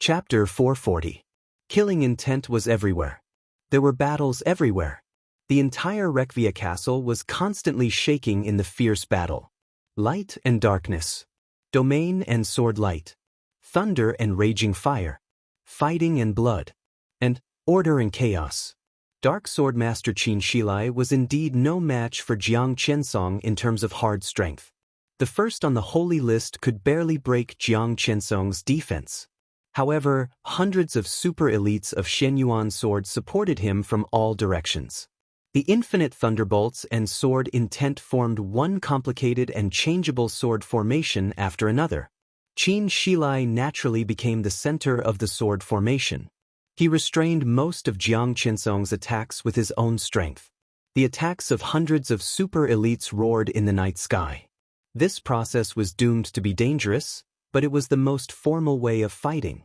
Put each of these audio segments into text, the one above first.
Chapter 440. Killing intent was everywhere. There were battles everywhere. The entire Rekvia castle was constantly shaking in the fierce battle. Light and darkness. Domain and sword light. Thunder and raging fire. Fighting and blood. And order and chaos. Dark Sword Master Qin Shilai was indeed no match for Jiang Qiansong in terms of hard strength. The first on the holy list could barely break Jiang Qiansong's defense. However, hundreds of super elites of Shenyuan swords supported him from all directions. The infinite thunderbolts and sword intent formed one complicated and changeable sword formation after another. Qin Shilai naturally became the center of the sword formation. He restrained most of Jiang Qiansong's attacks with his own strength. The attacks of hundreds of super elites roared in the night sky. This process was doomed to be dangerous, but it was the most formal way of fighting.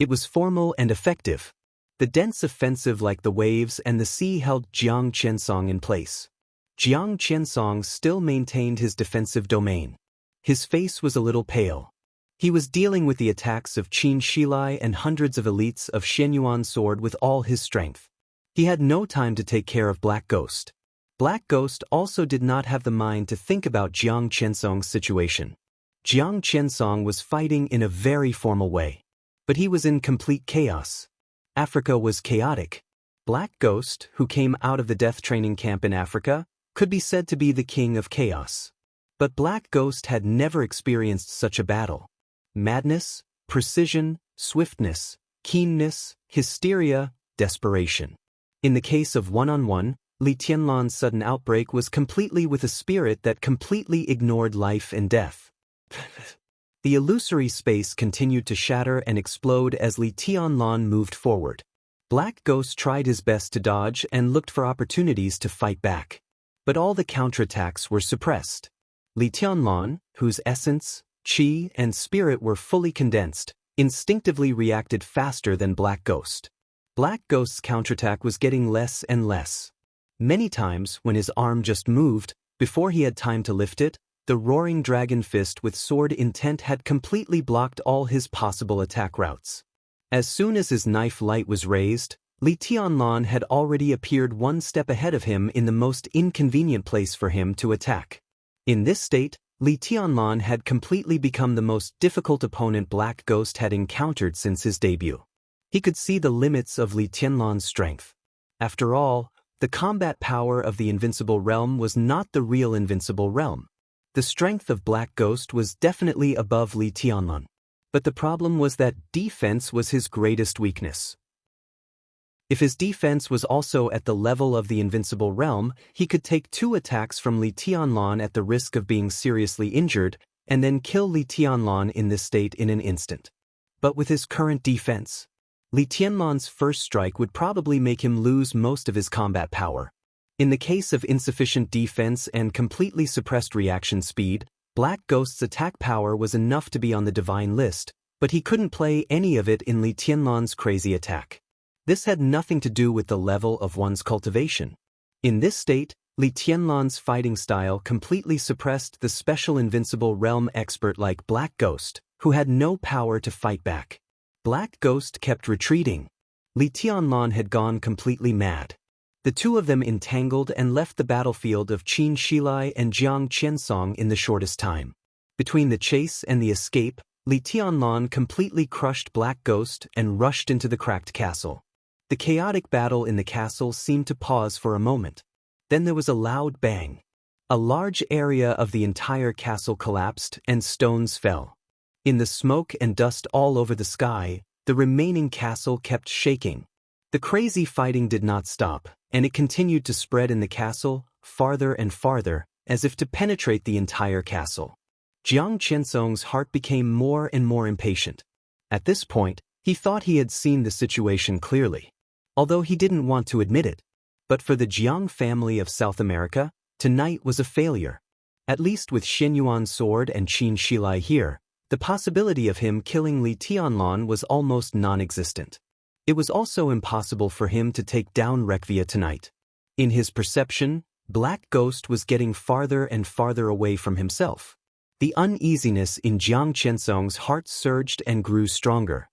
It was formal and effective. The dense offensive like the waves and the sea held Jiang Qiansong in place. Jiang Qiansong still maintained his defensive domain. His face was a little pale. He was dealing with the attacks of Qin Shilai and hundreds of elites of Shenyuan sword with all his strength. He had no time to take care of Black Ghost. Black Ghost also did not have the mind to think about Jiang Qiansong's situation. Jiang Qiansong was fighting in a very formal way. But he was in complete chaos. Africa was chaotic. Black Ghost, who came out of the death training camp in Africa, could be said to be the king of chaos. But Black Ghost had never experienced such a battle. Madness, precision, swiftness, keenness, hysteria, desperation. In the case of one-on-one, Li Tianlan's sudden outbreak was completely with a spirit that completely ignored life and death. The illusory space continued to shatter and explode as Li Tianlan moved forward. Black Ghost tried his best to dodge and looked for opportunities to fight back. But all the counterattacks were suppressed. Li Tianlan, whose essence, qi, and spirit were fully condensed, instinctively reacted faster than Black Ghost. Black Ghost's counterattack was getting less and less. Many times, when his arm just moved, before he had time to lift it, the roaring dragon fist with sword intent had completely blocked all his possible attack routes. As soon as his knife light was raised, Li Tianlan had already appeared one step ahead of him in the most inconvenient place for him to attack. In this state, Li Tianlan had completely become the most difficult opponent Black Ghost had encountered since his debut. He could see the limits of Li Tianlan's strength. After all, the combat power of the invincible realm was not the real invincible realm. The strength of Black Ghost was definitely above Li Tianlan. But the problem was that defense was his greatest weakness. If his defense was also at the level of the invincible realm, he could take 2 attacks from Li Tianlan at the risk of being seriously injured, and then kill Li Tianlan in this state in an instant. But with his current defense, Li Tianlan's first strike would probably make him lose most of his combat power. In the case of insufficient defense and completely suppressed reaction speed, Black Ghost's attack power was enough to be on the divine list, but he couldn't play any of it in Li Tianlan's crazy attack. This had nothing to do with the level of one's cultivation. In this state, Li Tianlan's fighting style completely suppressed the special invincible realm expert like Black Ghost, who had no power to fight back. Black Ghost kept retreating. Li Tianlan had gone completely mad. The two of them entangled and left the battlefield of Qin Shilai and Jiang Qiansong in the shortest time. Between the chase and the escape, Li Tianlan completely crushed Black Ghost and rushed into the cracked castle. The chaotic battle in the castle seemed to pause for a moment. Then there was a loud bang. A large area of the entire castle collapsed and stones fell. In the smoke and dust all over the sky, the remaining castle kept shaking. The crazy fighting did not stop, and it continued to spread in the castle, farther and farther, as if to penetrate the entire castle. Jiang Qiansong's heart became more and more impatient. At this point, he thought he had seen the situation clearly, although he didn't want to admit it. But for the Jiang family of South America, tonight was a failure. At least with Shenyuan sword and Qin Shilai here, the possibility of him killing Li Tianlan was almost non-existent. It was also impossible for him to take down Rekvia tonight. In his perception, Black Ghost was getting farther and farther away from himself. The uneasiness in Jiang Qiansong's heart surged and grew stronger.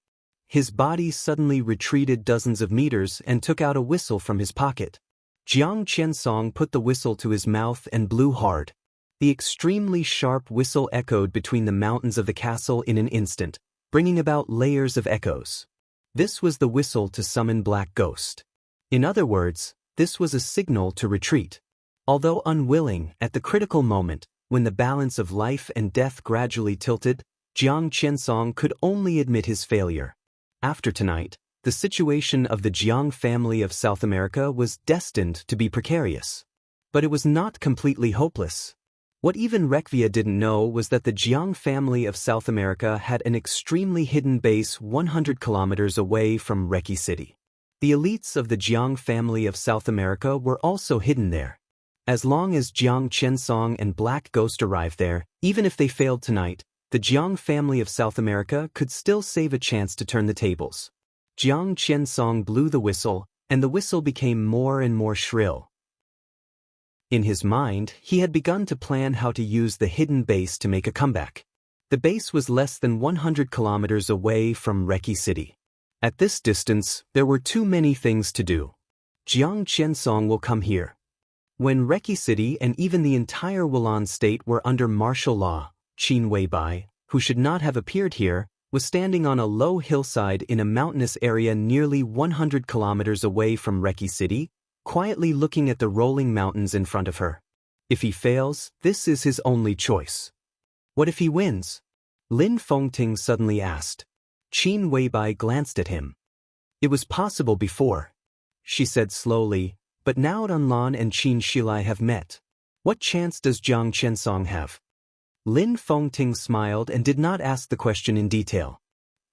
his body suddenly retreated dozens of meters and took out a whistle from his pocket. Jiang Qiansong put the whistle to his mouth and blew hard. The extremely sharp whistle echoed between the mountains of the castle in an instant, bringing about layers of echoes. This was the whistle to summon Black Ghost. In other words, this was a signal to retreat. Although unwilling, at the critical moment, when the balance of life and death gradually tilted, Jiang Qiansong could only admit his failure. After tonight, the situation of the Jiang family of South America was destined to be precarious. But it was not completely hopeless. What even Rekvia didn't know was that the Jiang family of South America had an extremely hidden base 100 kilometers away from Reki City. The elites of the Jiang family of South America were also hidden there. As long as Jiang Qiansong and Black Ghost arrived there, even if they failed tonight, the Jiang family of South America could still save a chance to turn the tables. Jiang Qiansong blew the whistle, and the whistle became more and more shrill. In his mind, he had begun to plan how to use the hidden base to make a comeback. The base was less than 100 kilometers away from Reki City. At this distance, there were too many things to do. Jiang Qiansong will come here. When Reki City and even the entire Wulan state were under martial law, Qin Weibai, who should not have appeared here, was standing on a low hillside in a mountainous area nearly 100 kilometers away from Reki City, quietly looking at the rolling mountains in front of her. If he fails, this is his only choice. What if he wins? Lin Fengting suddenly asked. Qin Weibai glanced at him. It was possible before, she said slowly, but now Dunlan and Qin Shilai have met. What chance does Jiang Qiansong have? Lin Fengting smiled and did not ask the question in detail.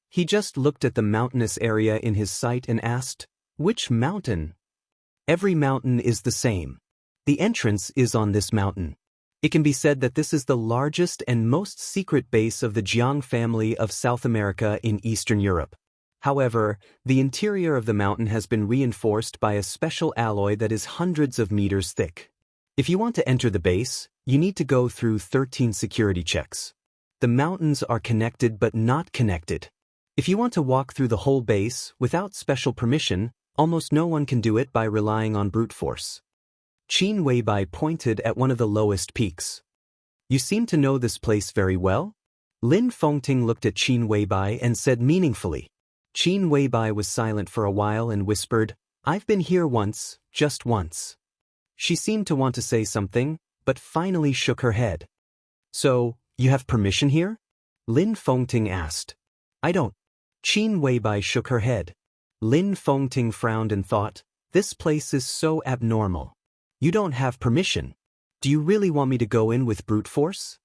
He just looked at the mountainous area in his sight and asked, "Which mountain?" "Every mountain is the same. The entrance is on this mountain." It can be said that this is the largest and most secret base of the Jiang family of South America in Eastern Europe. However, the interior of the mountain has been reinforced by a special alloy that is hundreds of meters thick. If you want to enter the base, you need to go through 13 security checks. The mountains are connected but not connected. If you want to walk through the whole base without special permission, almost no one can do it by relying on brute force. Qin Weibai pointed at one of the lowest peaks. "You seem to know this place very well?" Lin Fengting looked at Qin Weibai and said meaningfully. Qin Weibai was silent for a while and whispered, "I've been here once, just once." She seemed to want to say something, but finally shook her head. "So, you have permission here?" Lin Fengting asked. "I don't." Qin Weibai shook her head. Lin Fengting frowned and thought, "This place is so abnormal. You don't have permission. Do you really want me to go in with brute force?"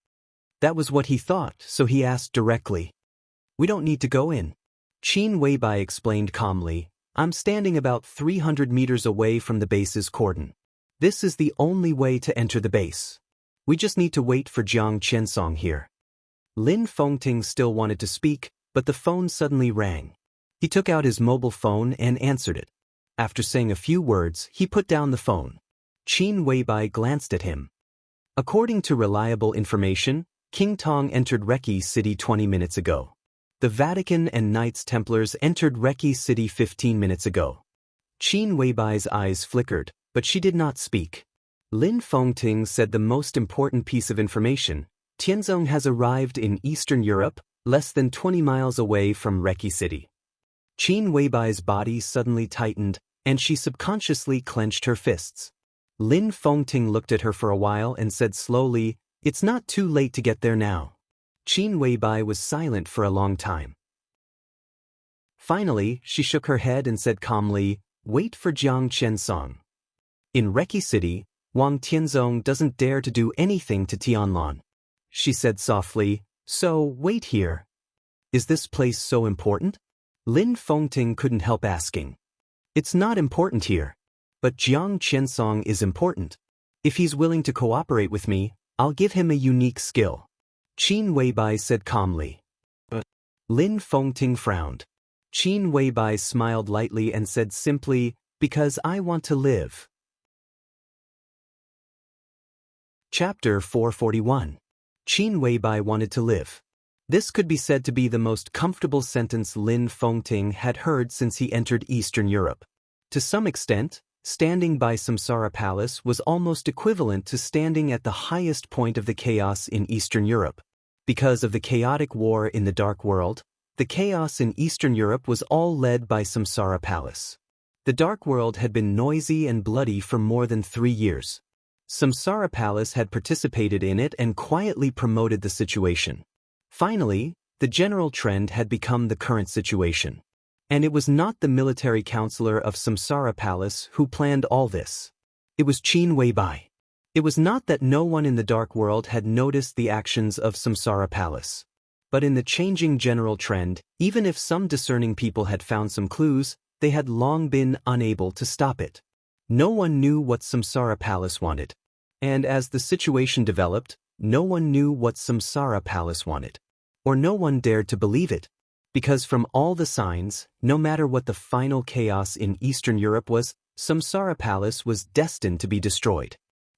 That was what he thought, so he asked directly. "We don't need to go in." Qin Weibai explained calmly, "I'm standing about 300 meters away from the base's cordon. This is the only way to enter the base. We just need to wait for Jiang Qiansong here." Lin Fengting still wanted to speak, but the phone suddenly rang. He took out his mobile phone and answered it. After saying a few words, he put down the phone. Qin Weibai glanced at him. According to reliable information, King Tong entered Reki City 20 minutes ago. The Vatican and Knights Templars entered Reki City 15 minutes ago. Qin Weibai's eyes flickered, but she did not speak. Lin Fengting said the most important piece of information: Tianzong has arrived in Eastern Europe, less than 20 miles away from Reki City. Qin Weibai's body suddenly tightened, and she subconsciously clenched her fists. Lin Fengting looked at her for a while and said slowly, "It's not too late to get there now." Qin Weibai was silent for a long time. Finally, she shook her head and said calmly, "Wait for Jiang Qiansong." In Reki City, Wang Tianzong doesn't dare to do anything to Tianlan. She said softly, "So, wait here. Is this place so important?" Lin Fengting couldn't help asking. "It's not important here. But Jiang Qiansong is important. If he's willing to cooperate with me, I'll give him a unique skill." Qin Weibai said calmly. But Lin Fengting frowned. Qin Weibai smiled lightly and said simply, "Because I want to live." Chapter 441. Qin Weibai wanted to live. This could be said to be the most comfortable sentence Lin Fengting had heard since he entered Eastern Europe. To some extent, standing by Samsara Palace was almost equivalent to standing at the highest point of the chaos in Eastern Europe. Because of the chaotic war in the Dark World, the chaos in Eastern Europe was all led by Samsara Palace. The Dark World had been noisy and bloody for more than 3 years. Samsara Palace had participated in it and quietly promoted the situation. Finally, the general trend had become the current situation. And it was not the military counselor of Samsara Palace who planned all this. It was Qin Weibai. It was not that no one in the Dark World had noticed the actions of Samsara Palace. But in the changing general trend, even if some discerning people had found some clues, they had long been unable to stop it. No one knew what Samsara Palace wanted. And as the situation developed, no one knew what Samsara Palace wanted. Or no one dared to believe it. Because from all the signs, no matter what the final chaos in Eastern Europe was, Samsara Palace was destined to be destroyed.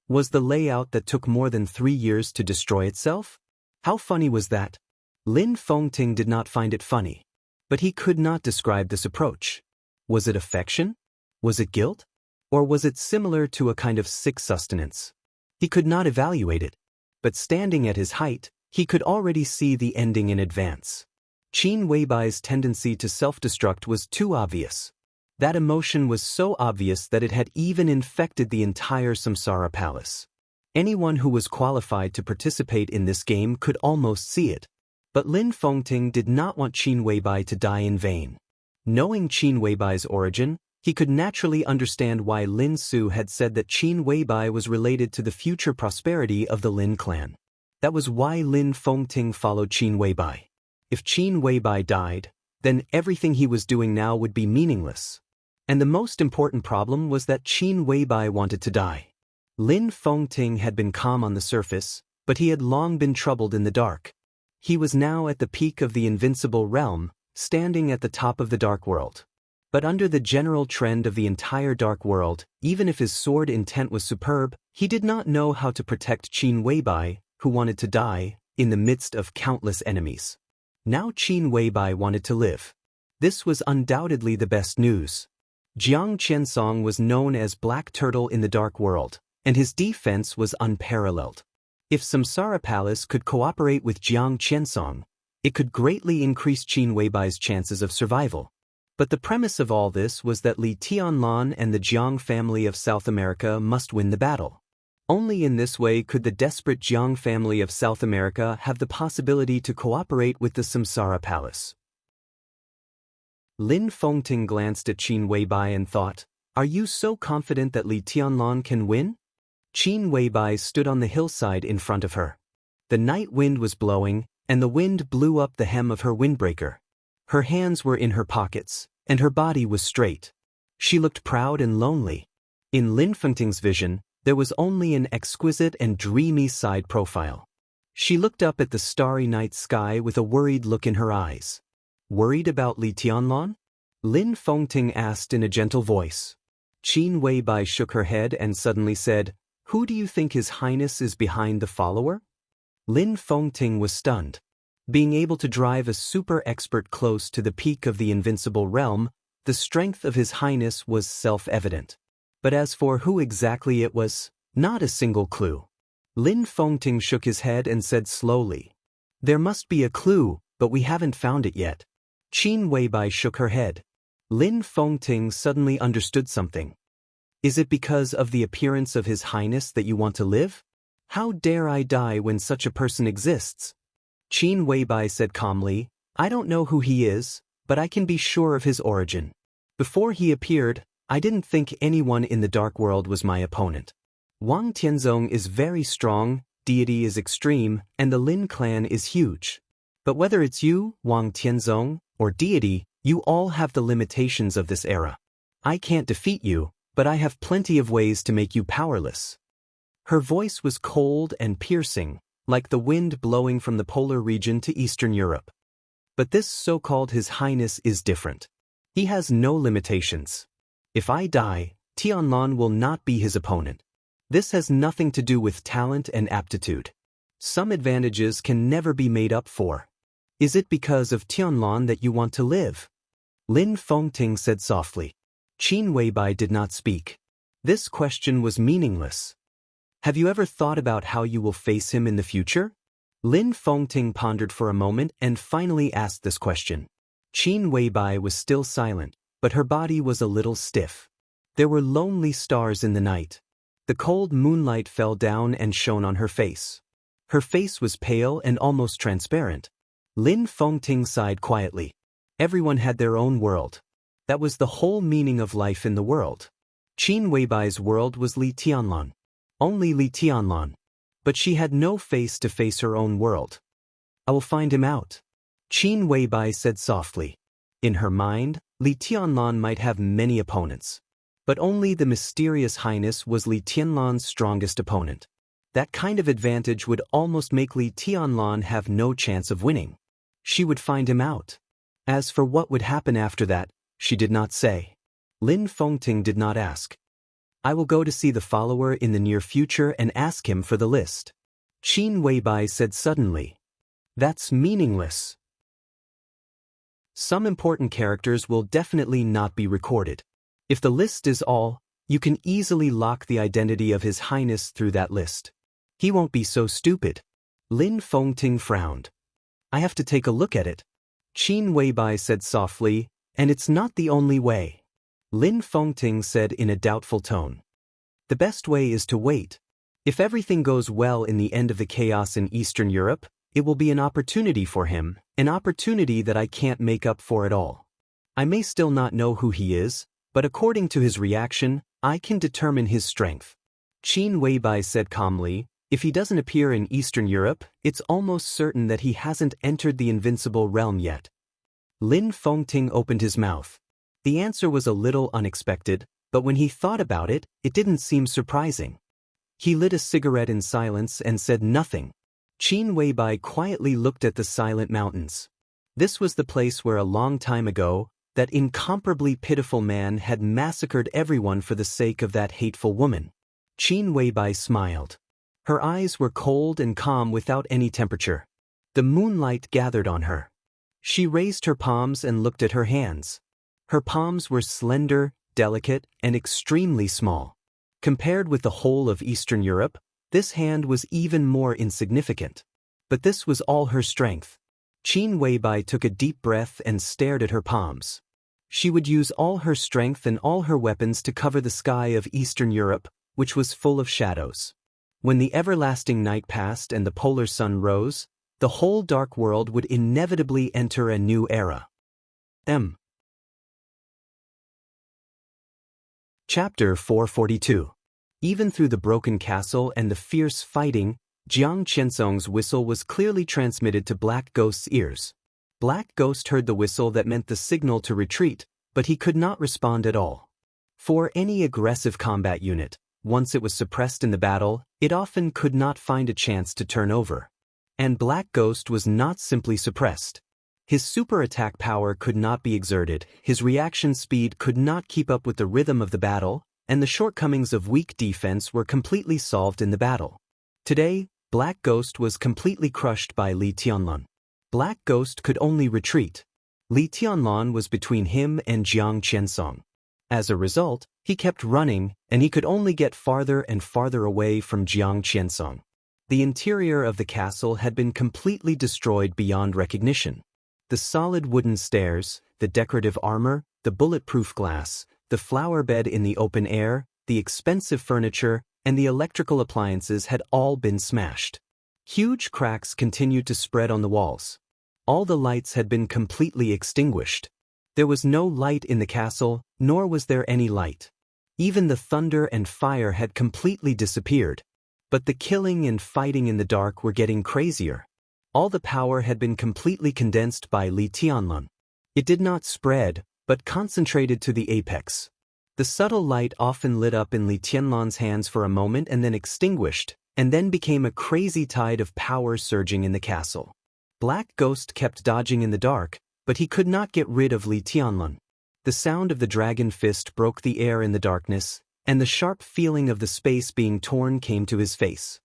Was the layout that took more than 3 years to destroy itself? How funny was that? Lin Fengting did not find it funny. But he could not describe this approach. Was it affection? Was it guilt? Or was it similar to a kind of sick sustenance? He could not evaluate it. But standing at his height, he could already see the ending in advance. Qin Weibai's tendency to self-destruct was too obvious. That emotion was so obvious that it had even infected the entire Samsara Palace. Anyone who was qualified to participate in this game could almost see it. But Lin Fengting did not want Qin Weibai to die in vain. Knowing Qin Weibai's origin, he could naturally understand why Lin Su had said that Qin Weibai was related to the future prosperity of the Lin clan. That was why Lin Fengting followed Qin Weibai. If Qin Weibai died, then everything he was doing now would be meaningless. And the most important problem was that Qin Weibai wanted to die. Lin Fengting had been calm on the surface, but he had long been troubled in the dark. He was now at the peak of the invincible realm, standing at the top of the Dark World. But under the general trend of the entire Dark World, even if his sword intent was superb, he did not know how to protect Qin Weibai, who wanted to die, in the midst of countless enemies. Now Qin Weibai wanted to live. This was undoubtedly the best news. Jiang Qiansong was known as Black Turtle in the Dark World, and his defense was unparalleled. If Samsara Palace could cooperate with Jiang Qiansong, it could greatly increase Qin Weibai's chances of survival. But the premise of all this was that Li Tianlan and the Jiang family of South America must win the battle. Only in this way could the desperate Jiang family of South America have the possibility to cooperate with the Samsara Palace. Lin Fengting glanced at Qin Weibai and thought, "Are you so confident that Li Tianlan can win?" Qin Weibai stood on the hillside in front of her. The night wind was blowing, and the wind blew up the hem of her windbreaker. Her hands were in her pockets, and her body was straight. She looked proud and lonely. In Lin Fengting's vision, there was only an exquisite and dreamy side profile. She looked up at the starry night sky with a worried look in her eyes. Worried about Li Tianlan? Lin Fengting asked in a gentle voice. Qin Weibai shook her head and suddenly said, "Who do you think His Highness is behind the follower?" Lin Fengting was stunned. Being able to drive a super expert close to the peak of the invincible realm, the strength of His Highness was self-evident. But as for who exactly it was, not a single clue. Lin Fengting shook his head and said slowly, "There must be a clue, but we haven't found it yet." Qin Weibai shook her head. Lin Fengting suddenly understood something. "Is it because of the appearance of His Highness that you want to live? How dare I die when such a person exists?" Qin Weibai said calmly, "I don't know who he is, but I can be sure of his origin. Before he appeared, I didn't think anyone in the Dark World was my opponent. Wang Tianzong is very strong, deity is extreme, and the Lin clan is huge. But whether it's you, Wang Tianzong, or deity, you all have the limitations of this era. I can't defeat you, but I have plenty of ways to make you powerless." Her voice was cold and piercing, like the wind blowing from the polar region to Eastern Europe. But this so-called His Highness is different. He has no limitations. If I die, Tianlan will not be his opponent. This has nothing to do with talent and aptitude. Some advantages can never be made up for. Is it because of Tianlan that you want to live? Lin Fengting said softly. Qin Weibai did not speak. This question was meaningless. Have you ever thought about how you will face him in the future? Lin Fengting pondered for a moment and finally asked this question. Qin Weibai was still silent, but her body was a little stiff. There were lonely stars in the night. The cold moonlight fell down and shone on her face. Her face was pale and almost transparent. Lin Fengting sighed quietly. Everyone had their own world. That was the whole meaning of life in the world. Qin Weibai's world was Li Tianlan. Only Li Tianlan. But she had no face to face her own world. I will find him out. Qin Weibai said softly. In her mind, Li Tianlan might have many opponents. But only the mysterious highness was Li Tianlan's strongest opponent. That kind of advantage would almost make Li Tianlan have no chance of winning. She would find him out. As for what would happen after that, she did not say. Lin Fengting did not ask. I will go to see the follower in the near future and ask him for the list. Qin Weibai said suddenly. That's meaningless. Some important characters will definitely not be recorded. If the list is all, you can easily lock the identity of His Highness through that list. He won't be so stupid. Lin Fengting frowned. I have to take a look at it. Qin Weibai said softly, and it's not the only way. Lin Fengting said in a doubtful tone. The best way is to wait. If everything goes well in the end of the chaos in Eastern Europe, it will be an opportunity for him, an opportunity that I can't make up for at all. I may still not know who he is, but according to his reaction, I can determine his strength. Qin Weibai said calmly, if he doesn't appear in Eastern Europe, it's almost certain that he hasn't entered the invincible realm yet. Lin Fengting opened his mouth. The answer was a little unexpected, but when he thought about it, it didn't seem surprising. He lit a cigarette in silence and said nothing. Qin Weibai quietly looked at the silent mountains. This was the place where a long time ago, that incomparably pitiful man had massacred everyone for the sake of that hateful woman. Qin Weibai smiled. Her eyes were cold and calm without any temperature. The moonlight gathered on her. She raised her palms and looked at her hands. Her palms were slender, delicate, and extremely small. Compared with the whole of Eastern Europe, this hand was even more insignificant. But this was all her strength. Qin Weibai took a deep breath and stared at her palms. She would use all her strength and all her weapons to cover the sky of Eastern Europe, which was full of shadows. When the everlasting night passed and the polar sun rose, the whole dark world would inevitably enter a new era. Chapter 442. Even through the broken castle and the fierce fighting, Jiang Qiansong's whistle was clearly transmitted to Black Ghost's ears. Black Ghost heard the whistle that meant the signal to retreat, but he could not respond at all. For any aggressive combat unit, once it was suppressed in the battle, it often could not find a chance to turn over. And Black Ghost was not simply suppressed. His super attack power could not be exerted, his reaction speed could not keep up with the rhythm of the battle, and the shortcomings of weak defense were completely solved in the battle. Today, Black Ghost was completely crushed by Li Tianlan. Black Ghost could only retreat. Li Tianlan was between him and Jiang Qiansong. As a result, he kept running, and he could only get farther and farther away from Jiang Qiansong. The interior of the castle had been completely destroyed beyond recognition. The solid wooden stairs, the decorative armor, the bulletproof glass, the flower bed in the open air, the expensive furniture, and the electrical appliances had all been smashed. Huge cracks continued to spread on the walls. All the lights had been completely extinguished. There was no light in the castle, nor was there any light. Even the thunder and fire had completely disappeared. But the killing and fighting in the dark were getting crazier. All the power had been completely condensed by Li Tianlan. It did not spread, but concentrated to the apex. The subtle light often lit up in Li Tianlan's hands for a moment and then extinguished, and then became a crazy tide of power surging in the castle. Black Ghost kept dodging in the dark, but he could not get rid of Li Tianlan. The sound of the dragon fist broke the air in the darkness, and the sharp feeling of the space being torn came to his face.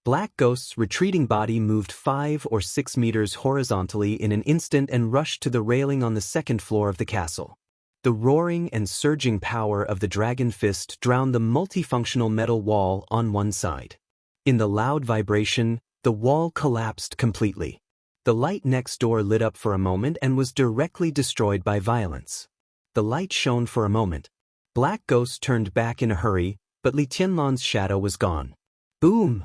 Black Ghost's retreating body moved 5 or 6 meters horizontally in an instant and rushed to the railing on the second floor of the castle. The roaring and surging power of the dragon fist drowned the multifunctional metal wall on one side. In the loud vibration, the wall collapsed completely. The light next door lit up for a moment and was directly destroyed by violence. The light shone for a moment. Black Ghost turned back in a hurry, but Li Tianlan's shadow was gone. Boom!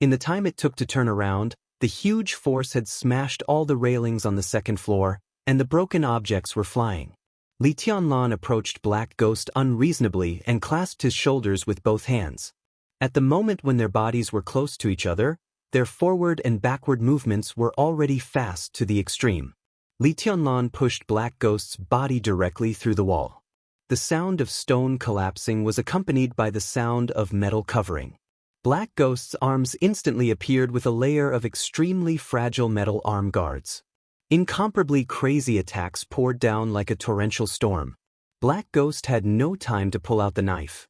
In the time it took to turn around, the huge force had smashed all the railings on the second floor, and the broken objects were flying. Li Tianlan approached Black Ghost unreasonably and clasped his shoulders with both hands. At the moment when their bodies were close to each other, their forward and backward movements were already fast to the extreme. Li Tianlan pushed Black Ghost's body directly through the wall. The sound of stone collapsing was accompanied by the sound of metal covering. Black Ghost's arms instantly appeared with a layer of extremely fragile metal arm guards. Incomparably crazy attacks poured down like a torrential storm. Black Ghost had no time to pull out the knife.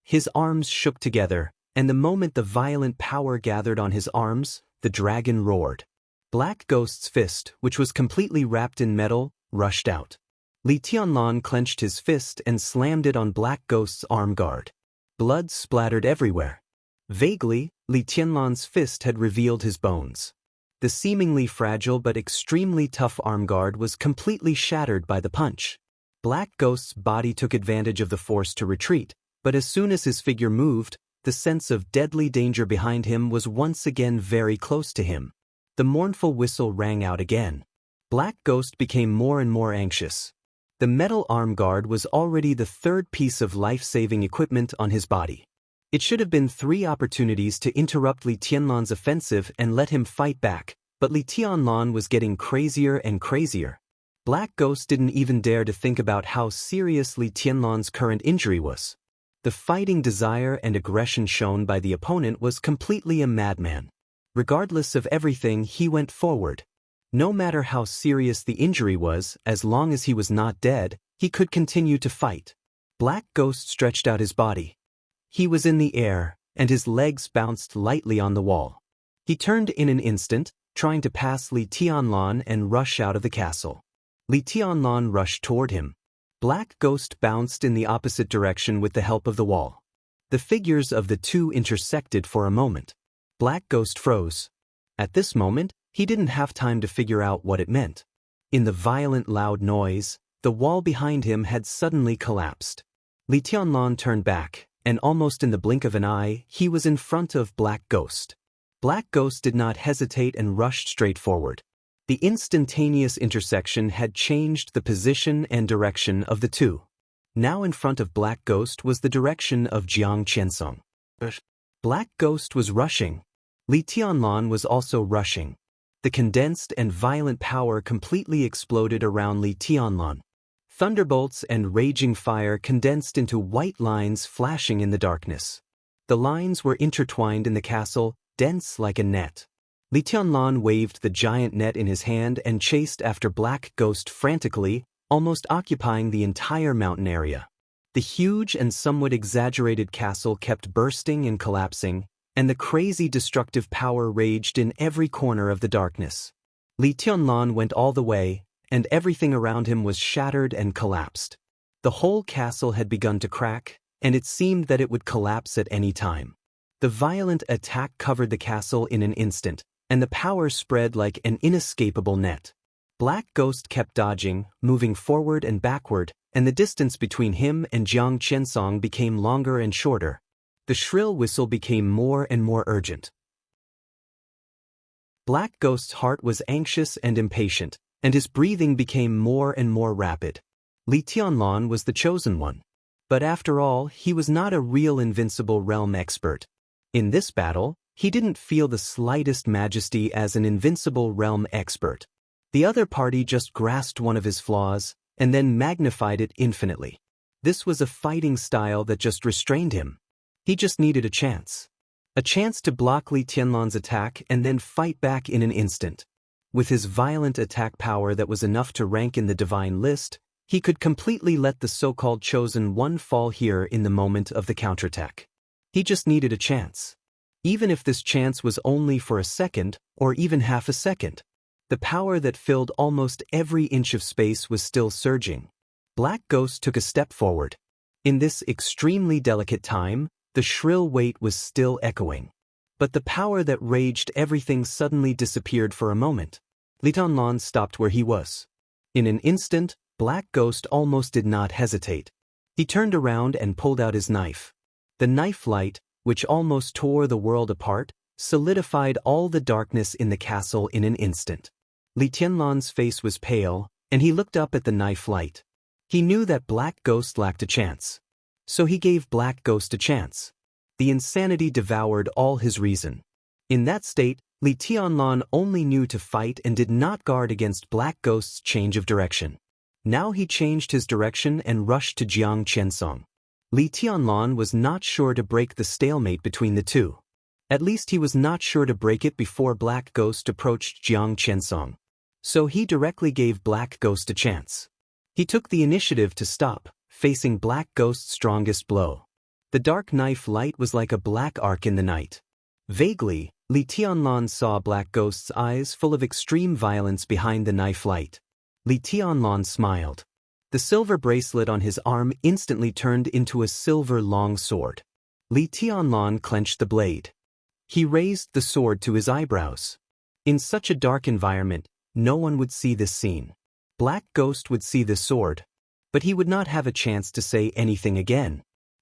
His arms shook together, and the moment the violent power gathered on his arms, the dragon roared. Black Ghost's fist, which was completely wrapped in metal, rushed out. Li Tianlan clenched his fist and slammed it on Black Ghost's arm guard. Blood splattered everywhere. Vaguely, Li Tianlan's fist had revealed his bones. The seemingly fragile but extremely tough arm guard was completely shattered by the punch. Black Ghost's body took advantage of the force to retreat, but as soon as his figure moved, the sense of deadly danger behind him was once again very close to him. The mournful whistle rang out again. Black Ghost became more and more anxious. The metal arm guard was already the third piece of life-saving equipment on his body. It should have been 3 opportunities to interrupt Li Tianlan's offensive and let him fight back, but Li Tianlan was getting crazier and crazier. Black Ghost didn't even dare to think about how serious Li Tianlan's current injury was. The fighting desire and aggression shown by the opponent was completely a madman. Regardless of everything, he went forward. No matter how serious the injury was, as long as he was not dead, he could continue to fight. Black Ghost stretched out his body. He was in the air, and his legs bounced lightly on the wall. He turned in an instant, trying to pass Li Tianlan and rush out of the castle. Li Tianlan rushed toward him. Black Ghost bounced in the opposite direction with the help of the wall. The figures of the two intersected for a moment. Black Ghost froze. At this moment, he didn't have time to figure out what it meant. In the violent loud noise, the wall behind him had suddenly collapsed. Li Tianlan turned back, and almost in the blink of an eye, he was in front of Black Ghost. Black Ghost did not hesitate and rushed straight forward. The instantaneous intersection had changed the position and direction of the two. Now in front of Black Ghost was the direction of Xianxia. Black Ghost was rushing. Li Tianlan was also rushing. The condensed and violent power completely exploded around Li Tianlan. Thunderbolts and raging fire condensed into white lines flashing in the darkness. The lines were intertwined in the castle, dense like a net. Li Tianlan waved the giant net in his hand and chased after Black Ghost frantically, almost occupying the entire mountain area. The huge and somewhat exaggerated castle kept bursting and collapsing, and the crazy destructive power raged in every corner of the darkness. Li Tianlan went all the way, and everything around him was shattered and collapsed. The whole castle had begun to crack, and it seemed that it would collapse at any time. The violent attack covered the castle in an instant, and the power spread like an inescapable net. Black Ghost kept dodging, moving forward and backward, and the distance between him and Xianxia became longer and shorter. The shrill whistle became more and more urgent. Black Ghost's heart was anxious and impatient, and his breathing became more and more rapid. Li Tianlan was the chosen one. But after all, he was not a real invincible realm expert. In this battle, he didn't feel the slightest majesty as an invincible realm expert. The other party just grasped one of his flaws, and then magnified it infinitely. This was a fighting style that just restrained him. He just needed a chance. A chance to block Li Tianlan's attack and then fight back in an instant. With his violent attack power that was enough to rank in the divine list, he could completely let the so-called chosen one fall here in the moment of the counterattack. He just needed a chance. Even if this chance was only for a second, or even half a second. The power that filled almost every inch of space was still surging. Black Ghost took a step forward. In this extremely delicate time, the shrill weight was still echoing. But the power that raged everything suddenly disappeared for a moment. Li Tianlan stopped where he was. In an instant, Black Ghost almost did not hesitate. He turned around and pulled out his knife. The knife light, which almost tore the world apart, solidified all the darkness in the castle in an instant. Li Tianlan's face was pale, and he looked up at the knife light. He knew that Black Ghost lacked a chance. So he gave Black Ghost a chance. The insanity devoured all his reason. In that state, Li Tianlan only knew to fight and did not guard against Black Ghost's change of direction. Now he changed his direction and rushed to Jiang Qiansong. Li Tianlan was not sure to break the stalemate between the two. At least he was not sure to break it before Black Ghost approached Jiang Qiansong. So he directly gave Black Ghost a chance. He took the initiative to stop, facing Black Ghost's strongest blow. The dark knife light was like a black arc in the night. Vaguely, Li Tianlan saw Black Ghost's eyes full of extreme violence behind the knife light. Li Tianlan smiled. The silver bracelet on his arm instantly turned into a silver long sword. Li Tianlan clenched the blade. He raised the sword to his eyebrows. In such a dark environment, no one would see this scene. Black Ghost would see the sword, but he would not have a chance to say anything again.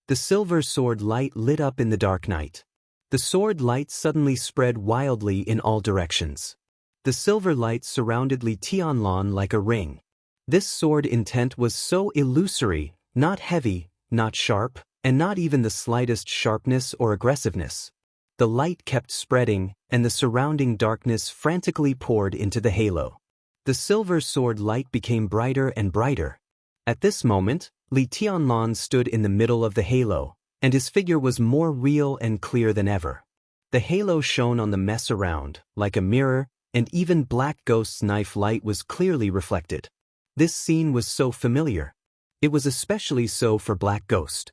The silver sword light lit up in the dark night. The sword light suddenly spread wildly in all directions. The silver light surrounded Li Tianlan like a ring. This sword intent was so illusory, not heavy, not sharp, and not even the slightest sharpness or aggressiveness. The light kept spreading, and the surrounding darkness frantically poured into the halo. The silver sword light became brighter and brighter. At this moment, Li Tianlan stood in the middle of the halo, and his figure was more real and clear than ever. The halo shone on the mess around, like a mirror, and even Black Ghost's knife light was clearly reflected. This scene was so familiar. It was especially so for Black Ghost.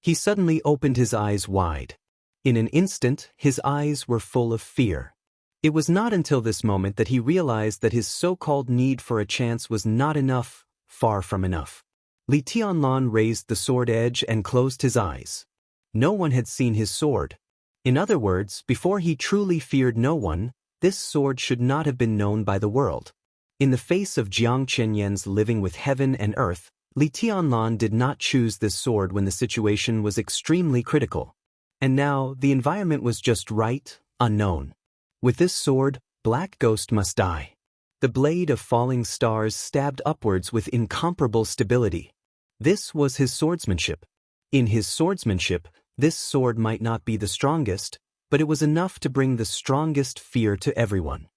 He suddenly opened his eyes wide. In an instant, his eyes were full of fear. It was not until this moment that he realized that his so-called need for a chance was not enough, far from enough. Li Tianlan raised the sword edge and closed his eyes. No one had seen his sword. In other words, before he truly feared no one, this sword should not have been known by the world. In the face of Jiang Chenyan's living with heaven and earth, Li Tianlan did not choose this sword when the situation was extremely critical. And now, the environment was just right, unknown. With this sword, Black Ghost must die. The blade of falling stars stabbed upwards with incomparable stability. This was his swordsmanship. In his swordsmanship, this sword might not be the strongest, but it was enough to bring the strongest fear to everyone.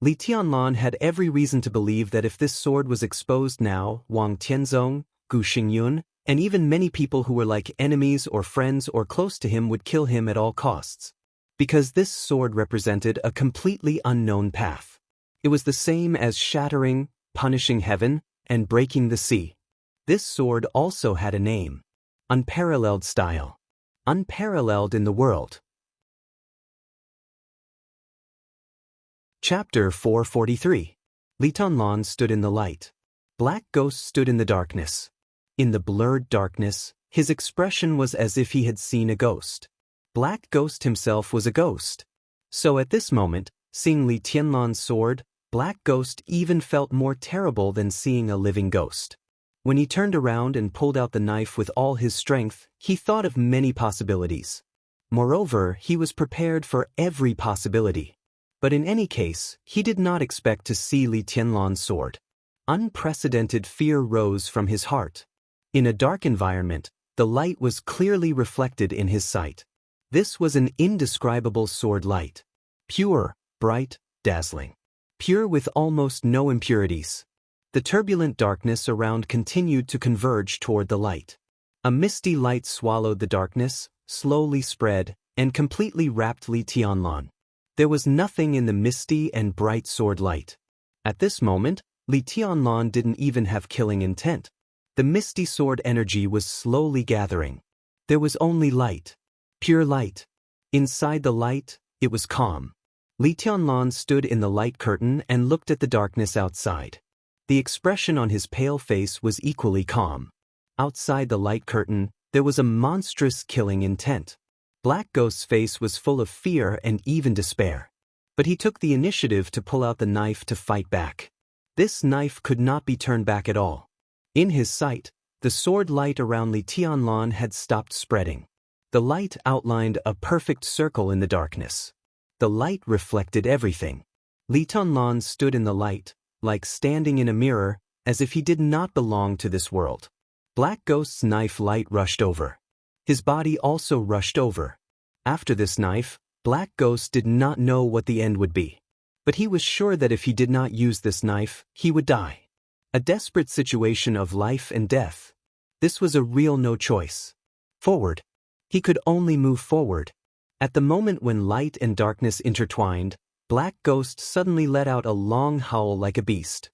Li Tianlan had every reason to believe that if this sword was exposed now, Wang Tianzong, Gu Xingyun, and even many people who were like enemies or friends or close to him would kill him at all costs. Because this sword represented a completely unknown path. It was the same as shattering, punishing heaven, and breaking the sea. This sword also had a name. Unparalleled style. Unparalleled in the world. Chapter 443. Li Tianlan stood in the light. Black Ghost stood in the darkness. In the blurred darkness, his expression was as if he had seen a ghost. Black Ghost himself was a ghost. So at this moment, seeing Li Tianlan's sword, Black Ghost even felt more terrible than seeing a living ghost. When he turned around and pulled out the knife with all his strength, he thought of many possibilities. Moreover, he was prepared for every possibility. But in any case, he did not expect to see Li Tianlan's sword. Unprecedented fear rose from his heart. In a dark environment, the light was clearly reflected in his sight. This was an indescribable sword light. Pure, bright, dazzling. Pure with almost no impurities. The turbulent darkness around continued to converge toward the light. A misty light swallowed the darkness, slowly spread, and completely wrapped Li Tianlan. There was nothing in the misty and bright sword light. At this moment, Li Tianlan didn't even have killing intent. The misty sword energy was slowly gathering. There was only light. Pure light. Inside the light, it was calm. Li Tianlan stood in the light curtain and looked at the darkness outside. The expression on his pale face was equally calm. Outside the light curtain, there was a monstrous killing intent. Black Ghost's face was full of fear and even despair. But he took the initiative to pull out the knife to fight back. This knife could not be turned back at all. In his sight, the sword light around Li Tianlan had stopped spreading. The light outlined a perfect circle in the darkness. The light reflected everything. Li Tianlan stood in the light, like standing in a mirror, as if he did not belong to this world. Black Ghost's knife light rushed over. His body also rushed over. After this knife, Black Ghost did not know what the end would be. But he was sure that if he did not use this knife, he would die. A desperate situation of life and death. This was a real no choice. Forward. He could only move forward. At the moment when light and darkness intertwined, Black Ghost suddenly let out a long howl like a beast.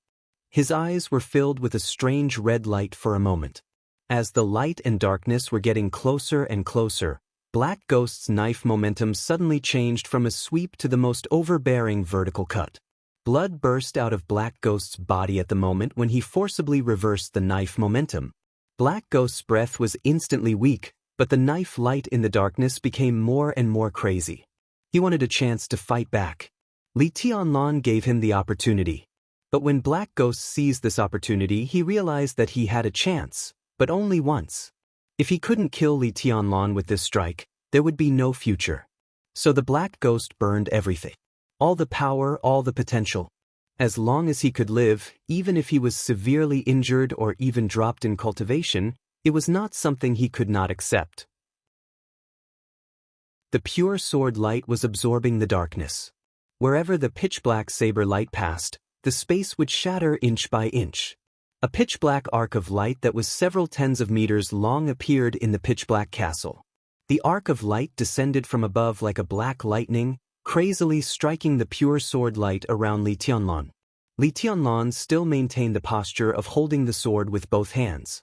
His eyes were filled with a strange red light for a moment. As the light and darkness were getting closer and closer, Black Ghost's knife momentum suddenly changed from a sweep to the most overbearing vertical cut. Blood burst out of Black Ghost's body at the moment when he forcibly reversed the knife momentum. Black Ghost's breath was instantly weak, but the knife light in the darkness became more and more crazy. He wanted a chance to fight back. Li Tianlan gave him the opportunity. But when Black Ghost seized this opportunity, he realized that he had a chance, but only once. If he couldn't kill Li Tianlan with this strike, there would be no future. So the Black Ghost burned everything. All the power, all the potential. As long as he could live, even if he was severely injured or even dropped in cultivation, it was not something he could not accept. The pure sword light was absorbing the darkness. Wherever the pitch-black saber light passed, the space would shatter inch by inch. A pitch-black arc of light that was several tens of meters long appeared in the pitch-black castle. The arc of light descended from above like a black lightning, crazily striking the pure sword light around Li Tianlan. Li Tianlan still maintained the posture of holding the sword with both hands.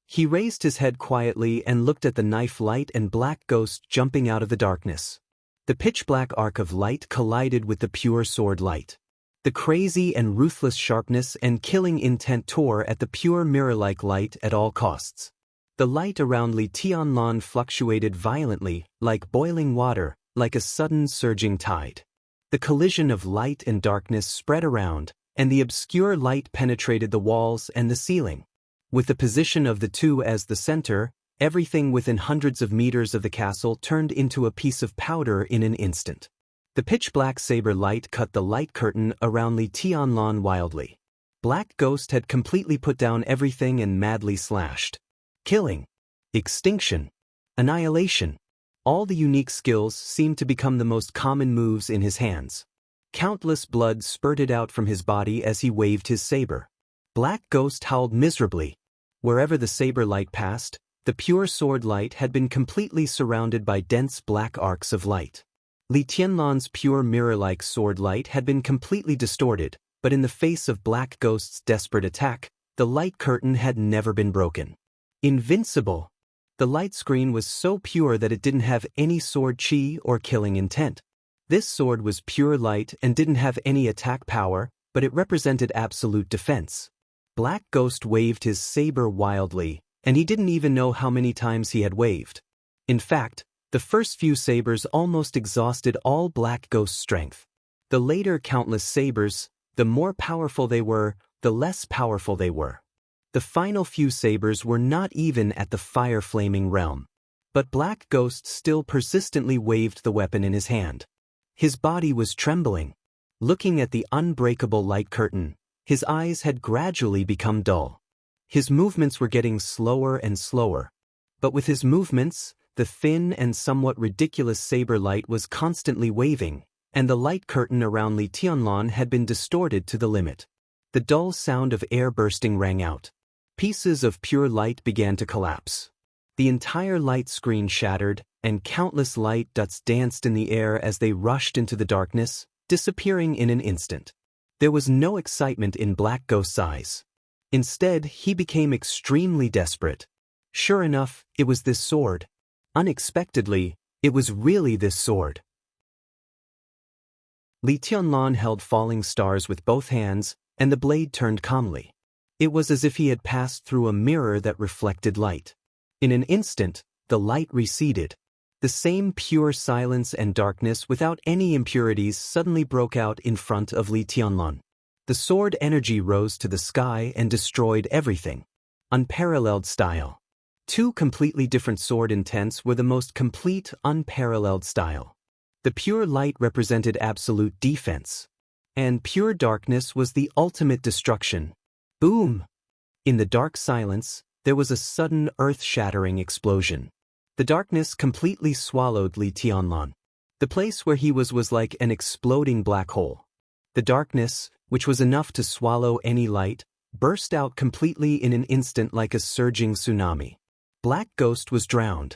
He raised his head quietly and looked at the knife light and Black Ghost jumping out of the darkness. The pitch-black arc of light collided with the pure sword light. The crazy and ruthless sharpness and killing intent tore at the pure mirror-like light at all costs. The light around Li Tianlan fluctuated violently, like boiling water, like a sudden surging tide. The collision of light and darkness spread around, and the obscure light penetrated the walls and the ceiling. With the position of the two as the center, everything within hundreds of meters of the castle turned into a piece of powder in an instant. The pitch-black saber light cut the light curtain around Li Tianlan wildly. Black Ghost had completely put down everything and madly slashed. Killing, extinction, annihilation. All the unique skills seemed to become the most common moves in his hands. Countless blood spurted out from his body as he waved his saber. Black Ghost howled miserably. Wherever the saber light passed, the pure sword light had been completely surrounded by dense black arcs of light. Li Tianlan's pure mirror-like sword light had been completely distorted, but in the face of Black Ghost's desperate attack, the light curtain had never been broken. Invincible! The light screen was so pure that it didn't have any sword chi or killing intent. This sword was pure light and didn't have any attack power, but it represented absolute defense. Black Ghost waved his saber wildly, and he didn't even know how many times he had waved. In fact, the first few sabers almost exhausted all Black Ghost's strength. The later countless sabers, the more powerful they were, the less powerful they were. The final few sabers were not even at the fire-flaming realm. But Black Ghost still persistently waved the weapon in his hand. His body was trembling. Looking at the unbreakable light curtain, his eyes had gradually become dull. His movements were getting slower and slower. But with his movements, the thin and somewhat ridiculous saber light was constantly waving, and the light curtain around Li Tianlan had been distorted to the limit. The dull sound of air bursting rang out. Pieces of pure light began to collapse. The entire light screen shattered, and countless light dots danced in the air as they rushed into the darkness, disappearing in an instant. There was no excitement in Black Ghost's eyes. Instead, he became extremely desperate. Sure enough, it was this sword. Unexpectedly, It was really this sword. Li Tianlan held falling stars with both hands, and the blade turned calmly. It was as if he had passed through a mirror that reflected light. In an instant, the light receded. The same pure silence and darkness without any impurities suddenly broke out in front of Li Tianlan. The sword energy rose to the sky and destroyed everything. Unparalleled style. Two completely different sword intents were the most complete, unparalleled style. The pure light represented absolute defense. And pure darkness was the ultimate destruction. Boom! In the dark silence, there was a sudden earth-shattering explosion. The darkness completely swallowed Li Tianlan. The place where he was like an exploding black hole. The darkness, which was enough to swallow any light, burst out completely in an instant like a surging tsunami. Black Ghost was drowned.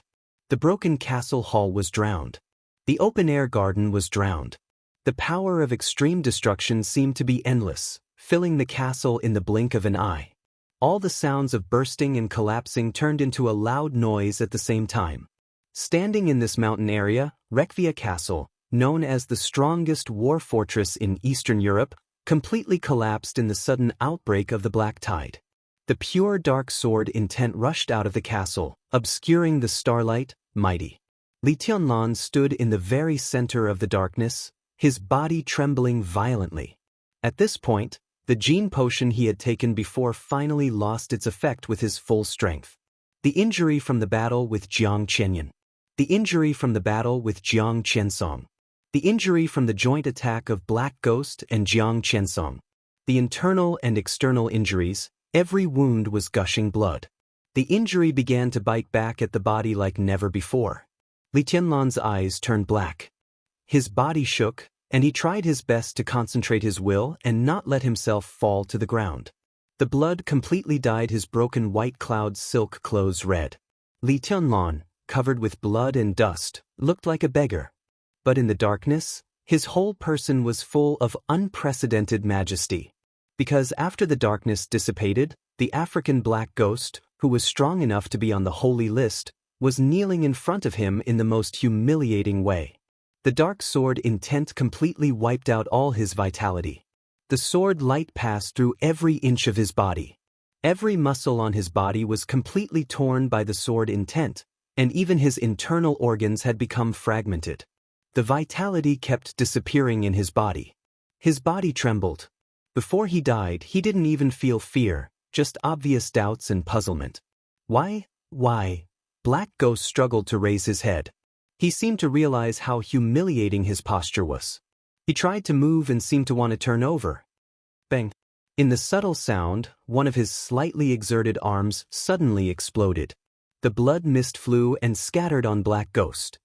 The broken castle hall was drowned. The open-air garden was drowned. The power of extreme destruction seemed to be endless, filling the castle in the blink of an eye. All the sounds of bursting and collapsing turned into a loud noise at the same time. Standing in this mountain area, Rekvia Castle, known as the strongest war fortress in Eastern Europe, completely collapsed in the sudden outbreak of the black tide. The pure dark sword intent rushed out of the castle, obscuring the starlight, mighty. Li Tianlan stood in the very center of the darkness, his body trembling violently. At this point, the gene potion he had taken before finally lost its effect with his full strength. The injury from the battle with Jiang Qianyan. The injury from the battle with Jiang Qiansong. The injury from the joint attack of Black Ghost and Jiang Qiansong. The internal and external injuries, every wound was gushing blood. The injury began to bite back at the body like never before. Li Tianlan's eyes turned black. His body shook, and he tried his best to concentrate his will and not let himself fall to the ground. The blood completely dyed his broken white cloud silk clothes red. Li Tianlan, covered with blood and dust, looked like a beggar. But in the darkness, his whole person was full of unprecedented majesty. Because after the darkness dissipated, the African Black Ghost, who was strong enough to be on the holy list, was kneeling in front of him in the most humiliating way. The dark sword intent completely wiped out all his vitality. The sword light passed through every inch of his body. Every muscle on his body was completely torn by the sword intent, and even his internal organs had become fragmented. The vitality kept disappearing in his body. His body trembled. Before he died, he didn't even feel fear, just obvious doubts and puzzlement. Why? Black Ghost struggled to raise his head. He seemed to realize how humiliating his posture was. He tried to move and seemed to want to turn over. Bang! In the subtle sound, one of his slightly exerted arms suddenly exploded. The blood mist flew and scattered on Black Ghost.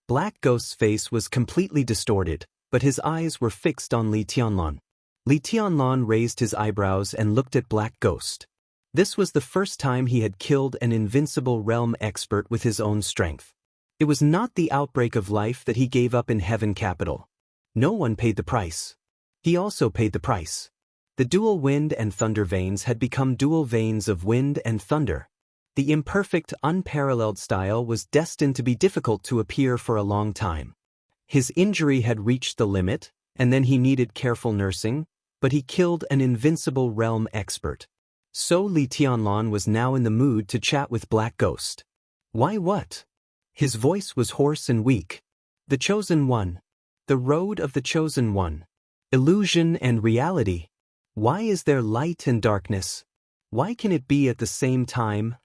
Black Ghost's face was completely distorted, but his eyes were fixed on Li Tianlan. Li Tianlan raised his eyebrows and looked at Black Ghost. This was the first time he had killed an invincible realm expert with his own strength. It was not the outbreak of life that he gave up in Heaven Capital. No one paid the price. He also paid the price. The dual wind and thunder veins had become dual veins of wind and thunder. The imperfect, unparalleled style was destined to be difficult to appear for a long time. His injury had reached the limit, and then he needed careful nursing, but he killed an invincible realm expert. So Li Tianlan was now in the mood to chat with Black Ghost. Why what? His voice was hoarse and weak. The Chosen One. The road of the Chosen One. Illusion and reality. Why is there light and darkness? Why can it be at the same time,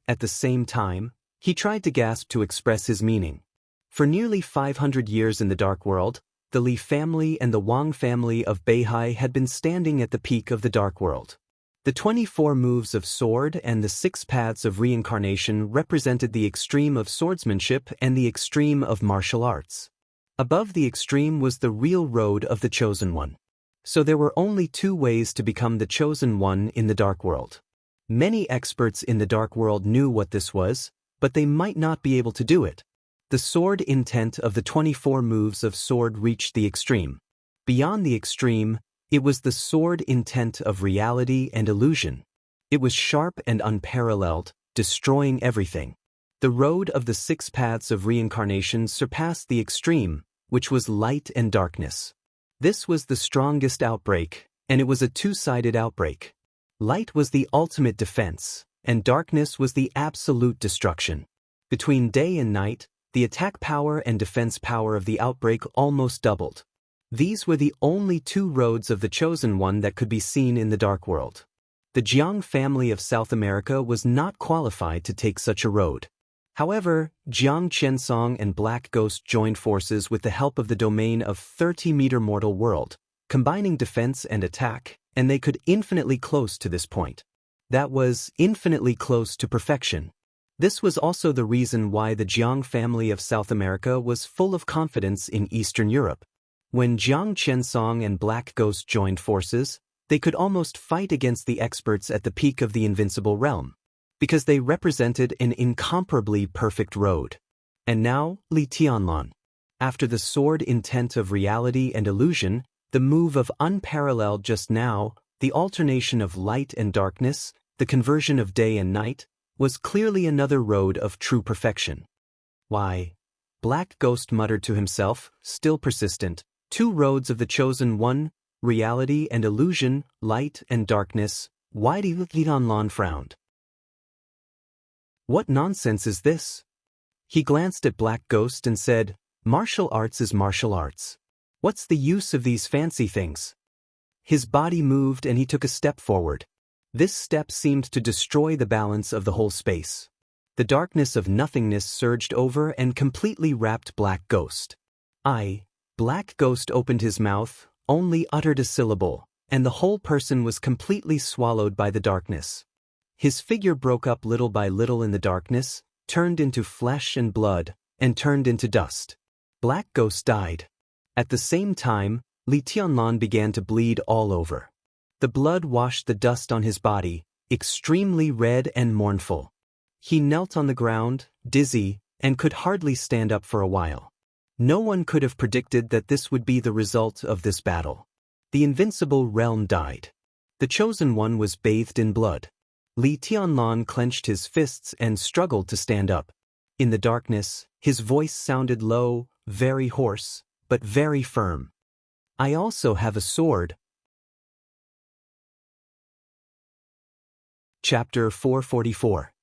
He tried to gasp to express his meaning. For nearly 500 years in the Dark World, the Li family and the Wang family of Beihai had been standing at the peak of the Dark World. The 24 moves of sword and the 6 paths of reincarnation represented the extreme of swordsmanship and the extreme of martial arts. Above the extreme was the real road of the Chosen One. So there were only 2 ways to become the Chosen One in the Dark World. Many experts in the Dark World knew what this was, but they might not be able to do it. The sword intent of the 24 moves of sword reached the extreme. Beyond the extreme, it was the sword intent of reality and illusion. It was sharp and unparalleled, destroying everything. The road of the 6 paths of reincarnation surpassed the extreme, which was light and darkness. This was the strongest outbreak, and it was a two-sided outbreak. Light was the ultimate defense, and darkness was the absolute destruction. Between day and night, the attack power and defense power of the outbreak almost doubled. These were the only 2 roads of the Chosen One that could be seen in the Dark World. The Jiang family of South America was not qualified to take such a road. However, Jiang Qiansong and Black Ghost joined forces with the help of the domain of 30-meter mortal world, combining defense and attack, and they could infinitely close to this point. That was infinitely close to perfection. This was also the reason why the Jiang family of South America was full of confidence in Eastern Europe. When Jiang Qiansong and Black Ghost joined forces, they could almost fight against the experts at the peak of the invincible realm, because they represented an incomparably perfect road. And now, Li Tianlan. After the sword intent of reality and illusion, the move of unparalleled just now, the alternation of light and darkness, the conversion of day and night, was clearly another road of true perfection. Why? Black Ghost muttered to himself, still persistent, 2 roads of the Chosen One, reality and illusion, light and darkness. Why did Li Tianlan frowned? What nonsense is this? He glanced at Black Ghost and said, martial arts is martial arts. What's the use of these fancy things? His body moved and he took a step forward. This step seemed to destroy the balance of the whole space. The darkness of nothingness surged over and completely wrapped Black Ghost. Black Ghost opened his mouth, only uttered a syllable, and the whole person was completely swallowed by the darkness. His figure broke up little by little in the darkness, turned into flesh and blood, and turned into dust. Black Ghost died. At the same time, Li Tianlan began to bleed all over. The blood washed the dust on his body, extremely red and mournful. He knelt on the ground, dizzy, and could hardly stand up for a while. No one could have predicted that this would be the result of this battle. The invincible realm died. The Chosen One was bathed in blood. Li Tianlan clenched his fists and struggled to stand up. In the darkness, his voice sounded low, very hoarse, but very firm. I also have a sword. Chapter 444.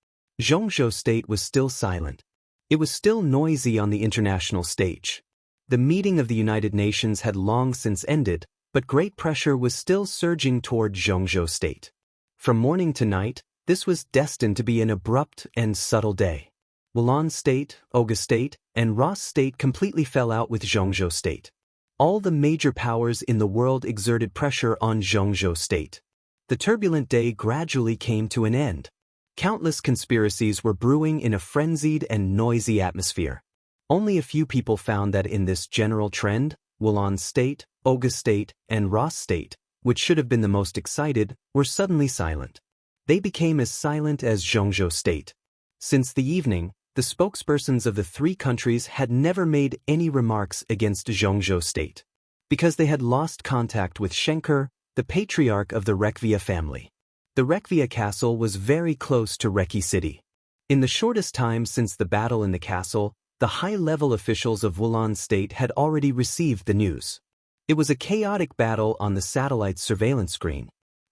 Xianxia state was still silent. It was still noisy on the international stage. The meeting of the United Nations had long since ended, but great pressure was still surging toward Xianxia state. From morning to night, this was destined to be an abrupt and subtle day. Wulan state, Oga state, and Ross state completely fell out with Xianxia state. All the major powers in the world exerted pressure on Xianxia state. The turbulent day gradually came to an end. Countless conspiracies were brewing in a frenzied and noisy atmosphere. Only a few people found that in this general trend, Wulan state, Oga state, and Ross state, which should have been the most excited, were suddenly silent. They became as silent as Xianxia state. Since the evening, the spokespersons of the 3 countries had never made any remarks against Xianxia state, because they had lost contact with Schenker, the patriarch of the Rekvia family. The Rekvia castle was very close to Reki city. In the shortest time since the battle in the castle, the high-level officials of Wulan state had already received the news. It was a chaotic battle on the satellite surveillance screen.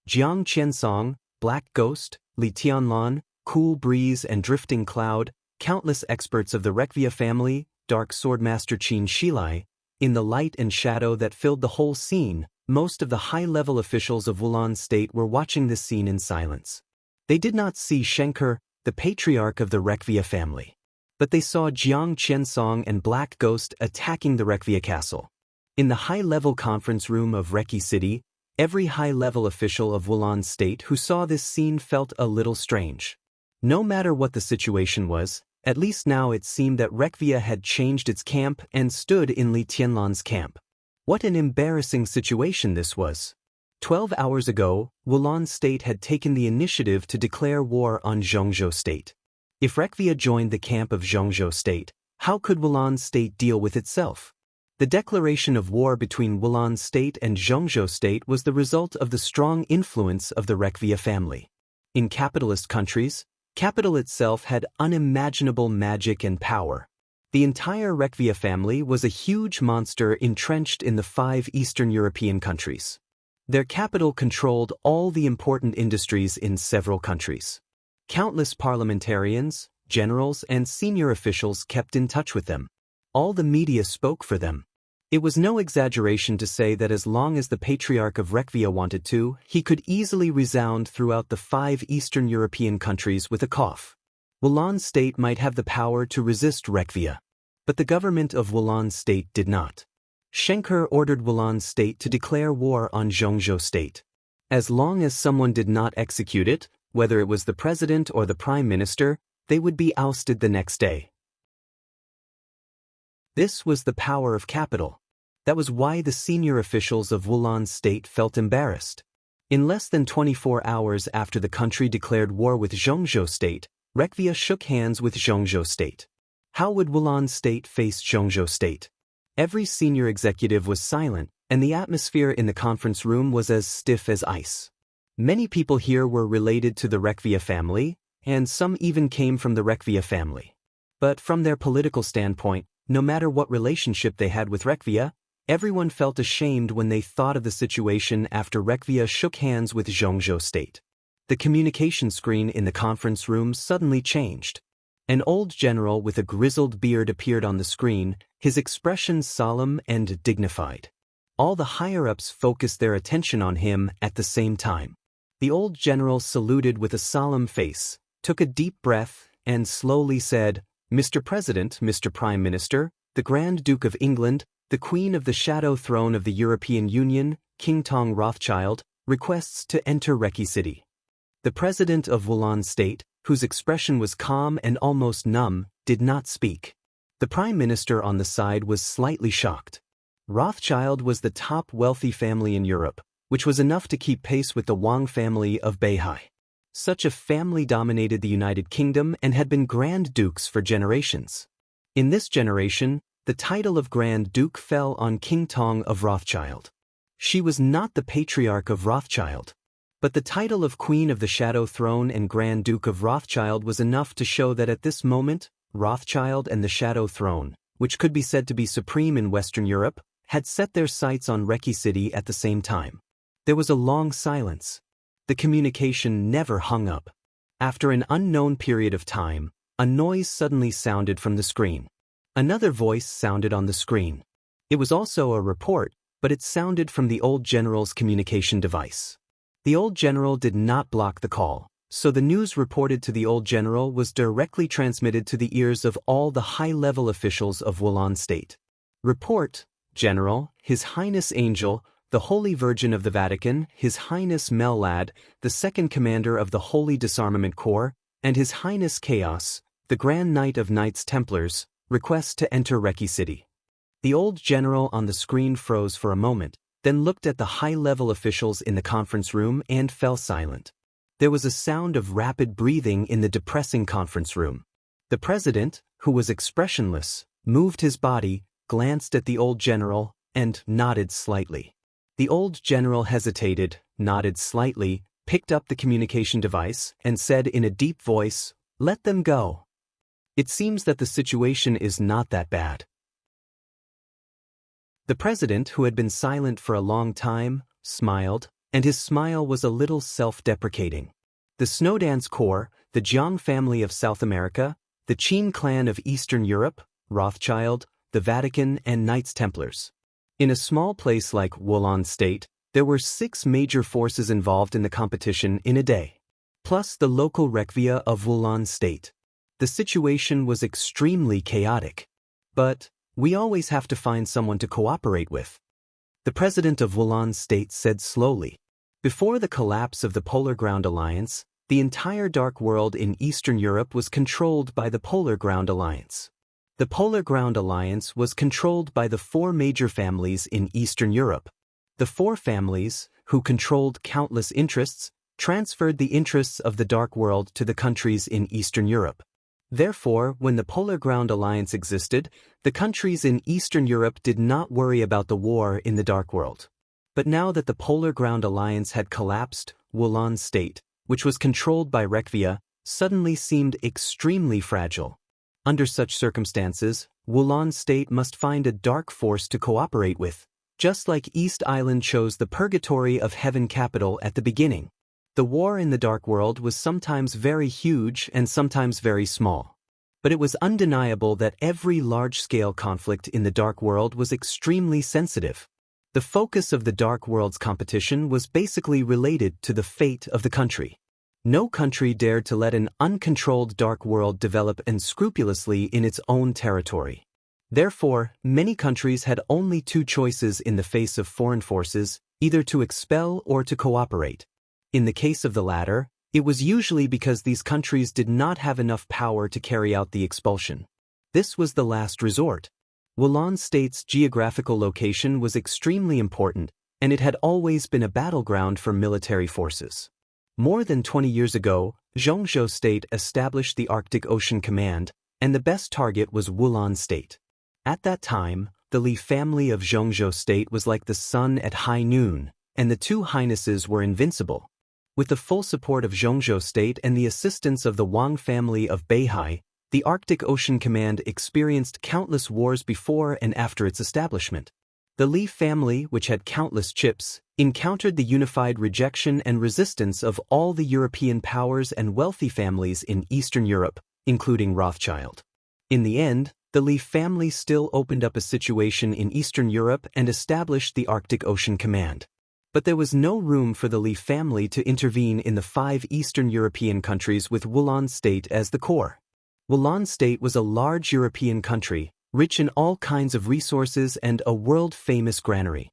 Jiang Qiansong, Black Ghost, Li Tianlan, Cool Breeze and Drifting Cloud, countless experts of the Rekvia family, Dark Swordmaster Qin Shilai, in the light and shadow that filled the whole scene, most of the high-level officials of Wulan state were watching this scene in silence. They did not see Schenker, the patriarch of the Rekvia family, but they saw Jiang Qiansong and Black Ghost attacking the Rekvia castle. In the high-level conference room of Reki city, every high-level official of Wulan state who saw this scene felt a little strange. No matter what the situation was, at least now it seemed that Rekvia had changed its camp and stood in Li Tianlan's camp. What an embarrassing situation this was. 12 hours ago, Wulan state had taken the initiative to declare war on Xianxia state. If Rekvia joined the camp of Xianxia state, how could Wulan state deal with itself? The declaration of war between Wulan state and Xianxia state was the result of the strong influence of the Rekvia family. In capitalist countries, Capital itself had unimaginable magic and power. The entire Rekvia family was a huge monster entrenched in the 5 Eastern European countries. Their capital controlled all the important industries in several countries. Countless parliamentarians, generals, and senior officials kept in touch with them. All the media spoke for them. It was no exaggeration to say that as long as the Patriarch of Rekvia wanted to, he could easily resound throughout the 5 Eastern European countries with a cough. Wulan State might have the power to resist Rekvia, but the government of Wulan State did not. Xianxia ordered Wulan State to declare war on Zhongzhou State. As long as someone did not execute it, whether it was the president or the prime minister, they would be ousted the next day. This was the power of capital. That was why the senior officials of Wulan State felt embarrassed. In less than 24 hours after the country declared war with Zhongzhou State, Rekvia shook hands with Zhongzhou State. How would Wulan State face Zhongzhou State? Every senior executive was silent, and the atmosphere in the conference room was as stiff as ice. Many people here were related to the Rekvia family, and some even came from the Rekvia family. But from their political standpoint, no matter what relationship they had with Rekvia, everyone felt ashamed when they thought of the situation after Rekvia shook hands with Zhongzhou State. The communication screen in the conference room suddenly changed. An old general with a grizzled beard appeared on the screen, his expression solemn and dignified. All the higher-ups focused their attention on him at the same time. The old general saluted with a solemn face, took a deep breath, and slowly said, "Mr. President, Mr. Prime Minister, the Grand Duke of England, the Queen of the Shadow Throne of the European Union, King Tong Rothschild, requests to enter Reki City." The president of Wulan State, whose expression was calm and almost numb, did not speak. The prime minister on the side was slightly shocked. Rothschild was the top wealthy family in Europe, which was enough to keep pace with the Wang family of Beihai. Such a family dominated the United Kingdom and had been Grand Dukes for generations. In this generation, the title of Grand Duke fell on King Tong of Rothschild. She was not the Patriarch of Rothschild. But the title of Queen of the Shadow Throne and Grand Duke of Rothschild was enough to show that at this moment, Rothschild and the Shadow Throne, which could be said to be supreme in Western Europe, had set their sights on Reki City at the same time. There was a long silence. The communication never hung up. After an unknown period of time, a noise suddenly sounded from the screen. Another voice sounded on the screen. It was also a report, but it sounded from the old general's communication device. The old general did not block the call, so the news reported to the old general was directly transmitted to the ears of all the high-level officials of Wulan State. Report, General, His Highness Angel, the Holy Virgin of the Vatican, His Highness Mellad, the second commander of the Holy Disarmament Corps, and His Highness Chaos, the Grand Knight of Knights Templars, request to enter Reki City. The old general on the screen froze for a moment, then looked at the high-level officials in the conference room and fell silent. There was a sound of rapid breathing in the depressing conference room. The president, who was expressionless, moved his body, glanced at the old general, and nodded slightly. The old general hesitated, nodded slightly, picked up the communication device, and said in a deep voice, "Let them go. It seems that the situation is not that bad." The president, who had been silent for a long time, smiled, and his smile was a little self-deprecating. The Snowdance Corps, the Jiang family of South America, the Qin clan of Eastern Europe, Rothschild, the Vatican, and Knights Templars. In a small place like Wulan State, there were 6 major forces involved in the competition in a day, plus the local Rekvia of Wulan State. The situation was extremely chaotic. But we always have to find someone to cooperate with. The president of Wulan State said slowly. Before the collapse of the Polar Ground Alliance, the entire Dark World in Eastern Europe was controlled by the Polar Ground Alliance. The Polar Ground Alliance was controlled by the 4 major families in Eastern Europe. The 4 families, who controlled countless interests, transferred the interests of the Dark World to the countries in Eastern Europe. Therefore, when the Polar Ground Alliance existed, the countries in Eastern Europe did not worry about the war in the Dark World. But now that the Polar Ground Alliance had collapsed, Wulan State, which was controlled by Rekvia, suddenly seemed extremely fragile. Under such circumstances, Wulan State must find a dark force to cooperate with, just like East Island chose the Purgatory of Heaven capital at the beginning. The war in the Dark World was sometimes very huge and sometimes very small. But it was undeniable that every large-scale conflict in the Dark World was extremely sensitive. The focus of the Dark World's competition was basically related to the fate of the country. No country dared to let an uncontrolled Dark World develop unscrupulously in its own territory. Therefore, many countries had only two choices in the face of foreign forces, either to expel or to cooperate. In the case of the latter, it was usually because these countries did not have enough power to carry out the expulsion. This was the last resort. Wulan State's geographical location was extremely important, and it had always been a battleground for military forces. More than 20 years ago, Xianxia State established the Arctic Ocean Command, and the best target was Wulan State. At that time, the Li family of Xianxia State was like the sun at high noon, and the two highnesses were invincible. With the full support of Xianxia State and the assistance of the Wang family of Beihai, the Arctic Ocean Command experienced countless wars before and after its establishment. The Li family, which had countless chips, encountered the unified rejection and resistance of all the European powers and wealthy families in Eastern Europe, including Rothschild. In the end, the Li family still opened up a situation in Eastern Europe and established the Arctic Ocean Command. But there was no room for the Li family to intervene in the 5 Eastern European countries with Wulan State as the core. Wulan State was a large European country, rich in all kinds of resources and a world-famous granary.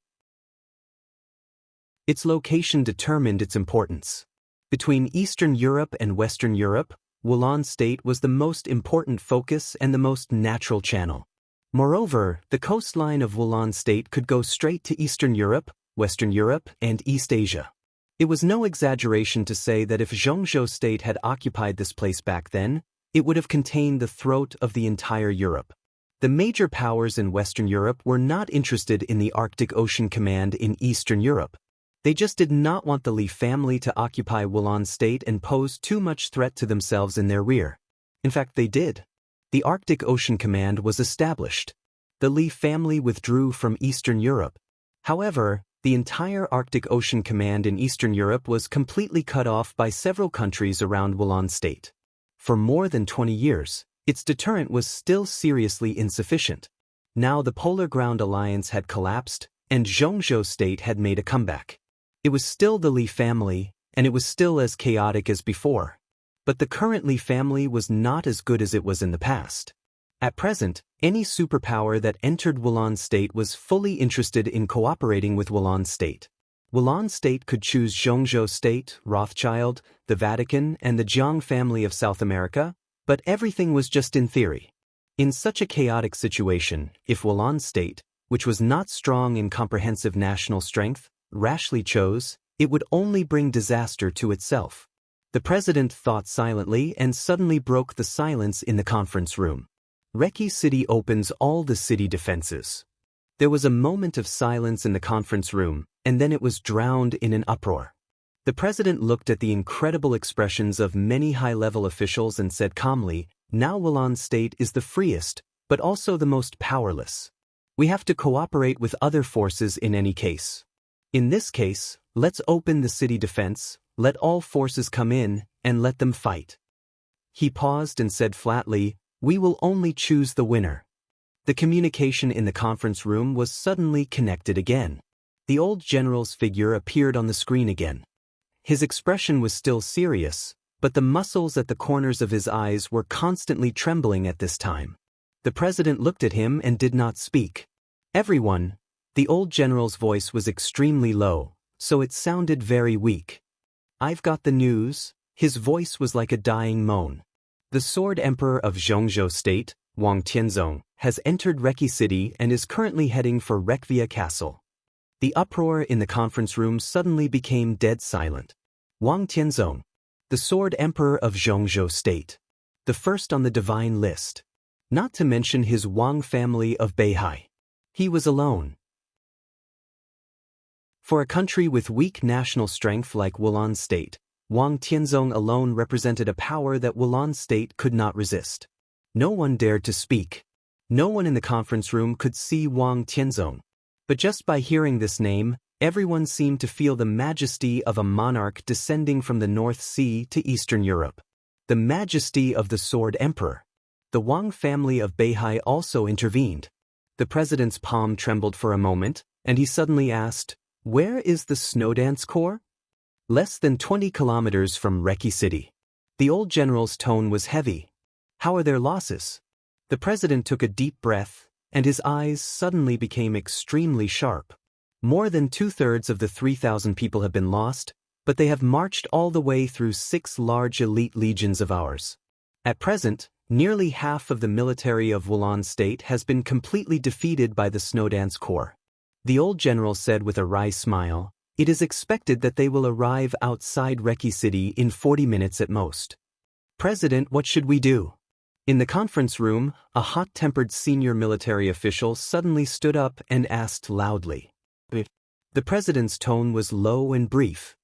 Its location determined its importance. Between Eastern Europe and Western Europe, Wulan State was the most important focus and the most natural channel. Moreover, the coastline of Wulan State could go straight to Eastern Europe, Western Europe, and East Asia. It was no exaggeration to say that if Xianxia State had occupied this place back then, it would have contained the throat of the entire Europe. The major powers in Western Europe were not interested in the Arctic Ocean Command in Eastern Europe. They just did not want the Li family to occupy Wulan State and pose too much threat to themselves in their rear. In fact, they did. The Arctic Ocean Command was established. The Li family withdrew from Eastern Europe. However, the entire Arctic Ocean Command in Eastern Europe was completely cut off by several countries around Wulan State. For more than 20 years, its deterrent was still seriously insufficient. Now the Polar Ground Alliance had collapsed, and Xianxia State had made a comeback. It was still the Li family, and it was still as chaotic as before. But the current Li family was not as good as it was in the past. At present, any superpower that entered Wulan State was fully interested in cooperating with Wulan State. Wulan State could choose Xianxia State, Rothschild, the Vatican, and the Jiang family of South America, but everything was just in theory. In such a chaotic situation, if Wulan State, which was not strong in comprehensive national strength, rashly chose, it would only bring disaster to itself. The president thought silently and suddenly broke the silence in the conference room. Reki City opens all the city defenses. There was a moment of silence in the conference room, and then it was drowned in an uproar. The president looked at the incredible expressions of many high-level officials and said calmly, "Now Wulan State is the freest, but also the most powerless. We have to cooperate with other forces in any case. In this case, let's open the city defense, let all forces come in, and let them fight." He paused and said flatly, "We will only choose the winner." The communication in the conference room was suddenly connected again. The old general's figure appeared on the screen again. His expression was still serious, but the muscles at the corners of his eyes were constantly trembling at this time. The president looked at him and did not speak. "Everyone," the old general's voice was extremely low, so it sounded very weak. "I've got the news." His voice was like a dying moan. The Sword Emperor of Xianxia State, Wang Tianzong, has entered Reki City and is currently heading for Rekvia Castle. The uproar in the conference room suddenly became dead silent. Wang Tianzong, the Sword Emperor of Xianxia State, the first on the divine list. Not to mention his Wang family of Beihai. He was alone. For a country with weak national strength like Wulan State, Wang Tianzong alone represented a power that Wulan state could not resist. No one dared to speak. No one in the conference room could see Wang Tianzong. But just by hearing this name, everyone seemed to feel the majesty of a monarch descending from the North Sea to Eastern Europe. The majesty of the Sword Emperor. The Wang family of Beihai also intervened. The president's palm trembled for a moment, and he suddenly asked, "Where is the Snowdance Corps?" "Less than 20 kilometers from Reki City." The old general's tone was heavy. "How are their losses?" The president took a deep breath, and his eyes suddenly became extremely sharp. "More than 2/3 of the 3,000 people have been lost, but they have marched all the way through 6 large elite legions of ours. At present, nearly half of the military of Wulan state has been completely defeated by the Snowdance Corps." The old general said with a wry smile, "It is expected that they will arrive outside Reki City in 40 minutes at most." "President, what should we do?" In the conference room, a hot-tempered senior military official suddenly stood up and asked loudly. The president's tone was low and brief.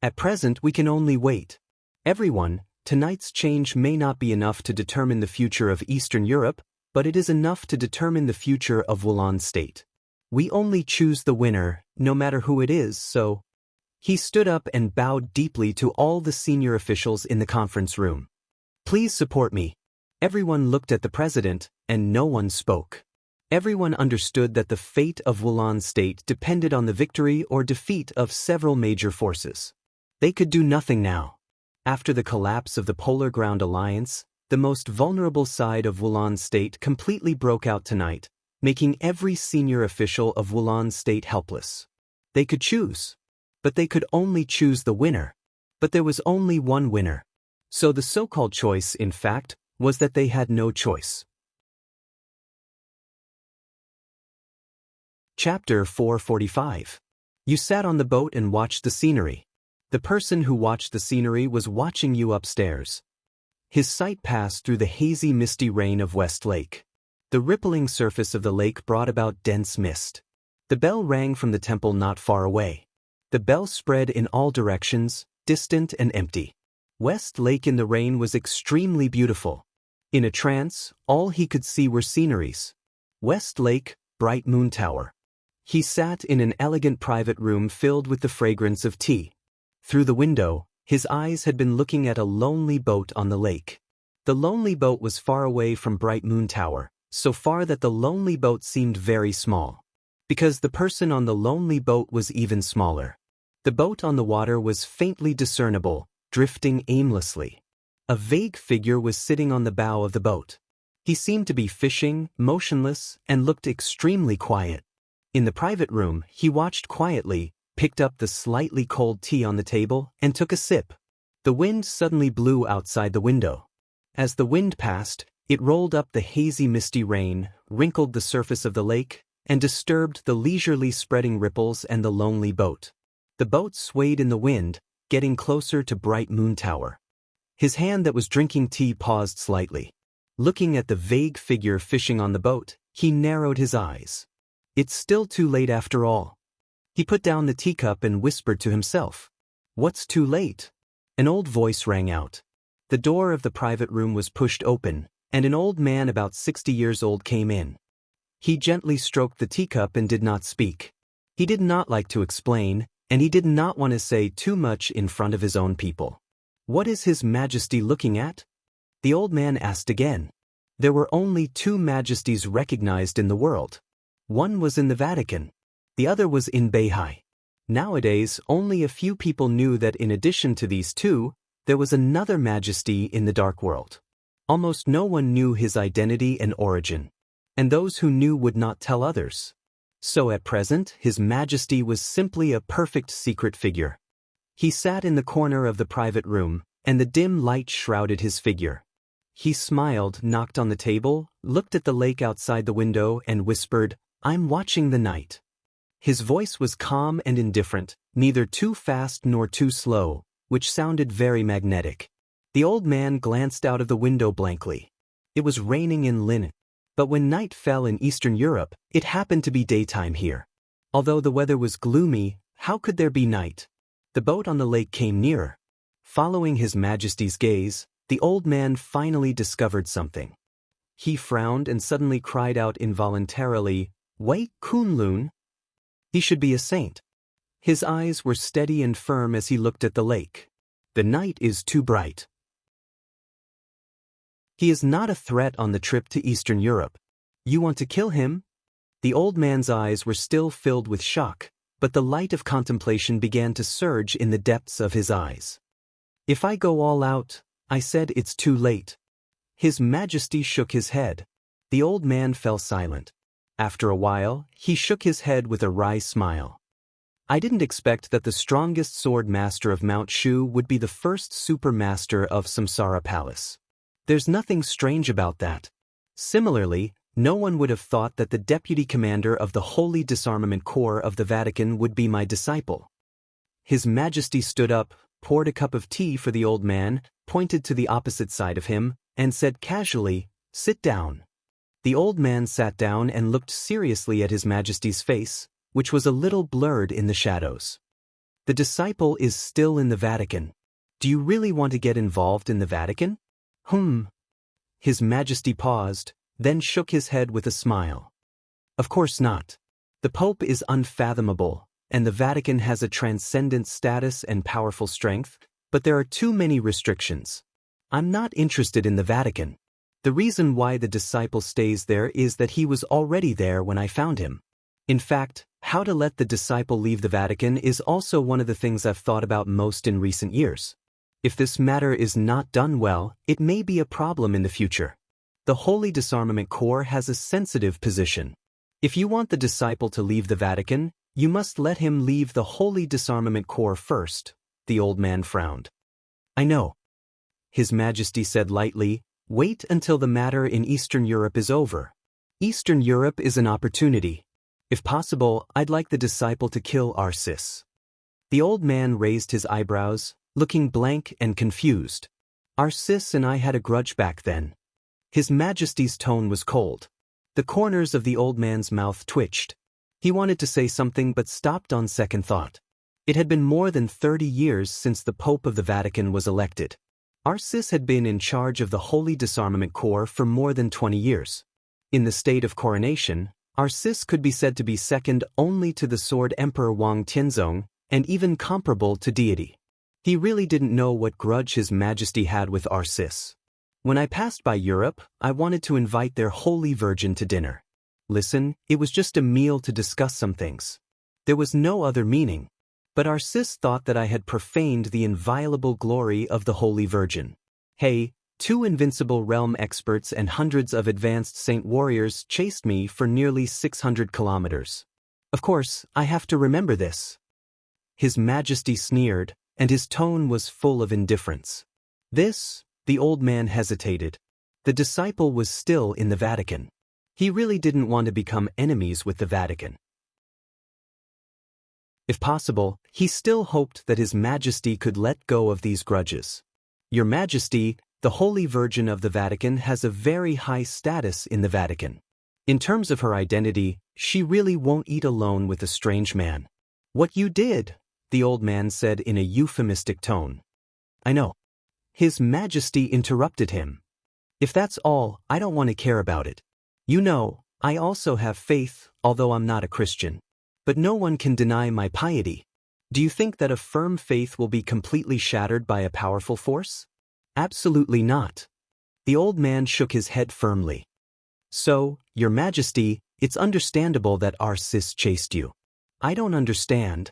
"At present we can only wait. Everyone, tonight's change may not be enough to determine the future of Eastern Europe, but it is enough to determine the future of Wulan state. We only choose the winner, no matter who it is, so—" He stood up and bowed deeply to all the senior officials in the conference room. "Please support me." Everyone looked at the president, and no one spoke. Everyone understood that the fate of Wulan state depended on the victory or defeat of several major forces. They could do nothing now. After the collapse of the Polar Ground Alliance, the most vulnerable side of Wulan state completely broke out tonight, making every senior official of Wulan state helpless. They could choose. But they could only choose the winner. But there was only one winner. So the so-called choice, in fact, was that they had no choice. Chapter 445. You sat on the boat and watched the scenery. The person who watched the scenery was watching you upstairs. His sight passed through the hazy misty rain of West Lake. The rippling surface of the lake brought about dense mist. The bell rang from the temple not far away. The bell spread in all directions, distant and empty. West Lake in the rain was extremely beautiful. In a trance, all he could see were sceneries. West Lake, bright moon tower. He sat in an elegant private room filled with the fragrance of tea. Through the window, his eyes had been looking at a lonely boat on the lake. The lonely boat was far away from Bright Moon Tower, so far that the lonely boat seemed very small. Because the person on the lonely boat was even smaller. The boat on the water was faintly discernible, drifting aimlessly. A vague figure was sitting on the bow of the boat. He seemed to be fishing, motionless, and looked extremely quiet. In the private room, he watched quietly, picked up the slightly cold tea on the table, and took a sip. The wind suddenly blew outside the window. As the wind passed, it rolled up the hazy misty rain, wrinkled the surface of the lake, and disturbed the leisurely spreading ripples and the lonely boat. The boat swayed in the wind, getting closer to Bright Moon Tower. His hand that was drinking tea paused slightly. Looking at the vague figure fishing on the boat, he narrowed his eyes. It's still too late after all. He put down the teacup and whispered to himself. What's too late? An old voice rang out. The door of the private room was pushed open, and an old man about 60 years old came in. He gently stroked the teacup and did not speak. He did not like to explain, and he did not want to say too much in front of his own people. What is His Majesty looking at? The old man asked again. There were only 2 majesties recognized in the world. One was in the Vatican. The other was in Beihai. Nowadays, only a few people knew that in addition to these 2, there was another majesty in the dark world. Almost no one knew his identity and origin. And those who knew would not tell others. So at present, His Majesty was simply a perfect secret figure. He sat in the corner of the private room, and the dim light shrouded his figure. He smiled, knocked on the table, looked at the lake outside the window, and whispered, I'm watching the night. His voice was calm and indifferent, neither too fast nor too slow, which sounded very magnetic. The old man glanced out of the window blankly. It was raining in Lin. But when night fell in Eastern Europe, it happened to be daytime here. Although the weather was gloomy, how could there be night? The boat on the lake came nearer. Following His Majesty's gaze, the old man finally discovered something. He frowned and suddenly cried out involuntarily, "Wei Kunlun?" He should be a saint. His eyes were steady and firm as he looked at the lake. The night is too bright. He is not a threat on the trip to Eastern Europe. You want to kill him? The old man's eyes were still filled with shock, but the light of contemplation began to surge in the depths of his eyes. "If I go all out," I said, "it's too late." His Majesty shook his head. The old man fell silent. After a while, he shook his head with a wry smile. "I didn't expect that the strongest sword master of Mount Shu would be the first super master of Samsara Palace. There's nothing strange about that. Similarly, no one would have thought that the deputy commander of the Holy Disarmament Corps of the Vatican would be my disciple." His Majesty stood up, poured a cup of tea for the old man, pointed to the opposite side of him, and said casually, "Sit down." The old man sat down and looked seriously at His Majesty's face, which was a little blurred in the shadows. "The disciple is still in the Vatican. Do you really want to get involved in the Vatican?" His Majesty paused, then shook his head with a smile. "Of course not. The Pope is unfathomable, and the Vatican has a transcendent status and powerful strength, but there are too many restrictions. I'm not interested in the Vatican. The reason why the disciple stays there is that he was already there when I found him. In fact, how to let the disciple leave the Vatican is also one of the things I've thought about most in recent years. If this matter is not done well, it may be a problem in the future. The Holy Disarmament Corps has a sensitive position. If you want the disciple to leave the Vatican, you must let him leave the Holy Disarmament Corps first." The old man frowned. "I know." His Majesty said lightly, "Wait until the matter in Eastern Europe is over. Eastern Europe is an opportunity. If possible, I'd like the disciple to kill our sis." The old man raised his eyebrows, looking blank and confused. "Our sis and I had a grudge back then." His Majesty's tone was cold. The corners of the old man's mouth twitched. He wanted to say something but stopped on second thought. It had been more than 30 years since the Pope of the Vatican was elected. Our sis had been in charge of the Holy Disarmament Corps for more than 20 years. In the state of coronation, our sis could be said to be second only to the Sword Emperor Wang Tianzong, and even comparable to deity. He really didn't know what grudge His Majesty had with our sis. "When I passed by Europe, I wanted to invite their Holy Virgin to dinner. Listen, it was just a meal to discuss some things. There was no other meaning. But our sis thought that I had profaned the inviolable glory of the Holy Virgin. Hey, 2 invincible realm experts and hundreds of advanced saint warriors chased me for nearly 600 kilometers. Of course, I have to remember this." His Majesty sneered, and his tone was full of indifference. The old man hesitated. The disciple was still in the Vatican. He really didn't want to become enemies with the Vatican. If possible, he still hoped that His Majesty could let go of these grudges. "Your Majesty, the Holy Virgin of the Vatican has a very high status in the Vatican. In terms of her identity, she really won't eat alone with a strange man." "What you did," the old man said in a euphemistic tone. "I know." His Majesty interrupted him. "If that's all, I don't want to care about it. You know, I also have faith, although I'm not a Christian. But no one can deny my piety. Do you think that a firm faith will be completely shattered by a powerful force? Absolutely not." The old man shook his head firmly. "So, Your Majesty, it's understandable that our sis chased you." "I don't understand."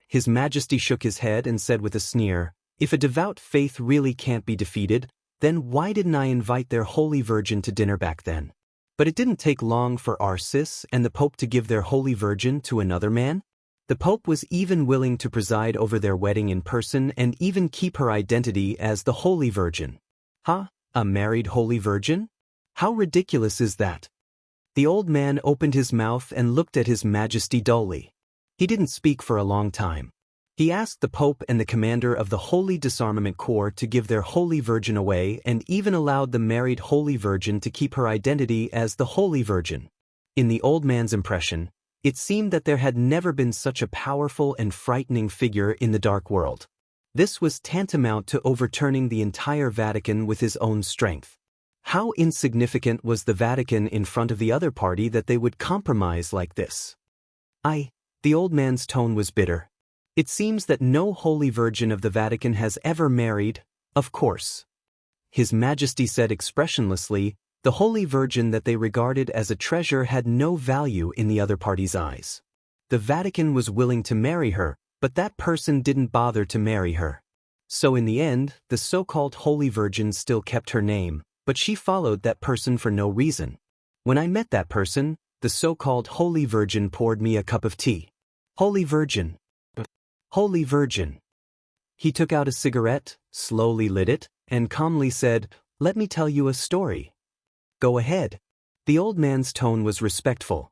His Majesty shook his head and said with a sneer, "If a devout faith really can't be defeated, then why didn't I invite their Holy Virgin to dinner back then?" But it didn't take long for our sis and the Pope to give their Holy Virgin to another man. The Pope was even willing to preside over their wedding in person and even keep her identity as the Holy Virgin. Huh? A married Holy Virgin? How ridiculous is that? The old man opened his mouth and looked at His Majesty dully. He didn't speak for a long time. He asked the Pope and the commander of the Holy Disarmament Corps to give their Holy Virgin away and even allowed the married Holy Virgin to keep her identity as the Holy Virgin. In the old man's impression, it seemed that there had never been such a powerful and frightening figure in the dark world. This was tantamount to overturning the entire Vatican with his own strength. How insignificant was the Vatican in front of the other party that they would compromise like this? The old man's tone was bitter. It seems that no Holy Virgin of the Vatican has ever married, of course. His Majesty said expressionlessly, the Holy Virgin that they regarded as a treasure had no value in the other party's eyes. The Vatican was willing to marry her, but that person didn't bother to marry her. So in the end, the so-called Holy Virgin still kept her name, but she followed that person for no reason. When I met that person, the so-called Holy Virgin poured me a cup of tea. Holy Virgin. Holy Virgin. He took out a cigarette, slowly lit it, and calmly said, "Let me tell you a story." "Go ahead." The old man's tone was respectful.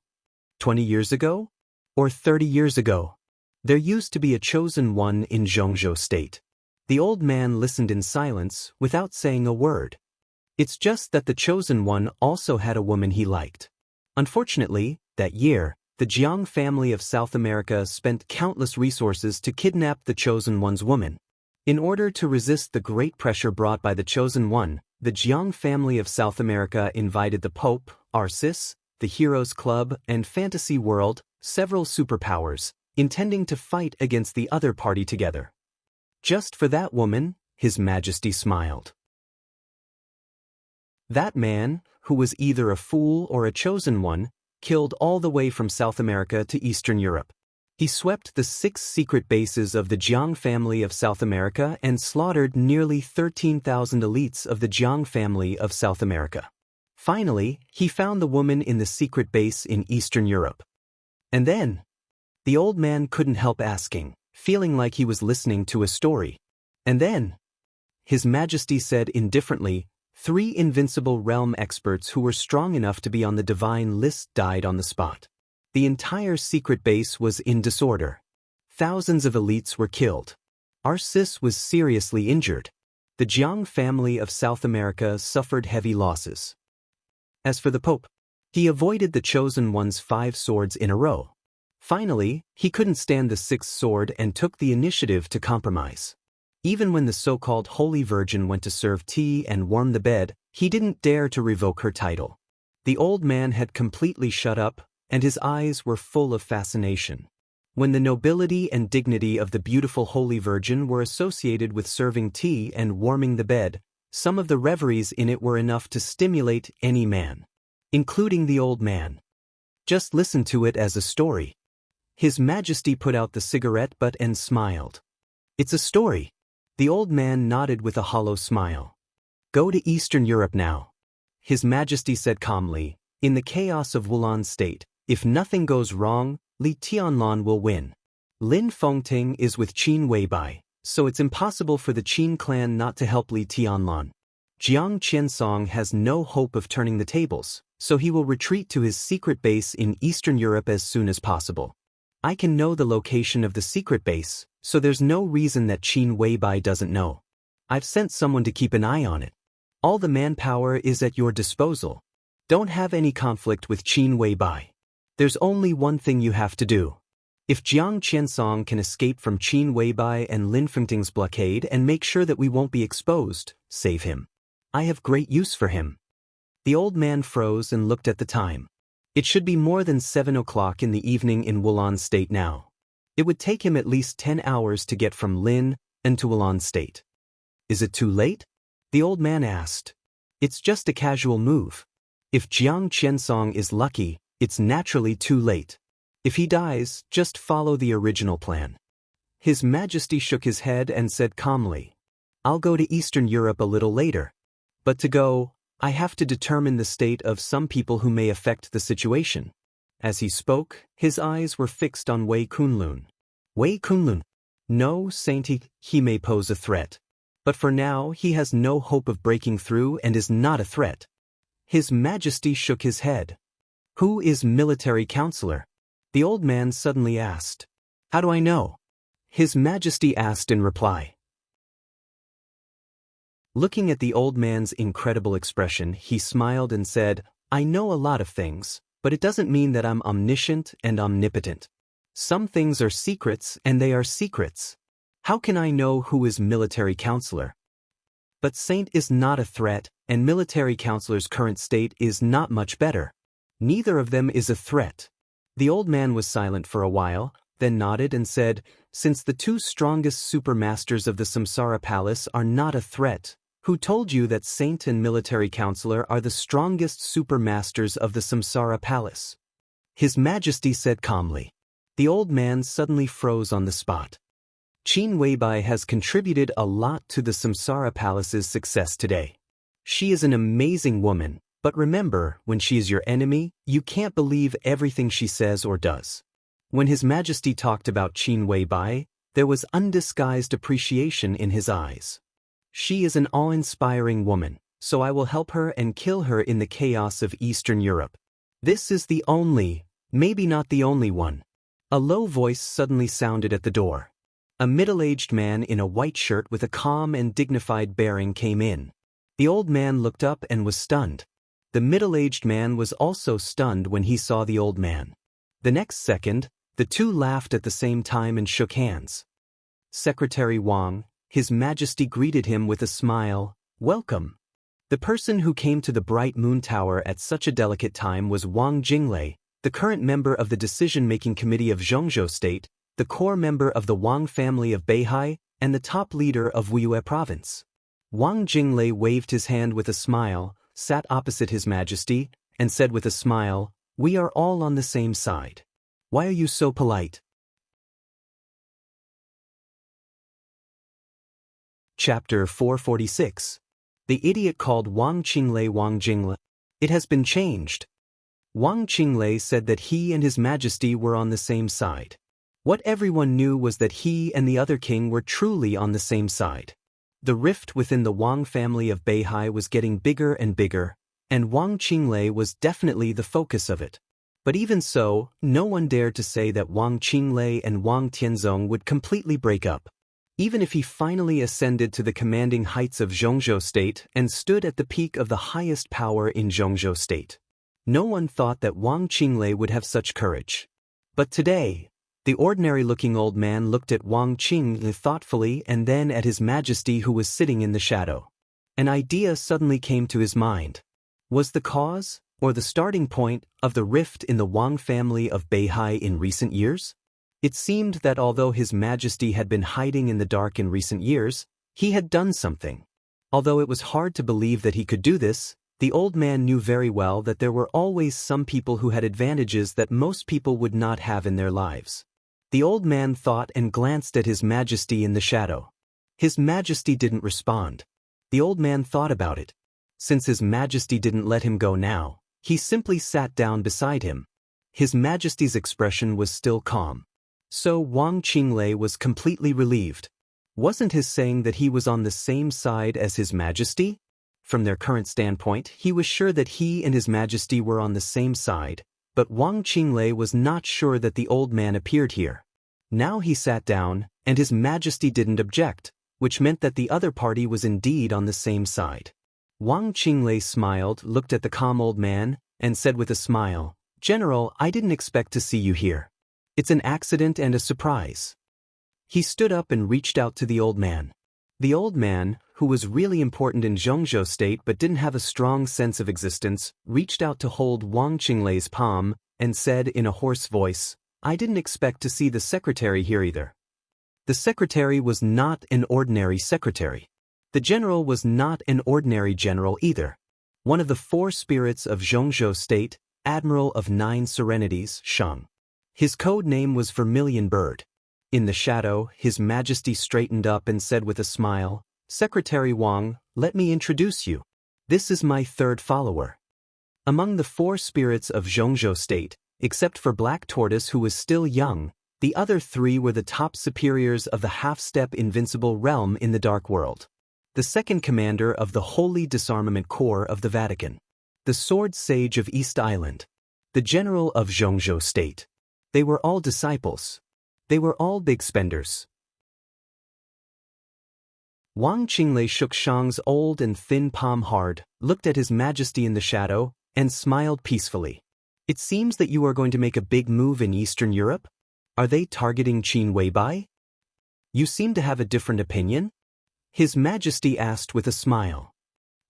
20 years ago? Or 30 years ago? There used to be a chosen one in Xianxia state. The old man listened in silence, without saying a word. It's just that the chosen one also had a woman he liked. Unfortunately, that year, the Jiang family of South America spent countless resources to kidnap the chosen one's woman. In order to resist the great pressure brought by the chosen one, the Jiang family of South America invited the Pope, Arcis, the Heroes Club, and Fantasy World, several superpowers, intending to fight against the other party together. Just for that woman, His Majesty smiled. That man, who was either a fool or a chosen one, killed all the way from South America to Eastern Europe. He swept the 6 secret bases of the Jiang family of South America and slaughtered nearly 13,000 elites of the Jiang family of South America. Finally, he found the woman in the secret base in Eastern Europe. And then, the old man couldn't help asking, feeling like he was listening to a story. And then, His Majesty said indifferently, 3 invincible realm experts who were strong enough to be on the divine list died on the spot. The entire secret base was in disorder. Thousands of elites were killed. Arcis was seriously injured. The Jiang family of South America suffered heavy losses. As for the Pope, he avoided the chosen one's 5 swords in a row. Finally, he couldn't stand the 6th sword and took the initiative to compromise. Even when the so-called Holy Virgin went to serve tea and warm the bed, he didn't dare to revoke her title. The old man had completely shut up, and his eyes were full of fascination. When the nobility and dignity of the beautiful Holy Virgin were associated with serving tea and warming the bed, some of the reveries in it were enough to stimulate any man, including the old man. Just listen to it as a story. His Majesty put out the cigarette butt and smiled. It's a story. The old man nodded with a hollow smile. Go to Eastern Europe now. His Majesty said calmly, in the chaos of Wulan state, if nothing goes wrong, Li Tianlan will win. Lin Fengting is with Qin Weibai, so it's impossible for the Qin clan not to help Li Tianlan. Jiang Qiansong has no hope of turning the tables, so he will retreat to his secret base in Eastern Europe as soon as possible. I can know the location of the secret base, so there's no reason that Qin Weibai doesn't know. I've sent someone to keep an eye on it. All the manpower is at your disposal. Don't have any conflict with Qin Weibai. There's only one thing you have to do. If Jiang Qiansong can escape from Qin Weibai and Lin Fengting's blockade and make sure that we won't be exposed, save him. I have great use for him. The old man froze and looked at the time. It should be more than 7 o'clock in the evening in Wulan state now. It would take him at least 10 hours to get from Lin and to Wulan state. Is it too late? The old man asked. It's just a casual move. If Jiang Qiansong is lucky, it's naturally too late. If he dies, just follow the original plan. His Majesty shook his head and said calmly, I'll go to Eastern Europe a little later. But to go, I have to determine the state of some people who may affect the situation. As he spoke, his eyes were fixed on Wei Kunlun. Wei Kunlun? No, Saint, he may pose a threat. But for now he has no hope of breaking through and is not a threat. His Majesty shook his head. Who is military counselor? The old man suddenly asked. How do I know? His Majesty asked in reply. Looking at the old man's incredible expression, he smiled and said, I know a lot of things, but it doesn't mean that I'm omniscient and omnipotent. Some things are secrets and they are secrets. How can I know who is military counselor? But Saint is not a threat, and military counselor's current state is not much better. Neither of them is a threat. The old man was silent for a while, then nodded and said, since the two strongest supermasters of the Samsara Palace are not a threat, who told you that Saint and military counselor are the strongest supermasters of the Samsara Palace? His Majesty said calmly. The old man suddenly froze on the spot. Qin Weibai has contributed a lot to the Samsara Palace's success today. She is an amazing woman, but remember, when she is your enemy, you can't believe everything she says or does. When His Majesty talked about Qin Weibai, there was undisguised appreciation in his eyes. She is an awe-inspiring woman, so I will help her and kill her in the chaos of Eastern Europe. This is the only, maybe not the only one. A low voice suddenly sounded at the door. A middle-aged man in a white shirt with a calm and dignified bearing came in. The old man looked up and was stunned. The middle-aged man was also stunned when he saw the old man. The next second, the two laughed at the same time and shook hands. Secretary Wang, His Majesty greeted him with a smile. Welcome. The person who came to the Bright Moon Tower at such a delicate time was Wang Jinglei, the current member of the decision-making committee of Zhongzhou State, the core member of the Wang family of Beihai, and the top leader of Wuxia province. Wang Jinglei waved his hand with a smile, sat opposite His Majesty, and said with a smile, we are all on the same side. Why are you so polite? Chapter 446. The idiot called Wang Jinglei. It has been changed. Wang Jinglei said that he and His Majesty were on the same side. What everyone knew was that he and the other king were truly on the same side. The rift within the Wang family of Beihai was getting bigger and bigger, and Wang Jinglei was definitely the focus of it. But even so, no one dared to say that Wang Jinglei and Wang Tianzong would completely break up. Even if he finally ascended to the commanding heights of Zhongzhou State and stood at the peak of the highest power in Zhongzhou State, no one thought that Wang Jinglei would have such courage. But today, the ordinary-looking old man looked at Wang Jinglei thoughtfully and then at His Majesty who was sitting in the shadow. An idea suddenly came to his mind. Was the cause, or the starting point, of the rift in the Wang family of Beihai in recent years? It seemed that although His Majesty had been hiding in the dark in recent years, he had done something. Although it was hard to believe that he could do this, the old man knew very well that there were always some people who had advantages that most people would not have in their lives. The old man thought and glanced at His Majesty in the shadow. His Majesty didn't respond. The old man thought about it. Since His Majesty didn't let him go now, he simply sat down beside him. His Majesty's expression was still calm. So Wang Jinglei was completely relieved. Wasn't his saying that he was on the same side as His Majesty? From their current standpoint, he was sure that he and His Majesty were on the same side, but Wang Jinglei was not sure that the old man appeared here. Now he sat down, and His Majesty didn't object, which meant that the other party was indeed on the same side. Wang Jinglei smiled, looked at the calm old man, and said with a smile, General, I didn't expect to see you here. It's an accident and a surprise. He stood up and reached out to the old man. The old man, who was really important in Zhongzhou State but didn't have a strong sense of existence, reached out to hold Wang Jinglei's palm and said in a hoarse voice, I didn't expect to see the secretary here either. The secretary was not an ordinary secretary. The general was not an ordinary general either. One of the four spirits of Zhongzhou State, Admiral of 9 Serenities, Shang. His code name was Vermilion Bird. In the shadow, His Majesty straightened up and said with a smile, Secretary Wang, let me introduce you. This is my third follower. Among the 4 spirits of Zhongzhou State, except for Black Tortoise who was still young, the other 3 were the top superiors of the half-step invincible realm in the Dark World. The second commander of the Holy Disarmament Corps of the Vatican. The Sword Sage of East Island. The General of Zhongzhou State. They were all disciples. They were all big spenders. Wang Jinglei shook Shang's old and thin palm hard, looked at His Majesty in the shadow, and smiled peacefully. It seems that you are going to make a big move in Eastern Europe? Are they targeting Qin Weibai? You seem to have a different opinion? His Majesty asked with a smile.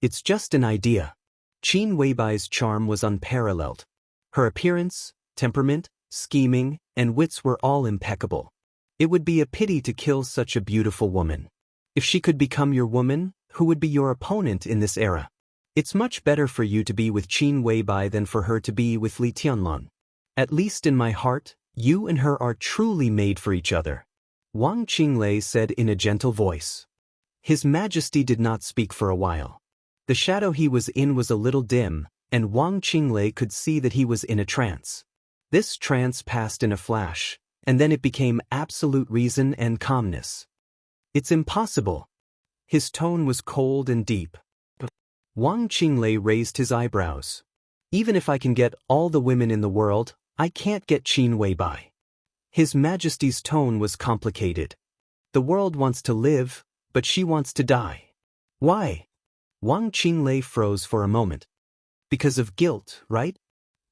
It's just an idea. Qin Weibai's charm was unparalleled. Her appearance, temperament, scheming, and wits were all impeccable. It would be a pity to kill such a beautiful woman. If she could become your woman, who would be your opponent in this era? It's much better for you to be with Qin Weibai than for her to be with Li Tianlan. At least in my heart, you and her are truly made for each other. Wang Qinglei said in a gentle voice. His Majesty did not speak for a while. The shadow he was in was a little dim, and Wang Qinglei could see that he was in a trance. This trance passed in a flash, and then it became absolute reason and calmness. It's impossible. His tone was cold and deep. Wang Qinglei raised his eyebrows. Even if I can get all the women in the world, I can't get Qin Weibai. His Majesty's tone was complicated. The world wants to live, but she wants to die. Why? Wang Qinglei froze for a moment. Because of guilt, right?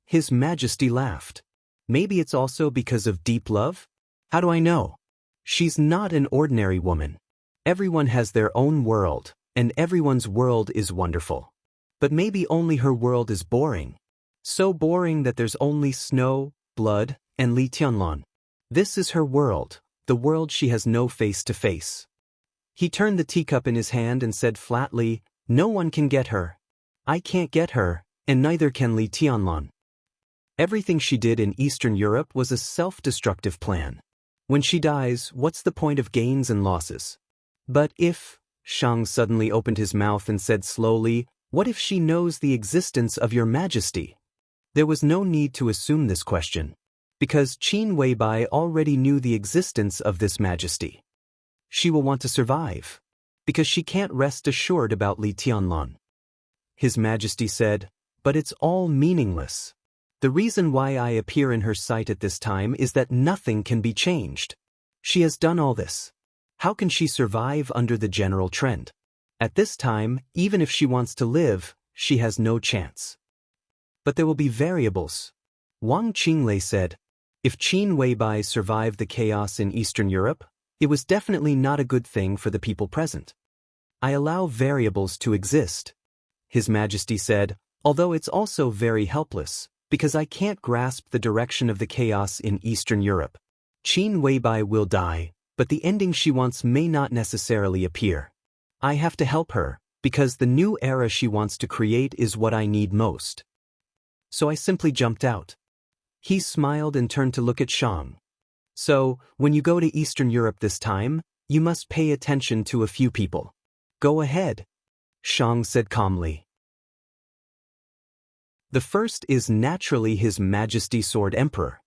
His Majesty laughed. Maybe it's also because of deep love? How do I know? She's not an ordinary woman. Everyone has their own world, and everyone's world is wonderful. But maybe only her world is boring. So boring that there's only snow, blood, and Li Tianlan. This is her world, the world she has no face to face. He turned the teacup in his hand and said flatly, no one can get her. I can't get her, and neither can Li Tianlan. Everything she did in Eastern Europe was a self-destructive plan. When she dies, what's the point of gains and losses? But if, Shang suddenly opened his mouth and said slowly, what if she knows the existence of your Majesty? There was no need to assume this question, because Qin Weibai already knew the existence of this Majesty. She will want to survive, because she can't rest assured about Li Tianlan. His Majesty said, but it's all meaningless. The reason why I appear in her sight at this time is that nothing can be changed. She has done all this. How can she survive under the general trend? At this time, even if she wants to live, she has no chance. But there will be variables. Wang Qinglei said, if Qin Weibai survived the chaos in Eastern Europe, it was definitely not a good thing for the people present. I allow variables to exist. His Majesty said, although it's also very helpless, because I can't grasp the direction of the chaos in Eastern Europe. Qin Weibai will die, but the ending she wants may not necessarily appear. I have to help her, because the new era she wants to create is what I need most. So I simply jumped out. He smiled and turned to look at Shang. So, when you go to Eastern Europe this time, you must pay attention to a few people. Go ahead, Shang said calmly. The first is naturally His Majesty Sword Emperor.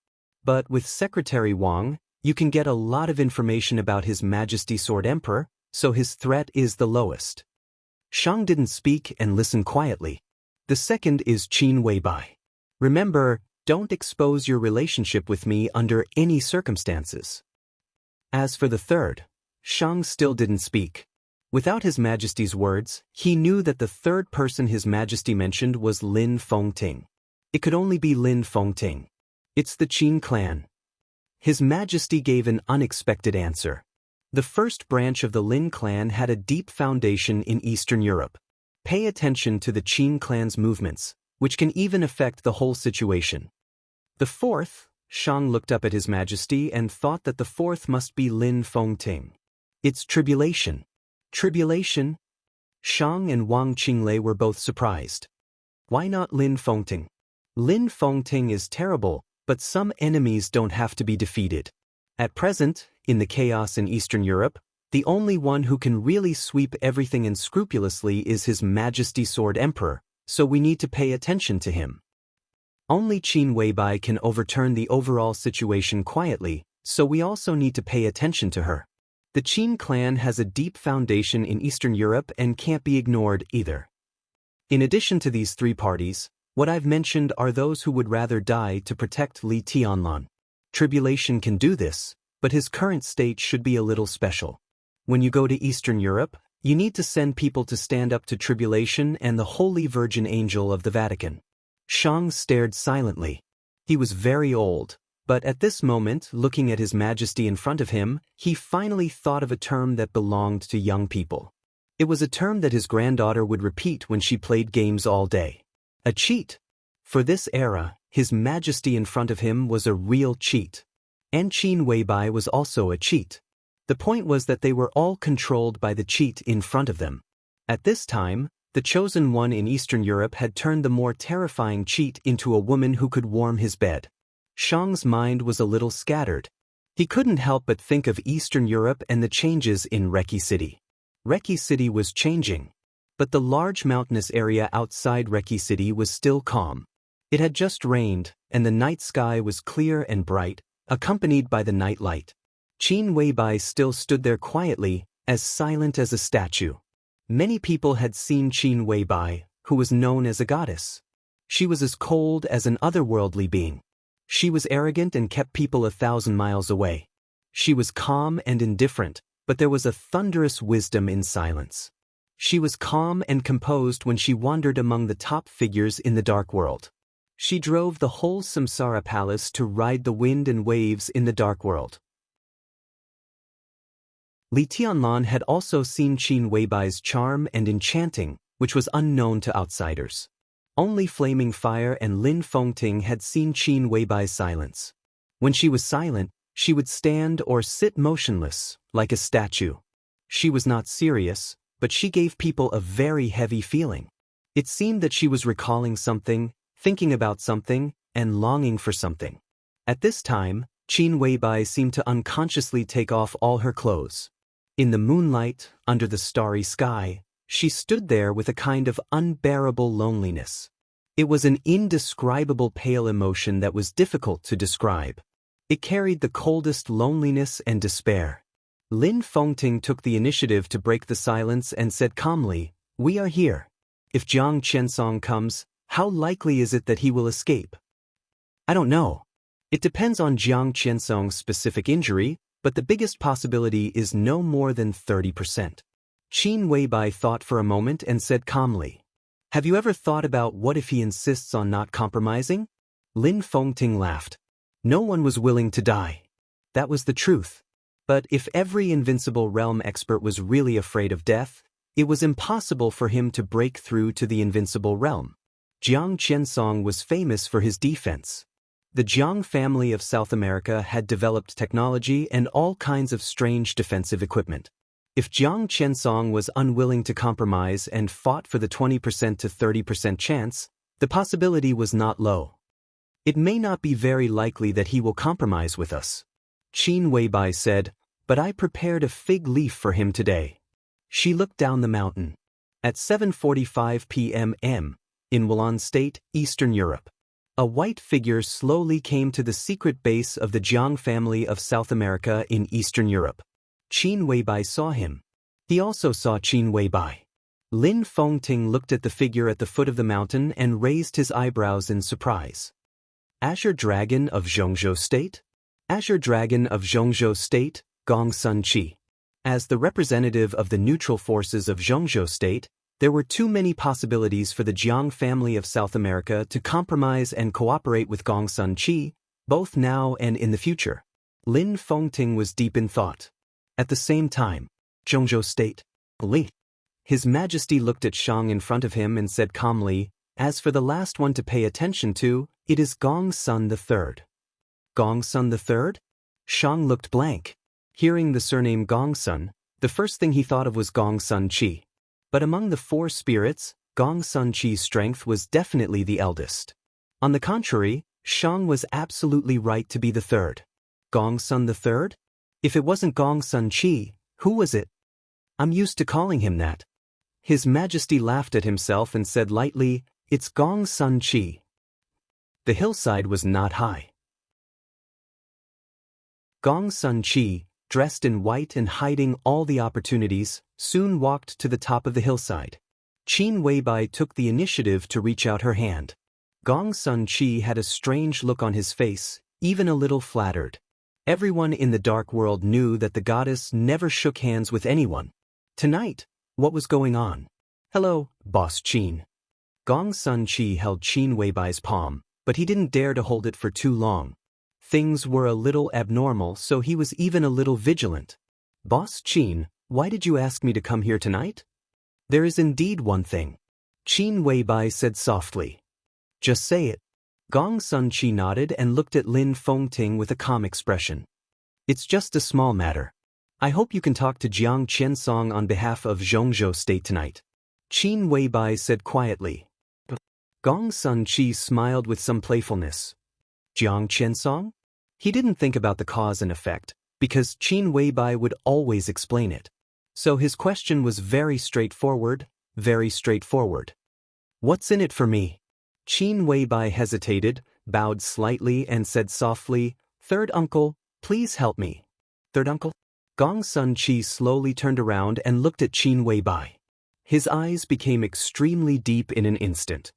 But with Secretary Wang, you can get a lot of information about His Majesty Sword Emperor, so his threat is the lowest. Shang didn't speak and listened quietly. The second is Qin Weibai. Remember, don't expose your relationship with me under any circumstances. As for the third, Shang still didn't speak. Without His Majesty's words, he knew that the third person His Majesty mentioned was Lin Fengting. It could only be Lin Fengting. It's the Qin clan. His Majesty gave an unexpected answer. The first branch of the Lin clan had a deep foundation in Eastern Europe. Pay attention to the Qin clan's movements, which can even affect the whole situation. The fourth, Shang looked up at His Majesty and thought that the fourth must be Lin Fengting. It's tribulation. Tribulation? Shang and Wang Qinglei were both surprised. Why not Lin Fengting? Lin Fengting is terrible, but some enemies don't have to be defeated. At present, in the chaos in Eastern Europe, the only one who can really sweep everything unscrupulously is His Majesty Sword Emperor, so we need to pay attention to him. Only Qin Weibai can overturn the overall situation quietly, so we also need to pay attention to her. The Qin clan has a deep foundation in Eastern Europe and can't be ignored either. In addition to these three parties, what I've mentioned are those who would rather die to protect Li Tianlan. Tribulation can do this, but his current state should be a little special. When you go to Eastern Europe, you need to send people to stand up to Tribulation and the Holy Virgin Angel of the Vatican. Shang stared silently. He was very old, But at this moment, looking at His Majesty in front of him, he finally thought of a term that belonged to young people. It was a term that his granddaughter would repeat when she played games all day. A cheat. For this era, His Majesty in front of him was a real cheat. And Qin Weibai was also a cheat. The point was that they were all controlled by the cheat in front of them. At this time, the chosen one in Eastern Europe had turned the more terrifying cheat into a woman who could warm his bed. Xiang's mind was a little scattered. He couldn't help but think of Eastern Europe and the changes in Reki City. Reki City was changing. But the large mountainous area outside Reki City was still calm. It had just rained, and the night sky was clear and bright, accompanied by the night light. Qin Weibai still stood there quietly, as silent as a statue. Many people had seen Qin Weibai, who was known as a goddess. She was as cold as an otherworldly being. She was arrogant and kept people 1,000 miles away. She was calm and indifferent, but there was a thunderous wisdom in silence. She was calm and composed when she wandered among the top figures in the dark world. She drove the whole Samsara palace to ride the wind and waves in the dark world. Li Tianlan had also seen Qin Weibai's charm and enchanting, which was unknown to outsiders. Only Flaming Fire and Lin Fengting had seen Qin Weibai's silence. When she was silent, she would stand or sit motionless, like a statue. She was not serious, but she gave people a very heavy feeling. It seemed that she was recalling something, thinking about something, and longing for something. At this time, Qin Weibai seemed to unconsciously take off all her clothes. In the moonlight, under the starry sky, she stood there with a kind of unbearable loneliness. It was an indescribable pale emotion that was difficult to describe. It carried the coldest loneliness and despair. Lin Fengting took the initiative to break the silence and said calmly, "We are here. If Jiang Qiansong comes, how likely is it that he will escape?" "I don't know. It depends on Jiang Qiansong's specific injury, but the biggest possibility is no more than 30%. Qin Weibai thought for a moment and said calmly, "Have you ever thought about what if he insists on not compromising?" Lin Fengting laughed. No one was willing to die. That was the truth. But if every invincible realm expert was really afraid of death, it was impossible for him to break through to the invincible realm. Jiang Qiansong was famous for his defense. The Jiang family of South America had developed technology and all kinds of strange defensive equipment. If Jiang Qiansong was unwilling to compromise and fought for the 20% to 30% chance, the possibility was not low. "It may not be very likely that he will compromise with us," Qin Weibai said, "but I prepared a fig leaf for him today." She looked down the mountain. At 7:45 p.m. in Wulan State, Eastern Europe, a white figure slowly came to the secret base of the Jiang family of South America in Eastern Europe. Qin Weibai saw him. He also saw Qin Weibai. Lin Fengting looked at the figure at the foot of the mountain and raised his eyebrows in surprise. "Azure Dragon of Zhongzhou State?" Azure Dragon of Zhongzhou State, Gong Sun Qi. As the representative of the neutral forces of Zhongzhou State, there were too many possibilities for the Jiang family of South America to compromise and cooperate with Gong Sun Qi, both now and in the future. Lin Fengting was deep in thought. At the same time, Zhongzhou State, Li. His Majesty looked at Xiang in front of him and said calmly, "As for the last one to pay attention to, it is Gong Sun III. Gong Sun III? Xiang looked blank. Hearing the surname Gong Sun, the first thing he thought of was Gong Sun Qi. But among the four spirits, Gong Sun Qi's strength was definitely the eldest. On the contrary, Xiang was absolutely right to be the third. Gong Sun III? If it wasn't Gong Sun Qi, who was it? I'm used to calling him that." His Majesty laughed at himself and said lightly, "It's Gong Sun Qi." The hillside was not high. Gong Sun Qi, dressed in white and hiding all the opportunities, soon walked to the top of the hillside. Qin Weibai took the initiative to reach out her hand. Gong Sun Qi had a strange look on his face, even a little flattered. Everyone in the dark world knew that the goddess never shook hands with anyone. Tonight, what was going on? "Hello, Boss Qin." Gong Sun Qi held Qin Weibai's palm, but he didn't dare to hold it for too long. Things were a little abnormal, so he was even a little vigilant. Boss Qin, why did you ask me to come here tonight? There is indeed one thing. Qin Weibai said softly. Just say it. Gong Sun Chi nodded and looked at Lin Fengting with a calm expression. It's just a small matter. I hope you can talk to Jiang Qiansong on behalf of Zhongzhou State tonight. Qin Weibai said quietly. Gong Sun Chi smiled with some playfulness. Jiang Qiansong? He didn't think about the cause and effect, because Qin Weibai would always explain it. So his question was very straightforward, very straightforward. What's in it for me? Qin Weibai hesitated, bowed slightly and said softly, Third uncle, please help me. Third uncle? Gong Sun Chi slowly turned around and looked at Qin Weibai. His eyes became extremely deep in an instant.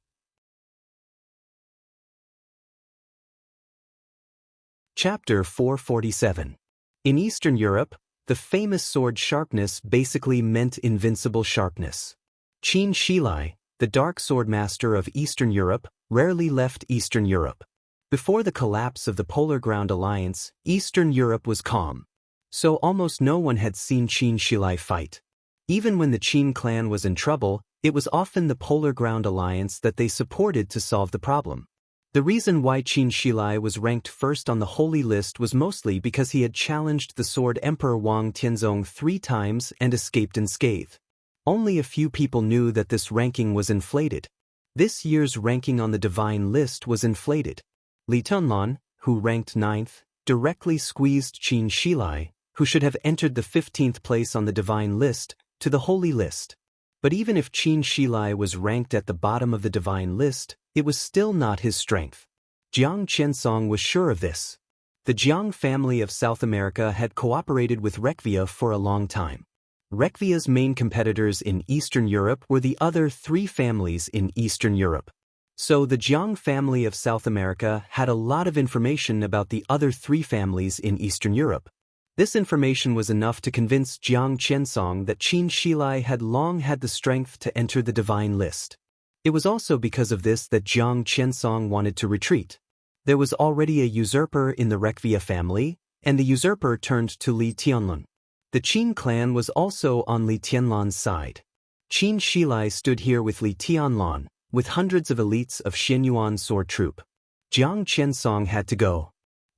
Chapter 447. In Eastern Europe, the famous sword sharpness basically meant invincible sharpness. Qin Shilai, the dark sword master of Eastern Europe, rarely left Eastern Europe. Before the collapse of the Polar Ground Alliance, Eastern Europe was calm. So almost no one had seen Qin Shilai fight. Even when the Qin clan was in trouble, it was often the Polar Ground Alliance that they supported to solve the problem. The reason why Qin Shilai was ranked first on the Holy List was mostly because he had challenged the Sword Emperor Wang Tianzong 3 times and escaped unscathed. Only a few people knew that this ranking was inflated. This year's ranking on the Divine List was inflated. Li Tunlan, who ranked 9th, directly squeezed Qin Shilai, who should have entered the 15th place on the Divine List, to the Holy List. But even if Qin Shilai was ranked at the bottom of the Divine List, it was still not his strength. Jiang Qiansong was sure of this. The Jiang family of South America had cooperated with Rekvia for a long time. Rekvia's main competitors in Eastern Europe were the other 3 families in Eastern Europe. So the Jiang family of South America had a lot of information about the other 3 families in Eastern Europe. This information was enough to convince Jiang Qiansong that Qin Shilai had long had the strength to enter the Divine List. It was also because of this that Jiang Qiansong wanted to retreat. There was already a usurper in the Rekvia family, and the usurper turned to Li Tianlan. The Qin clan was also on Li Tianlan's side. Qin Shilai stood here with Li Tianlan, with hundreds of elites of Xianyuan sword troop. Jiang Qiansong had to go.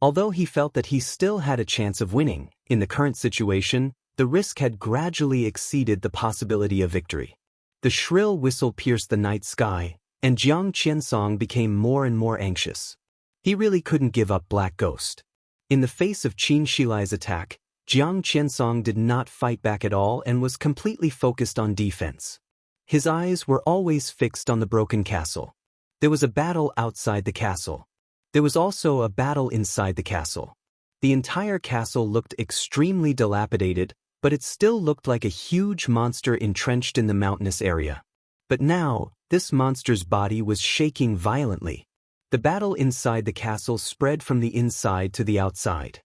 Although he felt that he still had a chance of winning, in the current situation, the risk had gradually exceeded the possibility of victory. The shrill whistle pierced the night sky, and Jiang Qiansong became more and more anxious. He really couldn't give up Black Ghost. In the face of Qin Shilai's attack, Jiang Qiansong did not fight back at all and was completely focused on defense. His eyes were always fixed on the broken castle. There was a battle outside the castle. There was also a battle inside the castle. The entire castle looked extremely dilapidated, but it still looked like a huge monster entrenched in the mountainous area. But now, this monster's body was shaking violently. The battle inside the castle spread from the inside to the outside.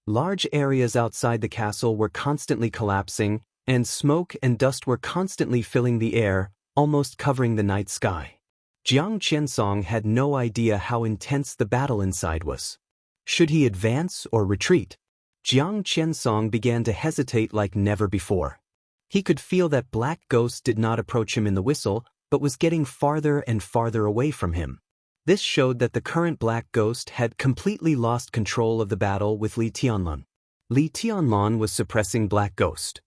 Large areas outside the castle were constantly collapsing, and smoke and dust were constantly filling the air, almost covering the night sky. Jiang Qiansong had no idea how intense the battle inside was. Should he advance or retreat? Jiang Qiansong began to hesitate like never before. He could feel that Black Ghost did not approach him in the whistle, but was getting farther and farther away from him. This showed that the current Black Ghost had completely lost control of the battle with Li Tianlan. Li Tianlan was suppressing Black Ghost.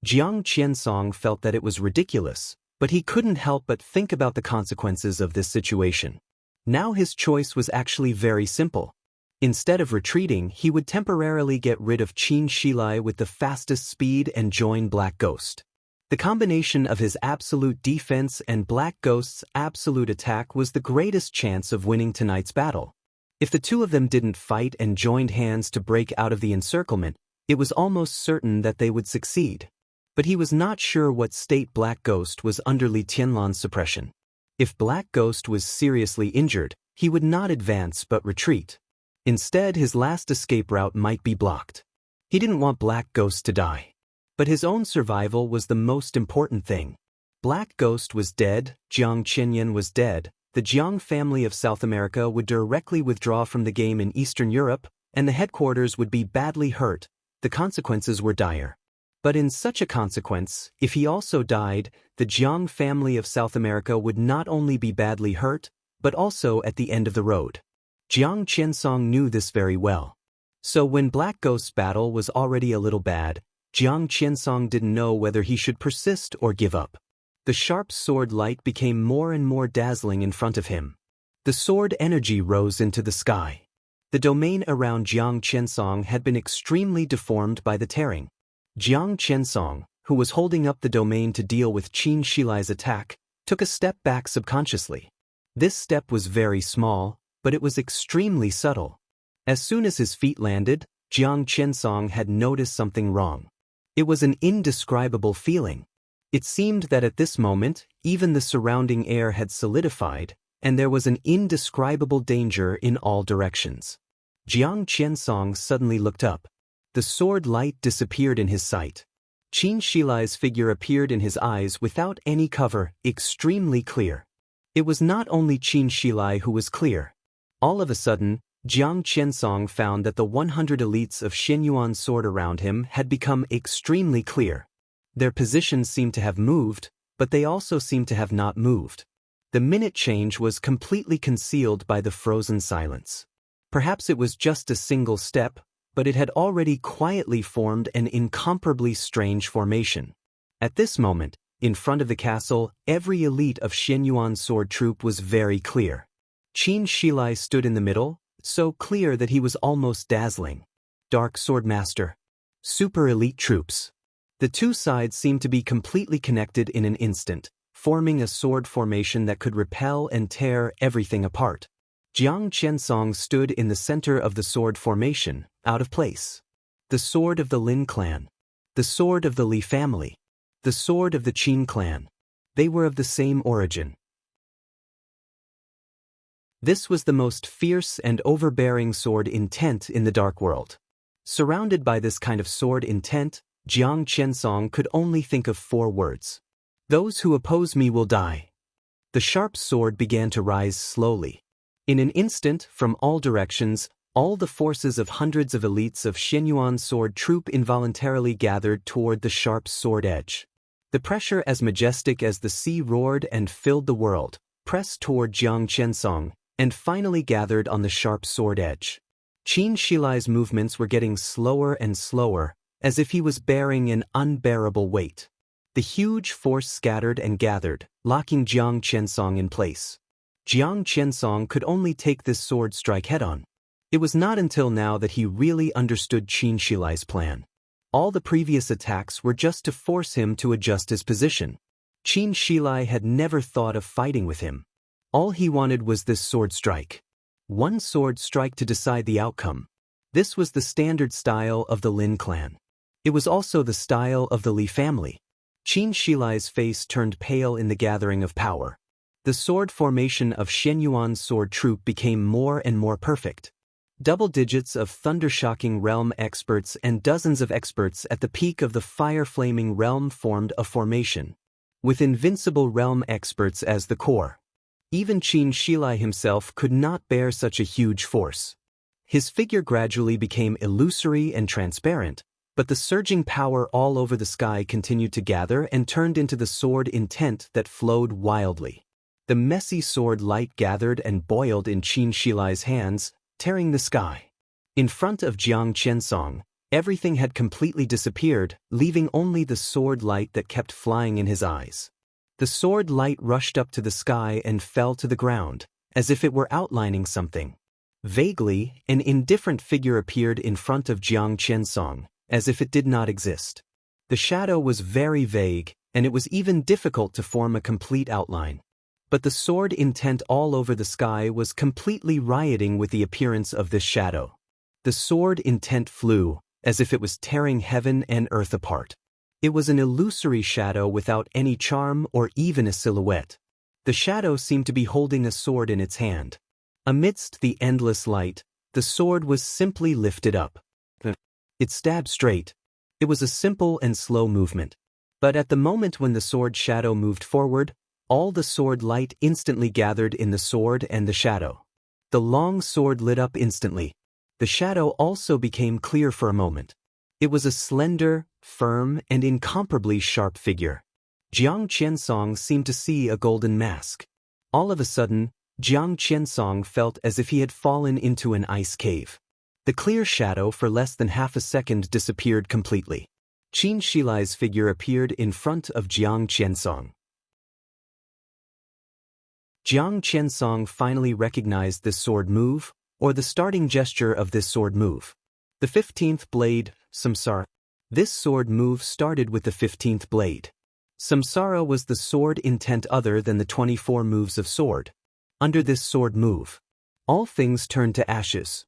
Jiang Qiansong felt that it was ridiculous, but he couldn't help but think about the consequences of this situation. Now his choice was actually very simple. Instead of retreating, he would temporarily get rid of Qin Shilai with the fastest speed and join Black Ghost. The combination of his absolute defense and Black Ghost's absolute attack was the greatest chance of winning tonight's battle. If the two of them didn't fight and joined hands to break out of the encirclement, it was almost certain that they would succeed. But he was not sure what state Black Ghost was under Li Tianlan's suppression. If Black Ghost was seriously injured, he would not advance but retreat. Instead, his last escape route might be blocked. He didn't want Black Ghost to die. But his own survival was the most important thing. Black Ghost was dead, Jiang Qinyan was dead, the Jiang family of South America would directly withdraw from the game in Eastern Europe, and the headquarters would be badly hurt. The consequences were dire. But in such a consequence, if he also died, the Jiang family of South America would not only be badly hurt, but also at the end of the road. Jiang Qiansong knew this very well. So when Black Ghost's battle was already a little bad, Jiang Qiansong didn't know whether he should persist or give up. The sharp sword light became more and more dazzling in front of him. The sword energy rose into the sky. The domain around Jiang Qiansong had been extremely deformed by the tearing. Jiang Qiansong, who was holding up the domain to deal with Qin Shilai's attack, took a step back subconsciously. This step was very small, but it was extremely subtle. As soon as his feet landed, Jiang Qiansong had noticed something wrong. It was an indescribable feeling. It seemed that at this moment, even the surrounding air had solidified, and there was an indescribable danger in all directions. Jiang Qiansong suddenly looked up. The sword light disappeared in his sight. Qin Shilai's figure appeared in his eyes without any cover, extremely clear. It was not only Qin Shilai who was clear. All of a sudden, Jiang Qiansong found that the 100 elites of Xianyuan sword around him had become extremely clear. Their positions seemed to have moved, but they also seemed to have not moved. The minute change was completely concealed by the frozen silence. Perhaps it was just a single step, but it had already quietly formed an incomparably strange formation. At this moment, in front of the castle, every elite of Xianyuan sword troop was very clear. Qin Shilai stood in the middle, so clear that he was almost dazzling. Dark Swordmaster. Super elite troops. The two sides seemed to be completely connected in an instant, forming a sword formation that could repel and tear everything apart. Jiang Qiansong stood in the center of the sword formation, out of place. The sword of the Lin clan. The sword of the Li family. The sword of the Qin clan. They were of the same origin. This was the most fierce and overbearing sword intent in the dark world. Surrounded by this kind of sword intent, Jiang Qiansong could only think of 4 words. Those who oppose me will die. The sharp sword began to rise slowly. In an instant, from all directions, all the forces of hundreds of elites of Xianyuan sword troop involuntarily gathered toward the sharp sword edge. The pressure, as majestic as the sea, roared and filled the world, pressed toward Jiang Qiansong, and finally gathered on the sharp sword edge. Qin Shilai's movements were getting slower and slower, as if he was bearing an unbearable weight. The huge force scattered and gathered, locking Jiang Qiansong in place. Jiang Qiansong could only take this sword strike head-on. It was not until now that he really understood Qin Shilai's plan. All the previous attacks were just to force him to adjust his position. Qin Shilai had never thought of fighting with him. All he wanted was this sword strike. One sword strike to decide the outcome. This was the standard style of the Lin clan. It was also the style of the Li family. Qin Shilai's face turned pale in the gathering of power. The sword formation of Xianyuan sword troop became more and more perfect. Double digits of thunder-shocking realm experts and dozens of experts at the peak of the fire-flaming realm formed a formation, with invincible realm experts as the core. Even Qin Shilai himself could not bear such a huge force. His figure gradually became illusory and transparent, but the surging power all over the sky continued to gather and turned into the sword intent that flowed wildly. The messy sword light gathered and boiled in Qin Shilai's hands, tearing the sky. In front of Jiang Qiansong, everything had completely disappeared, leaving only the sword light that kept flying in his eyes. The sword light rushed up to the sky and fell to the ground, as if it were outlining something. Vaguely, an indifferent figure appeared in front of Jiang Qiansong, as if it did not exist. The shadow was very vague, and it was even difficult to form a complete outline. But the sword intent all over the sky was completely rioting with the appearance of this shadow. The sword intent flew, as if it was tearing heaven and earth apart. It was an illusory shadow without any charm or even a silhouette. The shadow seemed to be holding a sword in its hand. Amidst the endless light, the sword was simply lifted up. It stabbed straight. It was a simple and slow movement. But at the moment when the sword shadow moved forward, all the sword light instantly gathered in the sword and the shadow. The long sword lit up instantly. The shadow also became clear for a moment. It was a slender, firm, and incomparably sharp figure. Jiang Qiansong seemed to see a golden mask. All of a sudden, Jiang Qiansong felt as if he had fallen into an ice cave. The clear shadow for less than half a second disappeared completely. Qin Shilai's figure appeared in front of Jiang Qiansong. Jiang Qiansong finally recognized this sword move, or the starting gesture of this sword move. The 15th blade, Samsara. This sword move started with the 15th blade. Samsara was the sword intent other than the 24 moves of sword. Under this sword move, all things turned to ashes.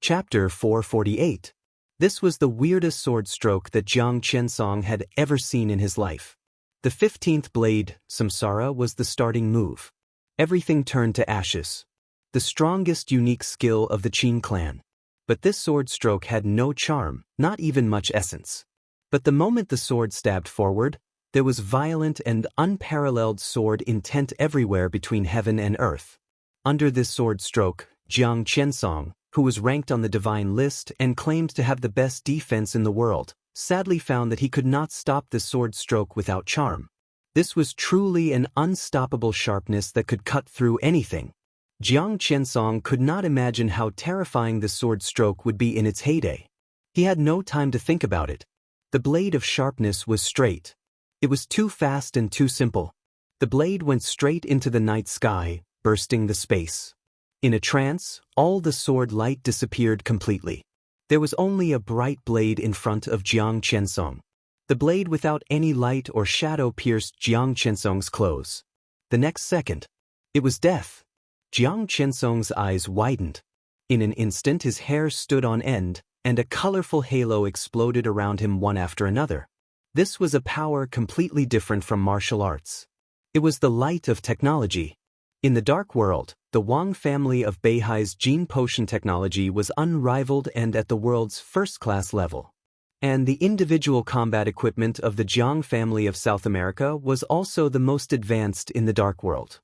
Chapter 448. This was the weirdest sword stroke that Jiang Qiansong had ever seen in his life. The 15th blade, Samsara, was the starting move. Everything turned to ashes. The strongest unique skill of the Qin clan. But this sword stroke had no charm, not even much essence. But the moment the sword stabbed forward, there was violent and unparalleled sword intent everywhere between heaven and earth. Under this sword stroke, Jiang Qiansong, who was ranked on the divine list and claimed to have the best defense in the world, sadly found that he could not stop this sword stroke without charm. This was truly an unstoppable sharpness that could cut through anything. Jiang Qiansong could not imagine how terrifying this sword stroke would be in its heyday. He had no time to think about it. The blade of sharpness was straight. It was too fast and too simple. The blade went straight into the night sky, bursting the space. In a trance, all the sword light disappeared completely. There was only a bright blade in front of Jiang Qiansong. The blade without any light or shadow pierced Jiang Qiansong's clothes. The next second, it was death. Jiang Qiansong's eyes widened. In an instant his hair stood on end, and a colorful halo exploded around him one after another. This was a power completely different from martial arts. It was the light of technology. In the dark world, the Wang family of Beihai's gene potion technology was unrivaled and at the world's first-class level. And the individual combat equipment of the Jiang family of South America was also the most advanced in the dark world.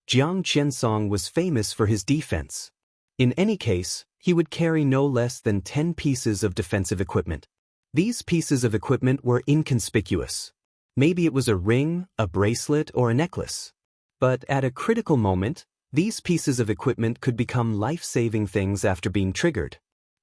Jiang Qiansong was famous for his defense. In any case, he would carry no less than 10 pieces of defensive equipment. These pieces of equipment were inconspicuous. Maybe it was a ring, a bracelet, or a necklace. But at a critical moment, these pieces of equipment could become life-saving things after being triggered.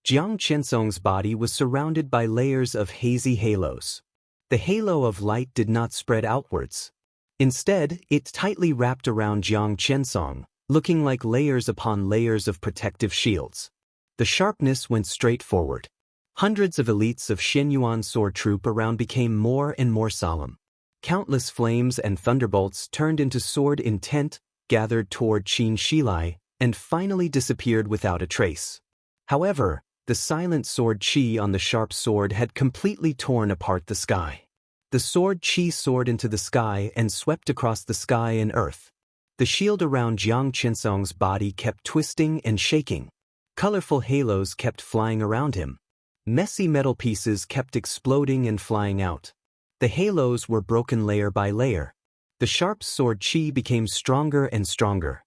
Jiang Qiansong's body was surrounded by layers of hazy halos. The halo of light did not spread outwards. Instead, it tightly wrapped around Jiang Qiansong, looking like layers upon layers of protective shields. The sharpness went straight forward. Hundreds of elites of Xianyuan sword troop around became more and more solemn. Countless flames and thunderbolts turned into sword intent, gathered toward Qin Shilai, and finally disappeared without a trace. However, the silent sword qi on the sharp sword had completely torn apart the sky. The sword qi soared into the sky and swept across the sky and earth. The shield around Jiang Qiansong's body kept twisting and shaking. Colorful halos kept flying around him. Messy metal pieces kept exploding and flying out. The halos were broken layer by layer. The sharp sword qi became stronger and stronger.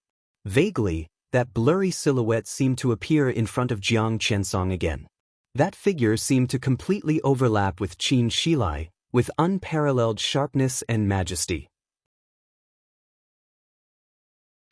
Vaguely, that blurry silhouette seemed to appear in front of Jiang Qiansong again. That figure seemed to completely overlap with Qin Shilai, with unparalleled sharpness and majesty.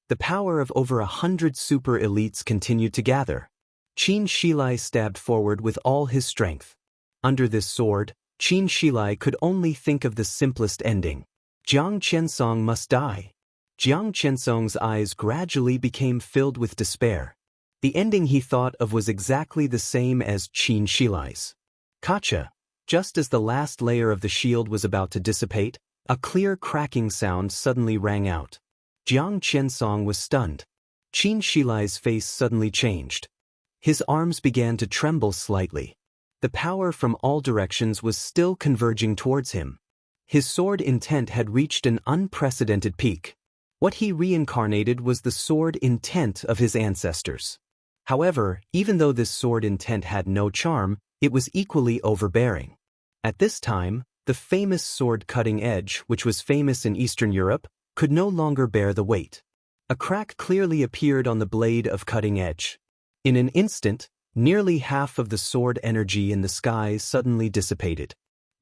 The power of over 100 super elites continued to gather. Qin Shilai stabbed forward with all his strength. Under this sword, Qin Shilai could only think of the simplest ending. Jiang Qiansong must die. Jiang Qiansong's eyes gradually became filled with despair. The ending he thought of was exactly the same as Qin Shilai's. Kacha, just as the last layer of the shield was about to dissipate, a clear cracking sound suddenly rang out. Jiang Qiansong was stunned. Qin Shilai's face suddenly changed. His arms began to tremble slightly. The power from all directions was still converging towards him. His sword intent had reached an unprecedented peak. What he reincarnated was the sword intent of his ancestors. However, even though this sword intent had no charm, it was equally overbearing. At this time, the famous sword cutting edge, which was famous in Eastern Europe, could no longer bear the weight. A crack clearly appeared on the blade of cutting edge. In an instant, nearly half of the sword energy in the sky suddenly dissipated.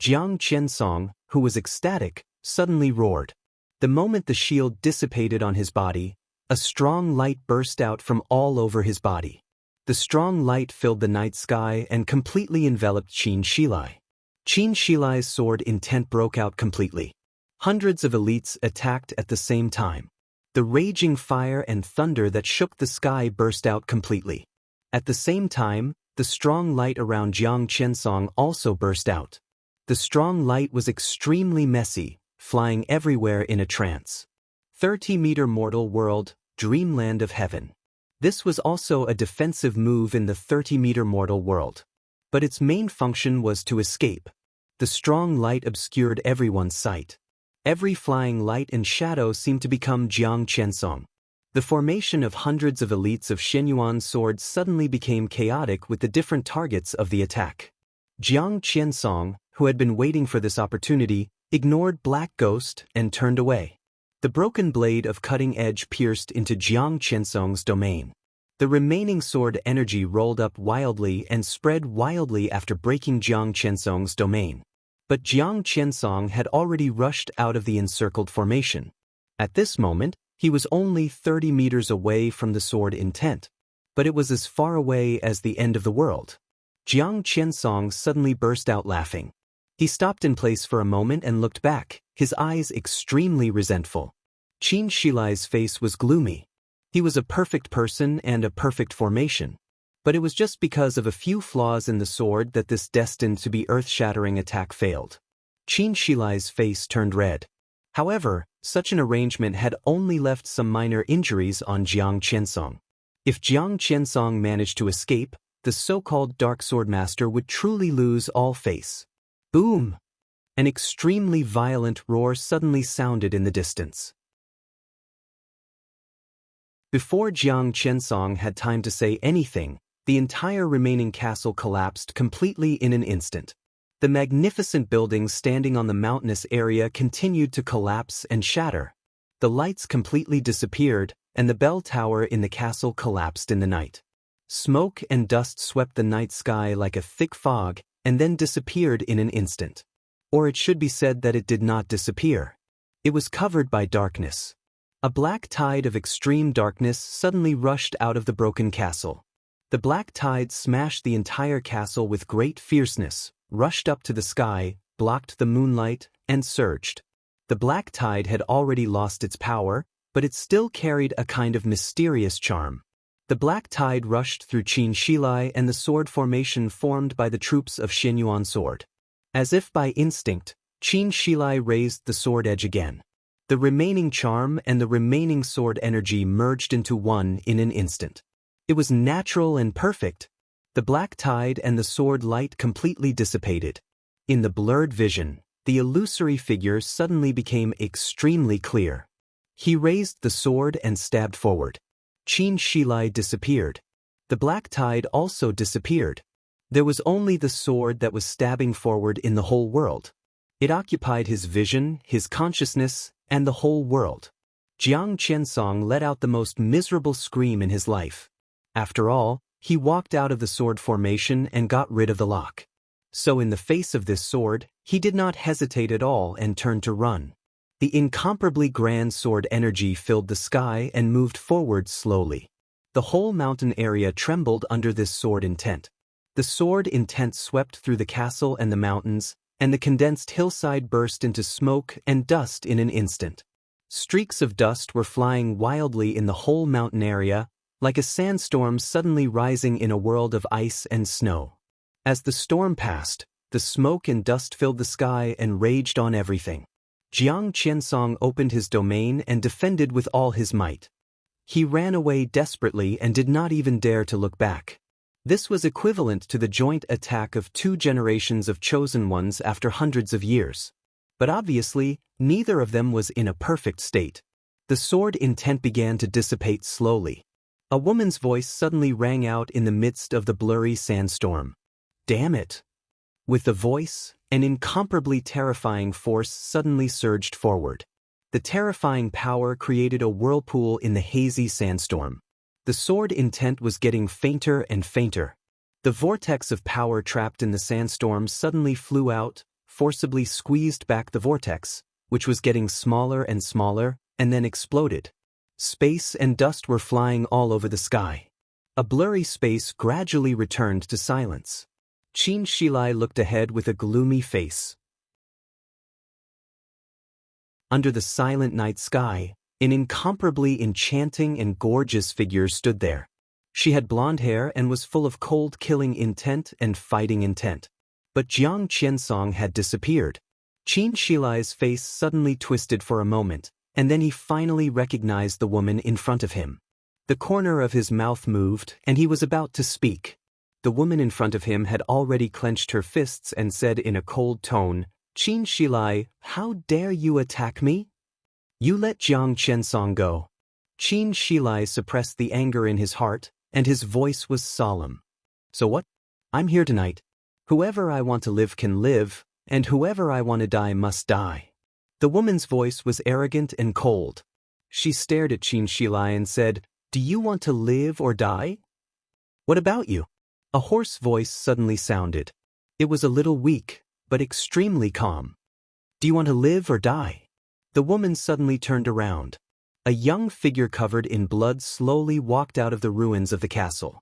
Jiang Qiansong, who was ecstatic, suddenly roared. The moment the shield dissipated on his body, a strong light burst out from all over his body. The strong light filled the night sky and completely enveloped Qin Shilai. Qin Shilai's sword intent broke out completely. Hundreds of elites attacked at the same time. The raging fire and thunder that shook the sky burst out completely. At the same time, the strong light around Jiang Qiansong also burst out. The strong light was extremely messy, flying everywhere in a trance. 30-meter mortal world, dreamland of heaven. This was also a defensive move in the 30-meter mortal world. But its main function was to escape. The strong light obscured everyone's sight. Every flying light and shadow seemed to become Jiang Qiansong. The formation of hundreds of elites of Shenyuan swords suddenly became chaotic with the different targets of the attack. Jiang Qiansong, who had been waiting for this opportunity, ignored Black Ghost and turned away. The broken blade of cutting edge pierced into Jiang Qiansong's domain. The remaining sword energy rolled up wildly and spread wildly after breaking Jiang Qiansong's domain. But Jiang Qiansong had already rushed out of the encircled formation. At this moment, he was only 30 meters away from the sword intent. But it was as far away as the end of the world. Jiang Qiansong suddenly burst out laughing. He stopped in place for a moment and looked back, his eyes extremely resentful. Qin Shilai's face was gloomy. He was a perfect person and a perfect formation. But it was just because of a few flaws in the sword that this destined to be earth-shattering attack failed. Qin Shilai's face turned red. However, such an arrangement had only left some minor injuries on Jiang Qiansong. If Jiang Qiansong managed to escape, the so-called Dark Swordmaster would truly lose all face. Boom! An extremely violent roar suddenly sounded in the distance. Before Jiang Qiansong had time to say anything, the entire remaining castle collapsed completely in an instant. The magnificent buildings standing on the mountainous area continued to collapse and shatter. The lights completely disappeared, and the bell tower in the castle collapsed in the night. Smoke and dust swept the night sky like a thick fog, and then disappeared in an instant. Or it should be said that it did not disappear. It was covered by darkness. A black tide of extreme darkness suddenly rushed out of the broken castle. The black tide smashed the entire castle with great fierceness, rushed up to the sky, blocked the moonlight, and surged. The black tide had already lost its power, but it still carried a kind of mysterious charm. The black tide rushed through Qin Shilai and the sword formation formed by the troops of Shenyuan sword. As if by instinct, Qin Shilai raised the sword edge again. The remaining charm and the remaining sword energy merged into one in an instant. It was natural and perfect. The black tide and the sword light completely dissipated. In the blurred vision, the illusory figure suddenly became extremely clear. He raised the sword and stabbed forward. Qin Shilai disappeared. The black tide also disappeared. There was only the sword that was stabbing forward in the whole world. It occupied his vision, his consciousness, and the whole world. Jiang Qiansong let out the most miserable scream in his life. After all, he walked out of the sword formation and got rid of the lock. So in the face of this sword, he did not hesitate at all and turned to run. The incomparably grand sword energy filled the sky and moved forward slowly. The whole mountain area trembled under this sword intent. The sword intent swept through the castle and the mountains, and the condensed hillside burst into smoke and dust in an instant. Streaks of dust were flying wildly in the whole mountain area, like a sandstorm suddenly rising in a world of ice and snow. As the storm passed, the smoke and dust filled the sky and raged on everything. Jiang Qiansong opened his domain and defended with all his might. He ran away desperately and did not even dare to look back. This was equivalent to the joint attack of 2 generations of chosen ones after hundreds of years. But obviously, neither of them was in a perfect state. The sword intent began to dissipate slowly. A woman's voice suddenly rang out in the midst of the blurry sandstorm. Damn it! With the voice, An incomparably terrifying force suddenly surged forward. The terrifying power created a whirlpool in the hazy sandstorm. The sword intent was getting fainter and fainter. The vortex of power trapped in the sandstorm suddenly flew out, forcibly squeezed back the vortex, which was getting smaller and smaller, and then exploded. Space and dust were flying all over the sky. A blurry space gradually returned to silence. Xianxia looked ahead with a gloomy face. Under the silent night sky, an incomparably enchanting and gorgeous figure stood there. She had blonde hair and was full of cold killing intent and fighting intent. But Jiang Qiansong had disappeared. Xianxia's face suddenly twisted for a moment, and then he finally recognized the woman in front of him. The corner of his mouth moved, and he was about to speak. The woman in front of him had already clenched her fists and said in a cold tone, "Xianxia, how dare you attack me? You let Jiang Qiansong go." Xianxia suppressed the anger in his heart, and his voice was solemn. "So what? I'm here tonight. Whoever I want to live can live, and whoever I want to die must die." The woman's voice was arrogant and cold. She stared at Xianxia and said, "Do you want to live or die? What about you?" A hoarse voice suddenly sounded. It was a little weak, but extremely calm. "Do you want to live or die?" The woman suddenly turned around. A young figure covered in blood slowly walked out of the ruins of the castle.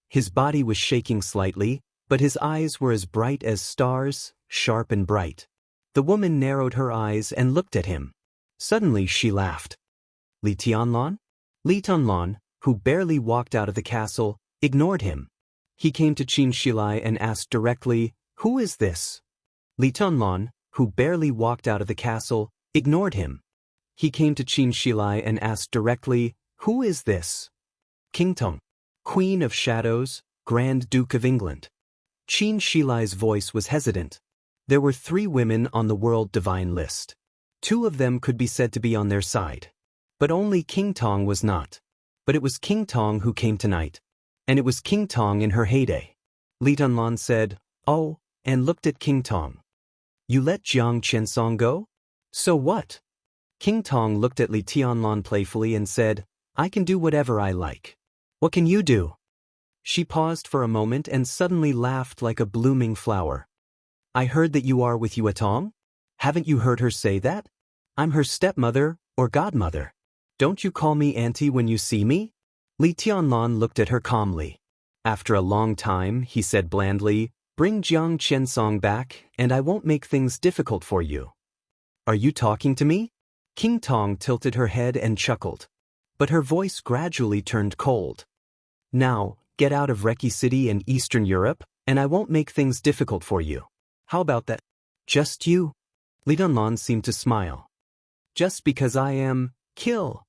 His body was shaking slightly, but his eyes were as bright as stars, sharp and bright. The woman narrowed her eyes and looked at him. Suddenly she laughed. Li Tianlan? Li Tianlan, who barely walked out of the castle, ignored him. He came to Xianxia and asked directly, "Who is this?" Li Tianlan, who barely walked out of the castle, ignored him. He came to Xianxia and asked directly, "Who is this?" "King Tong, Queen of Shadows, Grand Duke of England." Xianxia's voice was hesitant. There were 3 women on the world divine list. 2 of them could be said to be on their side. But only King Tong was not. But it was King Tong who came tonight. And it was King Tong in her heyday. Li Tianlan said, "Oh," and looked at King Tong. "You let Jiang Qiansong go? So what?" King Tong looked at Li Tianlan playfully and said, "I can do whatever I like. What can you do?" She paused for a moment and suddenly laughed like a blooming flower. "I heard that you are with Yuatong? Haven't you heard her say that? I'm her stepmother or godmother. Don't you call me auntie when you see me?" Li Tianlan looked at her calmly. After a long time, he said blandly, "Bring Jiang Qiansong back, and I won't make things difficult for you." "Are you talking to me?" King Tong tilted her head and chuckled. But her voice gradually turned cold. "Now, get out of Reki City and Eastern Europe, and I won't make things difficult for you. How about that?" "Just you?" Li Tianlan seemed to smile. "Just because I am, kill."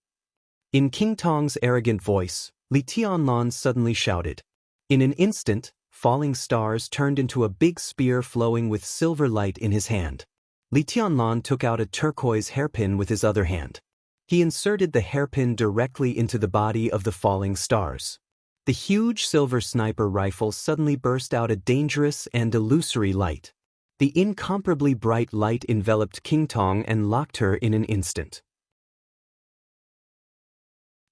In King Tong's arrogant voice, Li Tianlan suddenly shouted. In an instant, falling stars turned into a big spear flowing with silver light in his hand. Li Tianlan took out a turquoise hairpin with his other hand. He inserted the hairpin directly into the body of the falling stars. The huge silver sniper rifle suddenly burst out a dangerous and illusory light. The incomparably bright light enveloped King Tong and locked her in an instant.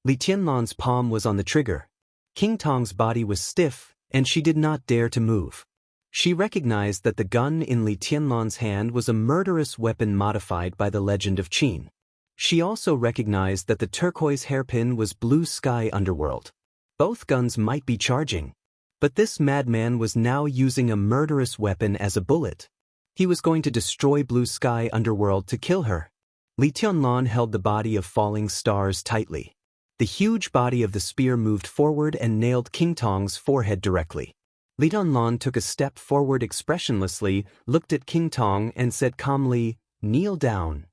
Li Tianlan's palm was on the trigger. King Tong's body was stiff, and she did not dare to move. She recognized that the gun in Li Tianlan's hand was a murderous weapon modified by the legend of Qin. She also recognized that the turquoise hairpin was Blue Sky Underworld. Both guns might be charging. But this madman was now using a murderous weapon as a bullet. He was going to destroy Blue Sky Underworld to kill her. Li Tianlan held the body of falling stars tightly. The huge body of the spear moved forward and nailed King Tong's forehead directly. Li Tianlan took a step forward expressionlessly, looked at King Tong and said calmly, "Kneel down."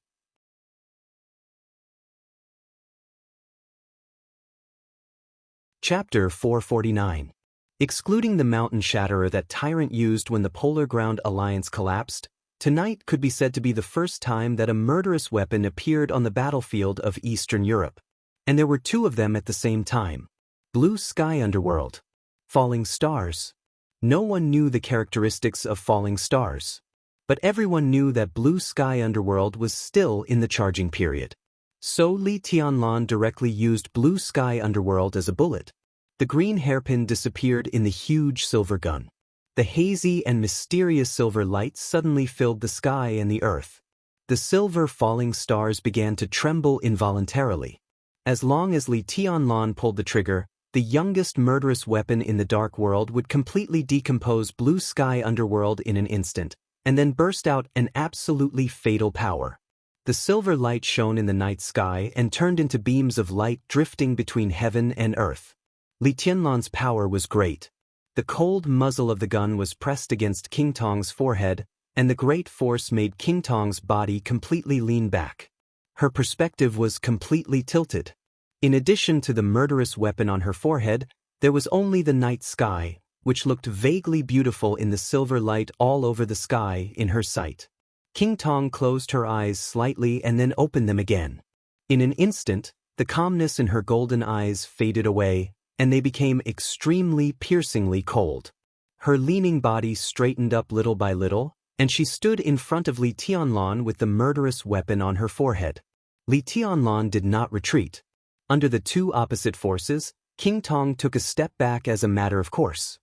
Chapter 449. Excluding the mountain shatterer that Tyrant used when the Polar Ground Alliance collapsed, tonight could be said to be the first time that a murderous weapon appeared on the battlefield of Eastern Europe. And there were 2 of them at the same time. Blue Sky Underworld. Falling stars. No one knew the characteristics of falling stars. But everyone knew that Blue Sky Underworld was still in the charging period. So Li Tianlan directly used Blue Sky Underworld as a bullet. The green hairpin disappeared in the huge silver gun. The hazy and mysterious silver light suddenly filled the sky and the earth. The silver falling stars began to tremble involuntarily. As long as Li Tianlan pulled the trigger, the youngest murderous weapon in the dark world would completely decompose Blue Sky Underworld in an instant, and then burst out an absolutely fatal power. The silver light shone in the night sky and turned into beams of light drifting between heaven and earth. Li Tianlan's power was great. The cold muzzle of the gun was pressed against King Tong's forehead, and the great force made King Tong's body completely lean back. Her perspective was completely tilted. In addition to the murderous weapon on her forehead, there was only the night sky, which looked vaguely beautiful in the silver light all over the sky in her sight. King Tong closed her eyes slightly and then opened them again. In an instant, the calmness in her golden eyes faded away, and they became extremely piercingly cold. Her leaning body straightened up little by little, and she stood in front of Li Tianlan with the murderous weapon on her forehead. Li Tianlan did not retreat. Under the two opposite forces, King Tong took a step back as a matter of course.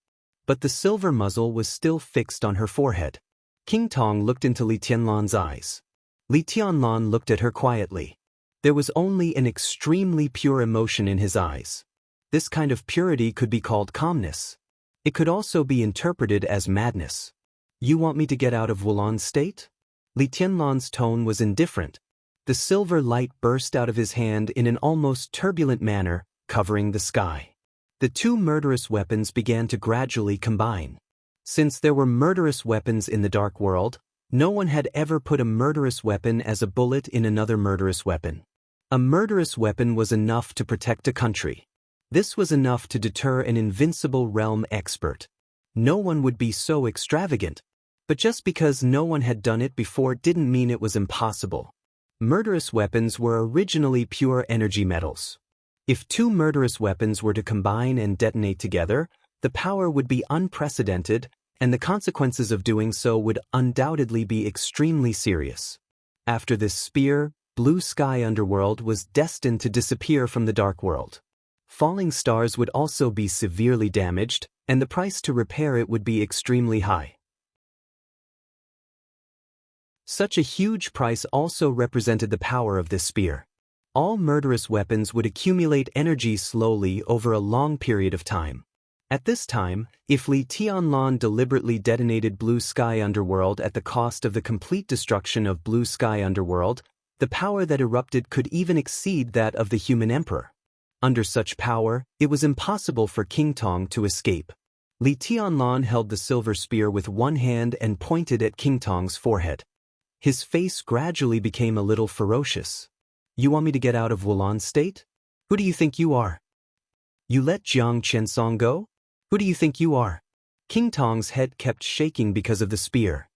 But the silver muzzle was still fixed on her forehead. King Tong looked into Li Tianlan's eyes. Li Tianlan looked at her quietly. There was only an extremely pure emotion in his eyes. This kind of purity could be called calmness. It could also be interpreted as madness. You want me to get out of Wulan's state? Li Tianlan's tone was indifferent. The silver light burst out of his hand in an almost turbulent manner, covering the sky. The two murderous weapons began to gradually combine. Since there were murderous weapons in the dark world, no one had ever put a murderous weapon as a bullet in another murderous weapon. A murderous weapon was enough to protect a country. This was enough to deter an invincible realm expert. No one would be so extravagant. But just because no one had done it before didn't mean it was impossible. Murderous weapons were originally pure energy metals. If two murderous weapons were to combine and detonate together, the power would be unprecedented, and the consequences of doing so would undoubtedly be extremely serious. After this spear, Blue Sky Underworld was destined to disappear from the dark world. Falling stars would also be severely damaged, and the price to repair it would be extremely high. Such a huge price also represented the power of this spear. All murderous weapons would accumulate energy slowly over a long period of time. At this time, if Li Tianlan deliberately detonated Blue Sky Underworld at the cost of the complete destruction of Blue Sky Underworld, the power that erupted could even exceed that of the human emperor. Under such power, it was impossible for King Tong to escape. Li Tianlan held the silver spear with one hand and pointed at King Tong's forehead. His face gradually became a little ferocious. You want me to get out of Wulan's state? Who do you think you are? You let Jiang Qiansong go? Who do you think you are? King Tong's head kept shaking because of the spear.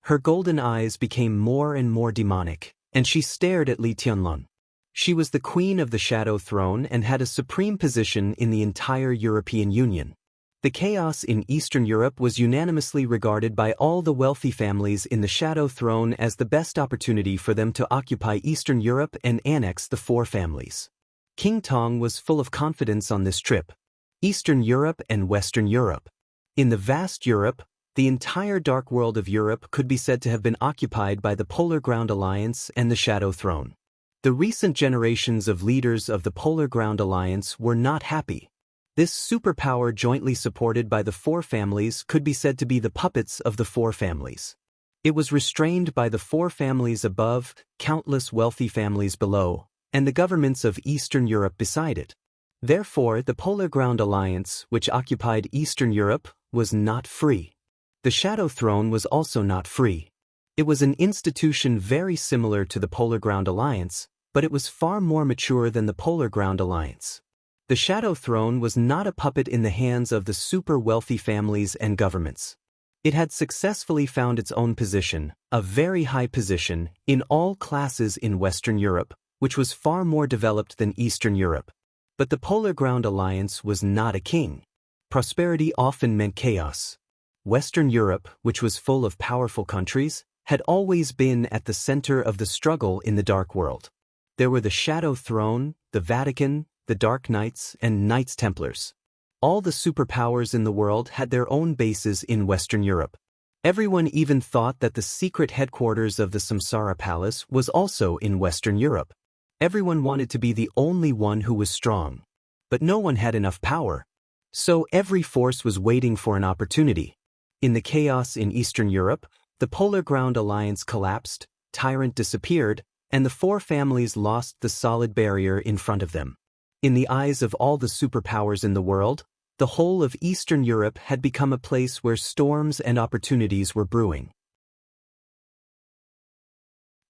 Her golden eyes became more and more demonic, and she stared at Li Tianlan. She was the queen of the Shadow Throne and had a supreme position in the entire European Union. The chaos in Eastern Europe was unanimously regarded by all the wealthy families in the Shadow Throne as the best opportunity for them to occupy Eastern Europe and annex the four families. King Tong was full of confidence on this trip. Eastern Europe and Western Europe. In the vast Europe, the entire dark world of Europe could be said to have been occupied by the Polar Ground Alliance and the Shadow Throne. The recent generations of leaders of the Polar Ground Alliance were not happy. This superpower jointly supported by the four families could be said to be the puppets of the four families. It was restrained by the four families above, countless wealthy families below, and the governments of Eastern Europe beside it. Therefore, the Polar Ground Alliance, which occupied Eastern Europe, was not free. The Shadow Throne was also not free. It was an institution very similar to the Polar Ground Alliance, but it was far more mature than the Polar Ground Alliance. The Shadow Throne was not a puppet in the hands of the super wealthy families and governments. It had successfully found its own position, a very high position, in all classes in Western Europe, which was far more developed than Eastern Europe. But the Polar Ground Alliance was not a king. Prosperity often meant chaos. Western Europe, which was full of powerful countries, had always been at the center of the struggle in the Dark World. There were the Shadow Throne, the Vatican, the Dark Knights, and Knights Templars. All the superpowers in the world had their own bases in Western Europe. Everyone even thought that the secret headquarters of the Samsara Palace was also in Western Europe. Everyone wanted to be the only one who was strong. But no one had enough power. So every force was waiting for an opportunity. In the chaos in Eastern Europe, the Polar Ground Alliance collapsed, Tyrant disappeared, and the four families lost the solid barrier in front of them. In the eyes of all the superpowers in the world, the whole of Eastern Europe had become a place where storms and opportunities were brewing.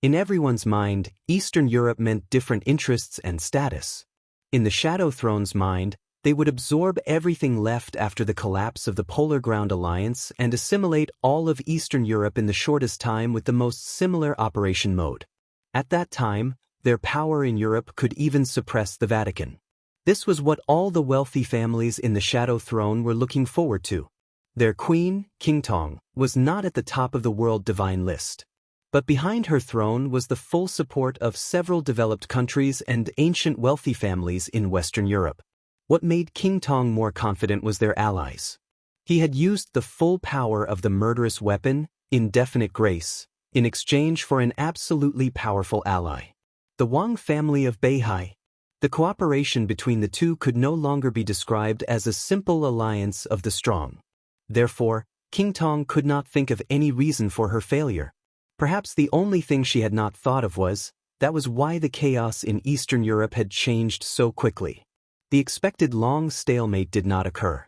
In everyone's mind, Eastern Europe meant different interests and status. In the Shadow Throne's mind, they would absorb everything left after the collapse of the Polar Ground Alliance and assimilate all of Eastern Europe in the shortest time with the most similar operation mode. At that time, their power in Europe could even suppress the Vatican. This was what all the wealthy families in the Shadow Throne were looking forward to. Their queen, King Tong, was not at the top of the world divine list. But behind her throne was the full support of several developed countries and ancient wealthy families in Western Europe. What made King Tong more confident was their allies. He had used the full power of the murderous weapon, Indefinite Grace, in exchange for an absolutely powerful ally. The Wang family of Beihai. The cooperation between the two could no longer be described as a simple alliance of the strong. Therefore, King Tong could not think of any reason for her failure. Perhaps the only thing she had not thought of was why the chaos in Eastern Europe had changed so quickly. The expected long stalemate did not occur.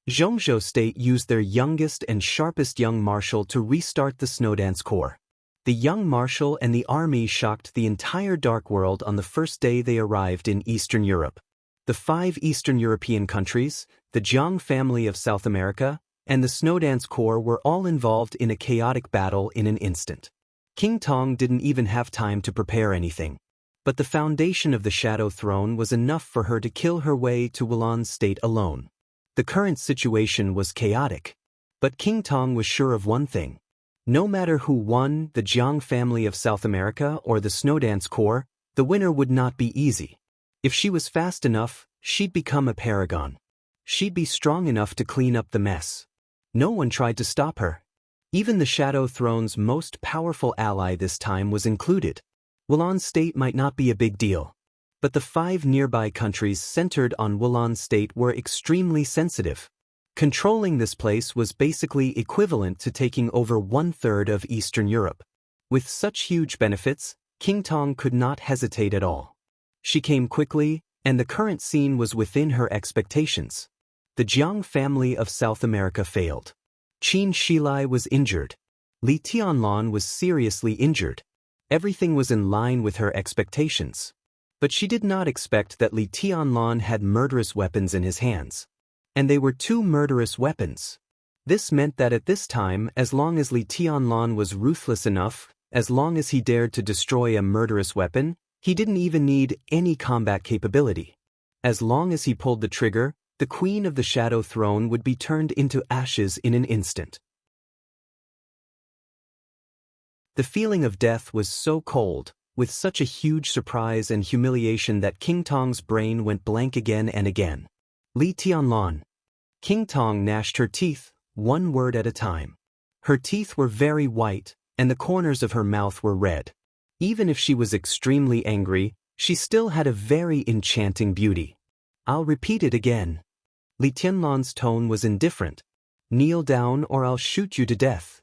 Zhongzhou State used their youngest and sharpest young marshal to restart the Snowdance Corps. The young marshal and the army shocked the entire Dark World on the first day they arrived in Eastern Europe. The 5 Eastern European countries, the Jiang family of South America, and the Snowdance Corps were all involved in a chaotic battle in an instant. King Tong didn't even have time to prepare anything. But the foundation of the Shadow Throne was enough for her to kill her way to Wulan State alone. The current situation was chaotic. But King Tong was sure of one thing. No matter who won, the Jiang family of South America or the Snowdance Corps, the winner would not be easy. If she was fast enough, she'd become a paragon. She'd be strong enough to clean up the mess. No one tried to stop her. Even the Shadow Throne's most powerful ally this time was included. Wulan State might not be a big deal. But the 5 nearby countries centered on Wulan State were extremely sensitive. Controlling this place was basically equivalent to taking over 1/3 of Eastern Europe. With such huge benefits, King Tong could not hesitate at all. She came quickly, and the current scene was within her expectations. The Jiang family of South America failed. Qin Shilai was injured. Li Tianlan was seriously injured. Everything was in line with her expectations. But she did not expect that Li Tianlan had murderous weapons in his hands. And they were 2 murderous weapons. This meant that at this time, as long as Li Tianlan was ruthless enough, as long as he dared to destroy a murderous weapon, he didn't even need any combat capability. As long as he pulled the trigger, the Queen of the Shadow Throne would be turned into ashes in an instant. The feeling of death was so cold, with such a huge surprise and humiliation that King Tong's brain went blank again and again. Li Tianlan. King Tong gnashed her teeth, one word at a time. Her teeth were very white, and the corners of her mouth were red. Even if she was extremely angry, she still had a very enchanting beauty. I'll repeat it again. Li Tianlan's tone was indifferent. Kneel down or I'll shoot you to death.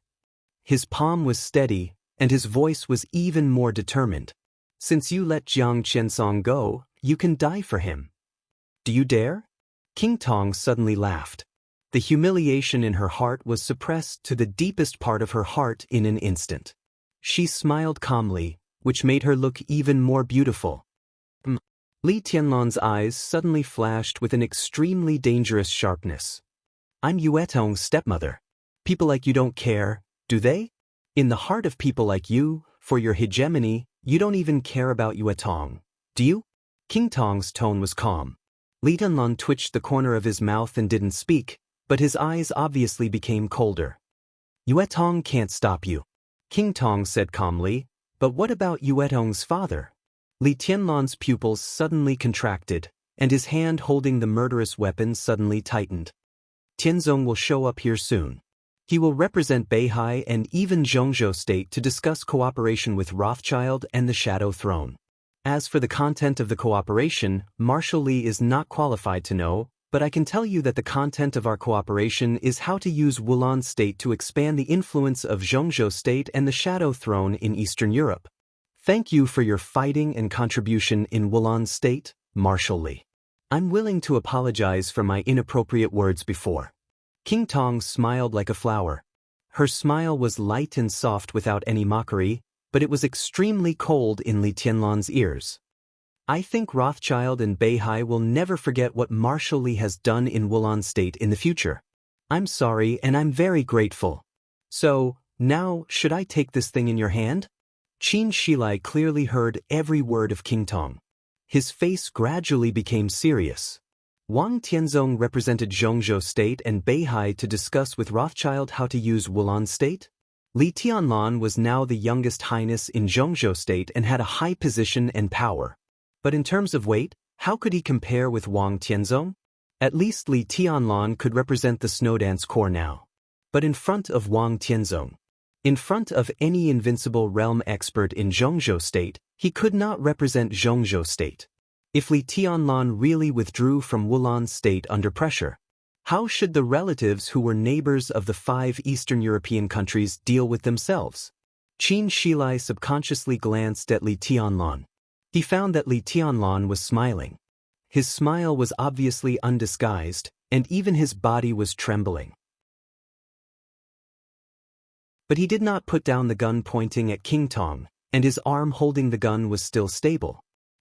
His palm was steady, and his voice was even more determined. Since you let Jiang Qiansong go, you can die for him. Do you dare? King Tong suddenly laughed. The humiliation in her heart was suppressed to the deepest part of her heart in an instant. She smiled calmly, which made her look even more beautiful. Li Tianlan's eyes suddenly flashed with an extremely dangerous sharpness. I'm Yuetong's stepmother. People like you don't care, do they? In the heart of people like you, for your hegemony, you don't even care about Yuetong, do you? King Tong's tone was calm. Li Tianlan twitched the corner of his mouth and didn't speak, but his eyes obviously became colder. Yuetong can't stop you. King Tong said calmly, but what about Yuetong's father? Li Tianlan's pupils suddenly contracted, and his hand holding the murderous weapon suddenly tightened. Tianzong will show up here soon. He will represent Beihai and even Zhongzhou State to discuss cooperation with Rothschild and the Shadow Throne. As for the content of the cooperation, Marshal Li is not qualified to know, but I can tell you that the content of our cooperation is how to use Wulan State to expand the influence of Zhongzhou State and the Shadow Throne in Eastern Europe. Thank you for your fighting and contribution in Wulan State, Marshal Li. I'm willing to apologize for my inappropriate words before. King Tong smiled like a flower. Her smile was light and soft without any mockery, but it was extremely cold in Li Tianlan's ears. I think Rothschild and Beihai will never forget what Marshal Li has done in Wulan State in the future. I'm sorry and I'm very grateful. So, now, should I take this thing in your hand? Qin Shilai clearly heard every word of King Tong. His face gradually became serious. Wang Tianzong represented Zhongzhou State and Beihai to discuss with Rothschild how to use Wulan State. Li Tianlan was now the youngest highness in Zhongzhou State and had a high position and power. But in terms of weight, how could he compare with Wang Tianzong? At least Li Tianlan could represent the Snowdance Corps now. But in front of Wang Tianzong, in front of any invincible realm expert in Zhongzhou State, he could not represent Zhongzhou State. If Li Tianlan really withdrew from Wulan State under pressure, how should the relatives who were neighbors of the 5 Eastern European countries deal with themselves? Qin Shilai subconsciously glanced at Li Tianlan. He found that Li Tianlan was smiling. His smile was obviously undisguised, and even his body was trembling. But he did not put down the gun pointing at King Tong, and his arm holding the gun was still stable.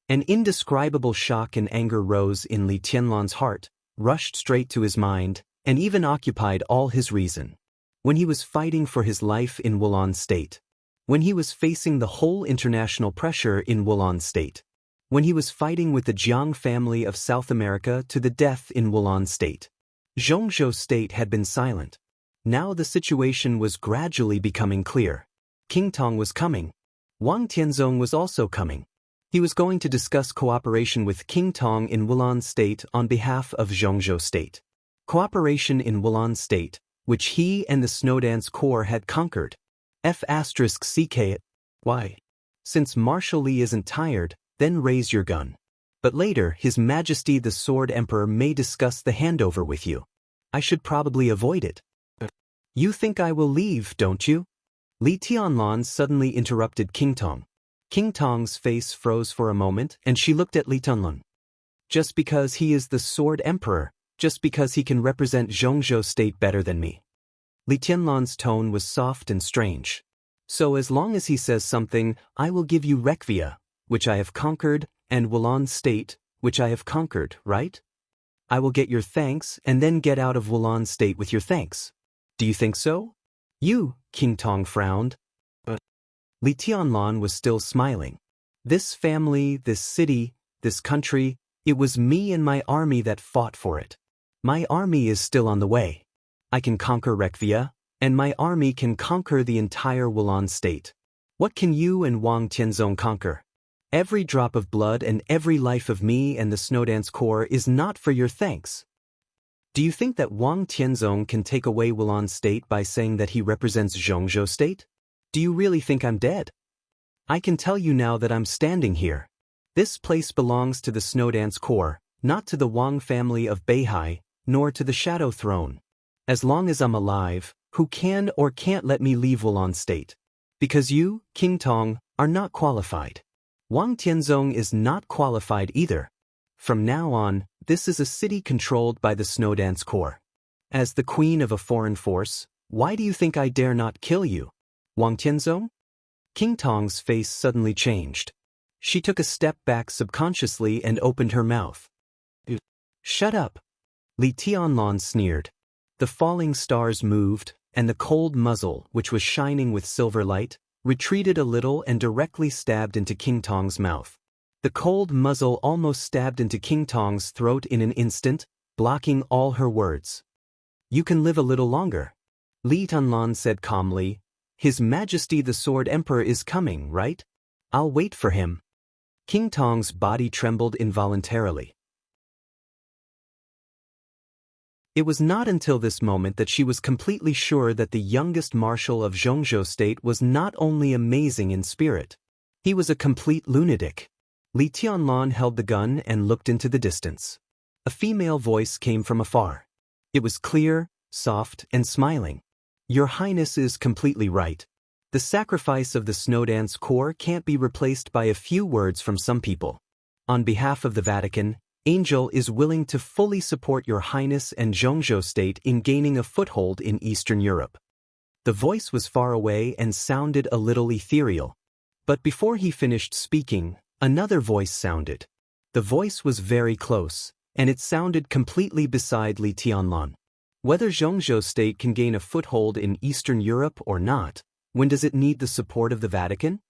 An indescribable shock and anger rose in Li Tianlan's heart, rushed straight to his mind, and even occupied all his reason. When he was fighting for his life in Wulan State, when he was facing the whole international pressure in Wulan State, when he was fighting with the Jiang family of South America to the death in Wulan State, Zhongzhou State had been silent. Now the situation was gradually becoming clear. King Tong was coming. Wang Tianzong was also coming. He was going to discuss cooperation with King Tong in Wulan State on behalf of Zhongzhou State. Cooperation in Wulan State, which he and the Snowdance Corps had conquered. F***ck. Why? Since Marshal Li isn't tired, then raise your gun. But later, His Majesty the Sword Emperor may discuss the handover with you. I should probably avoid it. You think I will leave, don't you? Li Tianlan suddenly interrupted King Tong. King Tong's face froze for a moment, and she looked at Li Tianlan. Just because he is the Sword Emperor, just because he can represent Zhongzhou State better than me. Li Tianlan's tone was soft and strange. So as long as he says something, I will give you Rekvia, which I have conquered, and Wulan State, which I have conquered, right? I will get your thanks and then get out of Wulan State with your thanks. Do you think so? You, King Tong frowned. But Li Tianlan was still smiling. This family, this city, this country, it was me and my army that fought for it. My army is still on the way. I can conquer Rekvia, and my army can conquer the entire Wulan State. What can you and Wang Tianzong conquer? Every drop of blood and every life of me and the Snowdance Corps is not for your thanks. Do you think that Wang Tianzong can take away Wulan State by saying that he represents Zhongzhou State? Do you really think I'm dead? I can tell you now that I'm standing here. This place belongs to the Snowdance Corps, not to the Wang family of Beihai, nor to the Shadow Throne. As long as I'm alive, who can or can't let me leave Wulan State? Because you, King Tong, are not qualified. Wang Tianzong is not qualified either. From now on, this is a city controlled by the Snowdance Corps. As the queen of a foreign force, why do you think I dare not kill you? Wang Tianzong? King Tong's face suddenly changed. She took a step back subconsciously and opened her mouth. Shut up. Li Tianlan sneered. The falling stars moved, and the cold muzzle, which was shining with silver light, retreated a little and directly stabbed into King Tong's mouth. The cold muzzle almost stabbed into King Tong's throat in an instant, blocking all her words. You can live a little longer, Li Tianlan said calmly. His Majesty the Sword Emperor is coming, right? I'll wait for him. King Tong's body trembled involuntarily. It was not until this moment that she was completely sure that the youngest marshal of Xianxia state was not only amazing in spirit. He was a complete lunatic. Li Tianlan held the gun and looked into the distance. A female voice came from afar. It was clear, soft, and smiling. Your Highness is completely right. The sacrifice of the Snowdance Corps can't be replaced by a few words from some people. On behalf of the Vatican, Angel is willing to fully support Your Highness and Xianxia state in gaining a foothold in Eastern Europe. The voice was far away and sounded a little ethereal. But before he finished speaking, another voice sounded. The voice was very close, and it sounded completely beside Li Tianlan. Whether Xianxia state can gain a foothold in Eastern Europe or not, when does it need the support of the Vatican?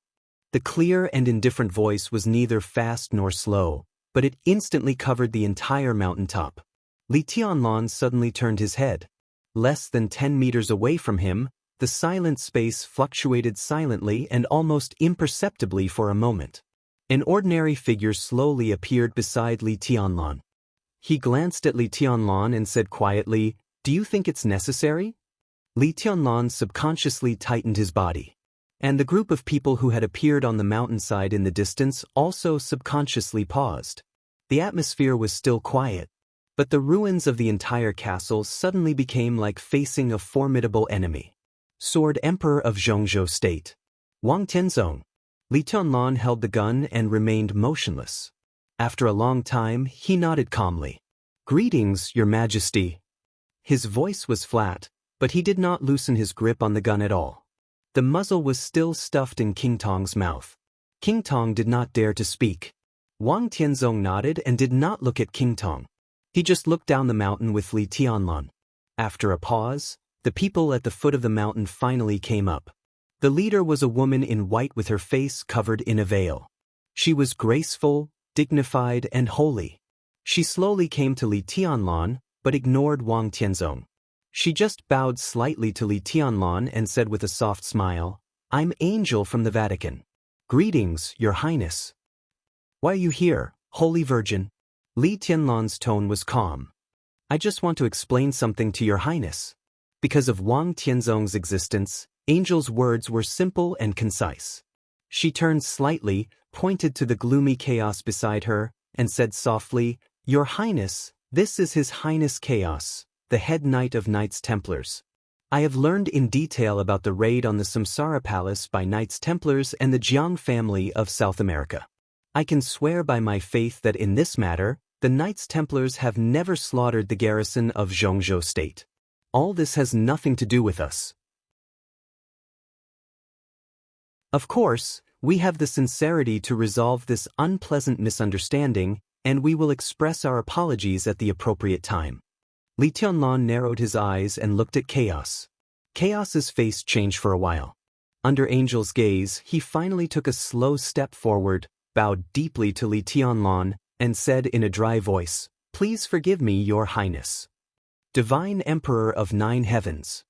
The clear and indifferent voice was neither fast nor slow, but it instantly covered the entire mountaintop. Li Tianlan suddenly turned his head. Less than 10 meters away from him, the silent space fluctuated silently and almost imperceptibly for a moment. An ordinary figure slowly appeared beside Li Tianlan. He glanced at Li Tianlan and said quietly, "Do you think it's necessary?" Li Tianlan subconsciously tightened his body. And the group of people who had appeared on the mountainside in the distance also subconsciously paused. The atmosphere was still quiet, but the ruins of the entire castle suddenly became like facing a formidable enemy. Sword Emperor of Xianxia State. Wang Tianzong. Li Tianlan held the gun and remained motionless. After a long time, he nodded calmly. "Greetings, Your Majesty." His voice was flat, but he did not loosen his grip on the gun at all. The muzzle was still stuffed in King Tong's mouth. King Tong did not dare to speak. Wang Tianzong nodded and did not look at King Tong. He just looked down the mountain with Li Tianlan. After a pause, the people at the foot of the mountain finally came up. The leader was a woman in white with her face covered in a veil. She was graceful, dignified, and holy. She slowly came to Li Tianlan, but ignored Wang Tianzong. She just bowed slightly to Li Tianlan and said with a soft smile, "I'm Angel from the Vatican. Greetings, Your Highness." "Why are you here, Holy Virgin?" Li Tianlan's tone was calm. "I just want to explain something to Your Highness." Because of Wang Tianzong's existence, Angel's words were simple and concise. She turned slightly, pointed to the gloomy chaos beside her, and said softly, "Your Highness, this is His Highness Chaos, the head knight of Knights Templars. I have learned in detail about the raid on the Samsara Palace by Knights Templars and the Jiang family of South America. I can swear by my faith that in this matter, the Knights Templars have never slaughtered the garrison of Xianxia State. All this has nothing to do with us. Of course, we have the sincerity to resolve this unpleasant misunderstanding, and we will express our apologies at the appropriate time." Li Tianlan narrowed his eyes and looked at Chaos. Chaos's face changed for a while. Under Angel's gaze, he finally took a slow step forward, bowed deeply to Li Tianlan, and said in a dry voice, "Please forgive me, Your Highness." Divine Emperor of Nine Heavens.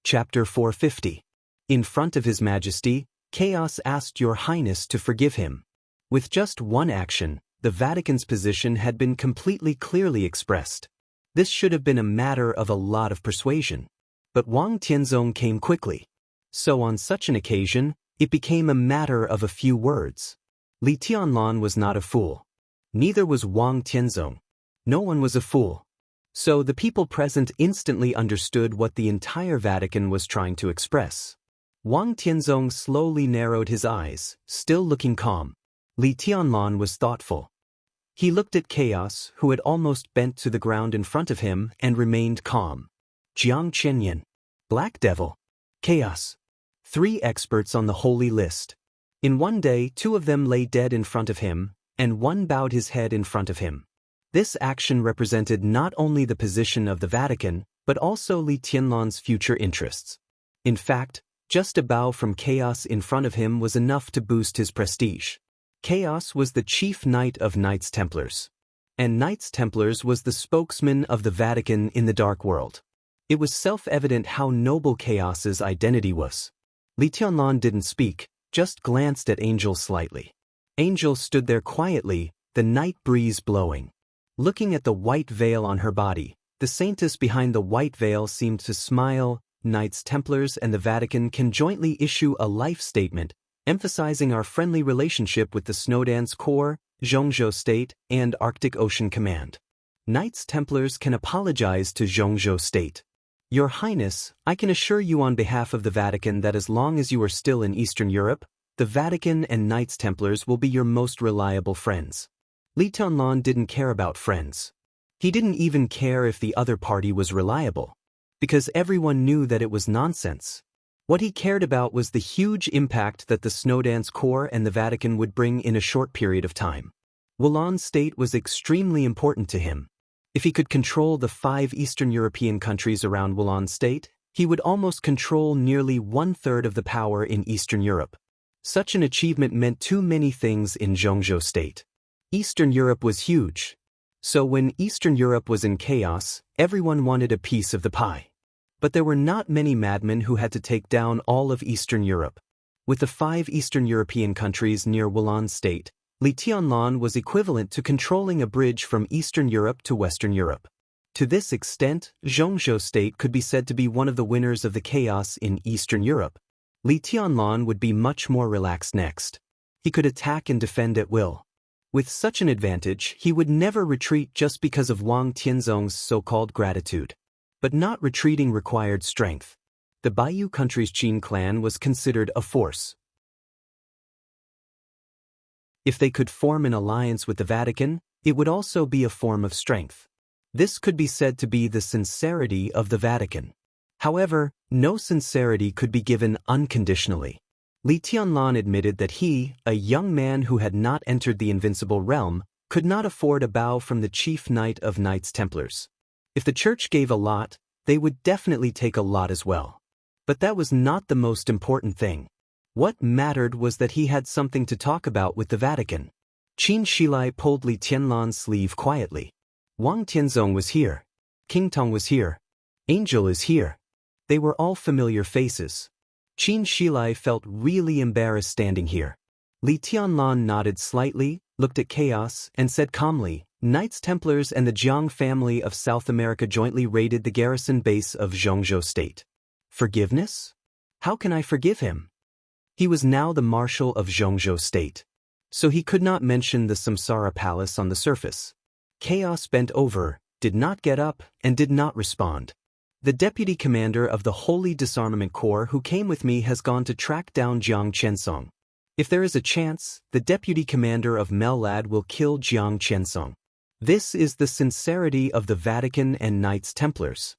Chapter 450. In front of His Majesty, Chaos asked Your Highness to forgive him. With just one action, the Vatican's position had been completely clearly expressed. This should have been a matter of a lot of persuasion. But Wang Tianzong came quickly. So on such an occasion, it became a matter of a few words. Li Tianlan was not a fool. Neither was Wang Tianzong. No one was a fool. So the people present instantly understood what the entire Vatican was trying to express. Wang Tianzong slowly narrowed his eyes, still looking calm. Li Tianlan was thoughtful. He looked at Chaos, who had almost bent to the ground in front of him, and remained calm. Jiang Chenyan. Black Devil. Chaos. 3 experts on the holy list. In one day, 2 of them lay dead in front of him, and 1 bowed his head in front of him. This action represented not only the position of the Vatican, but also Li Tianlan's future interests. In fact, just a bow from Chaos in front of him was enough to boost his prestige. Chaos was the chief knight of Knights Templars. and Knights Templars was the spokesman of the Vatican in the dark world. It was self-evident how noble Chaos's identity was. Li Tianlan didn't speak, just glanced at Angel slightly. Angel stood there quietly, the night breeze blowing. Looking at the white veil on her body, the saintess behind the white veil seemed to smile. Knights Templars and the Vatican can jointly issue a life statement, emphasizing our friendly relationship with the Snowdance Corps, Xianxia State, and Arctic Ocean Command. Knights Templars can apologize to Xianxia State. Your Highness, I can assure you on behalf of the Vatican that as long as you are still in Eastern Europe, the Vatican and Knights Templars will be your most reliable friends. Li Tianlan didn't care about friends. He didn't even care if the other party was reliable, because everyone knew that it was nonsense. What he cared about was the huge impact that the Snowdance Corps and the Vatican would bring in a short period of time. Wulan State was extremely important to him. If he could control the 5 Eastern European countries around Wulan State, he would almost control nearly 1/3 of the power in Eastern Europe. Such an achievement meant too many things in Xianxia State. Eastern Europe was huge. So when Eastern Europe was in chaos, everyone wanted a piece of the pie. But there were not many madmen who had to take down all of Eastern Europe. With the 5 Eastern European countries near Wulan State, Li Tianlan was equivalent to controlling a bridge from Eastern Europe to Western Europe. To this extent, Xianxia State could be said to be one of the winners of the chaos in Eastern Europe. Li Tianlan would be much more relaxed next. He could attack and defend at will. With such an advantage, he would never retreat just because of Wang Tianzong's so-called gratitude. But not retreating required strength. The Baiyu country's Qin clan was considered a force. If they could form an alliance with the Vatican, it would also be a form of strength. This could be said to be the sincerity of the Vatican. However, no sincerity could be given unconditionally. Li Tianlan admitted that he, a young man who had not entered the invincible realm, could not afford a bow from the chief knight of Knights Templars. If the church gave a lot, they would definitely take a lot as well. But that was not the most important thing. What mattered was that he had something to talk about with the Vatican. Qin Shilai pulled Li Tianlan's sleeve quietly. Wang Tianzong was here. King Tong was here. Angel is here. They were all familiar faces. Qin Shilai felt really embarrassed standing here. Li Tianlan nodded slightly, looked at Chaos, and said calmly, Knights Templars and the Jiang family of South America jointly raided the garrison base of Xianxia State. Forgiveness? How can I forgive him? He was now the marshal of Xianxia State. So he could not mention the Samsara Palace on the surface. Chaos bent over, did not get up, and did not respond. The deputy commander of the Holy Disarmament Corps who came with me has gone to track down Jiang Qiansong. If there is a chance, the deputy commander of Mellad will kill Jiang Qiansong. This is the sincerity of the Vatican and Knights Templars.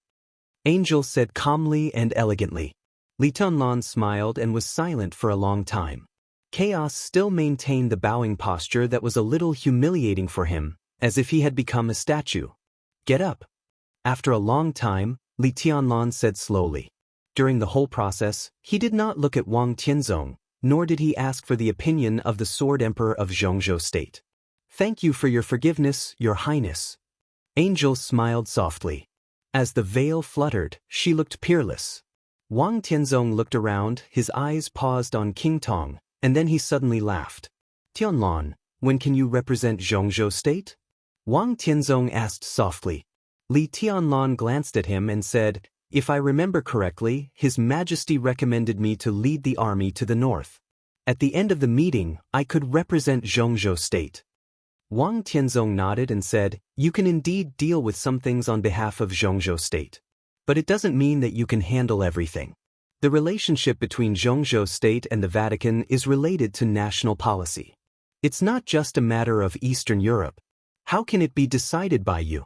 Angel said calmly and elegantly. Li Tianlan smiled and was silent for a long time. Chaos still maintained the bowing posture that was a little humiliating for him, as if he had become a statue. Get up. After a long time, Li Tianlan said slowly. During the whole process, he did not look at Wang Tianzong, nor did he ask for the opinion of the Sword Emperor of Xianxia State. Thank you for your forgiveness, Your Highness. Angel smiled softly. As the veil fluttered, she looked peerless. Wang Tianzong looked around, his eyes paused on King Tong, and then he suddenly laughed. Tianlan, when can you represent Xianxia State? Wang Tianzong asked softly. Li Tianlan glanced at him and said, if I remember correctly, His Majesty recommended me to lead the army to the north. At the end of the meeting, I could represent Xianxia State. Wang Tianzong nodded and said, you can indeed deal with some things on behalf of Xianxia State. But it doesn't mean that you can handle everything. The relationship between Xianxia State and the Vatican is related to national policy. It's not just a matter of Eastern Europe. How can it be decided by you?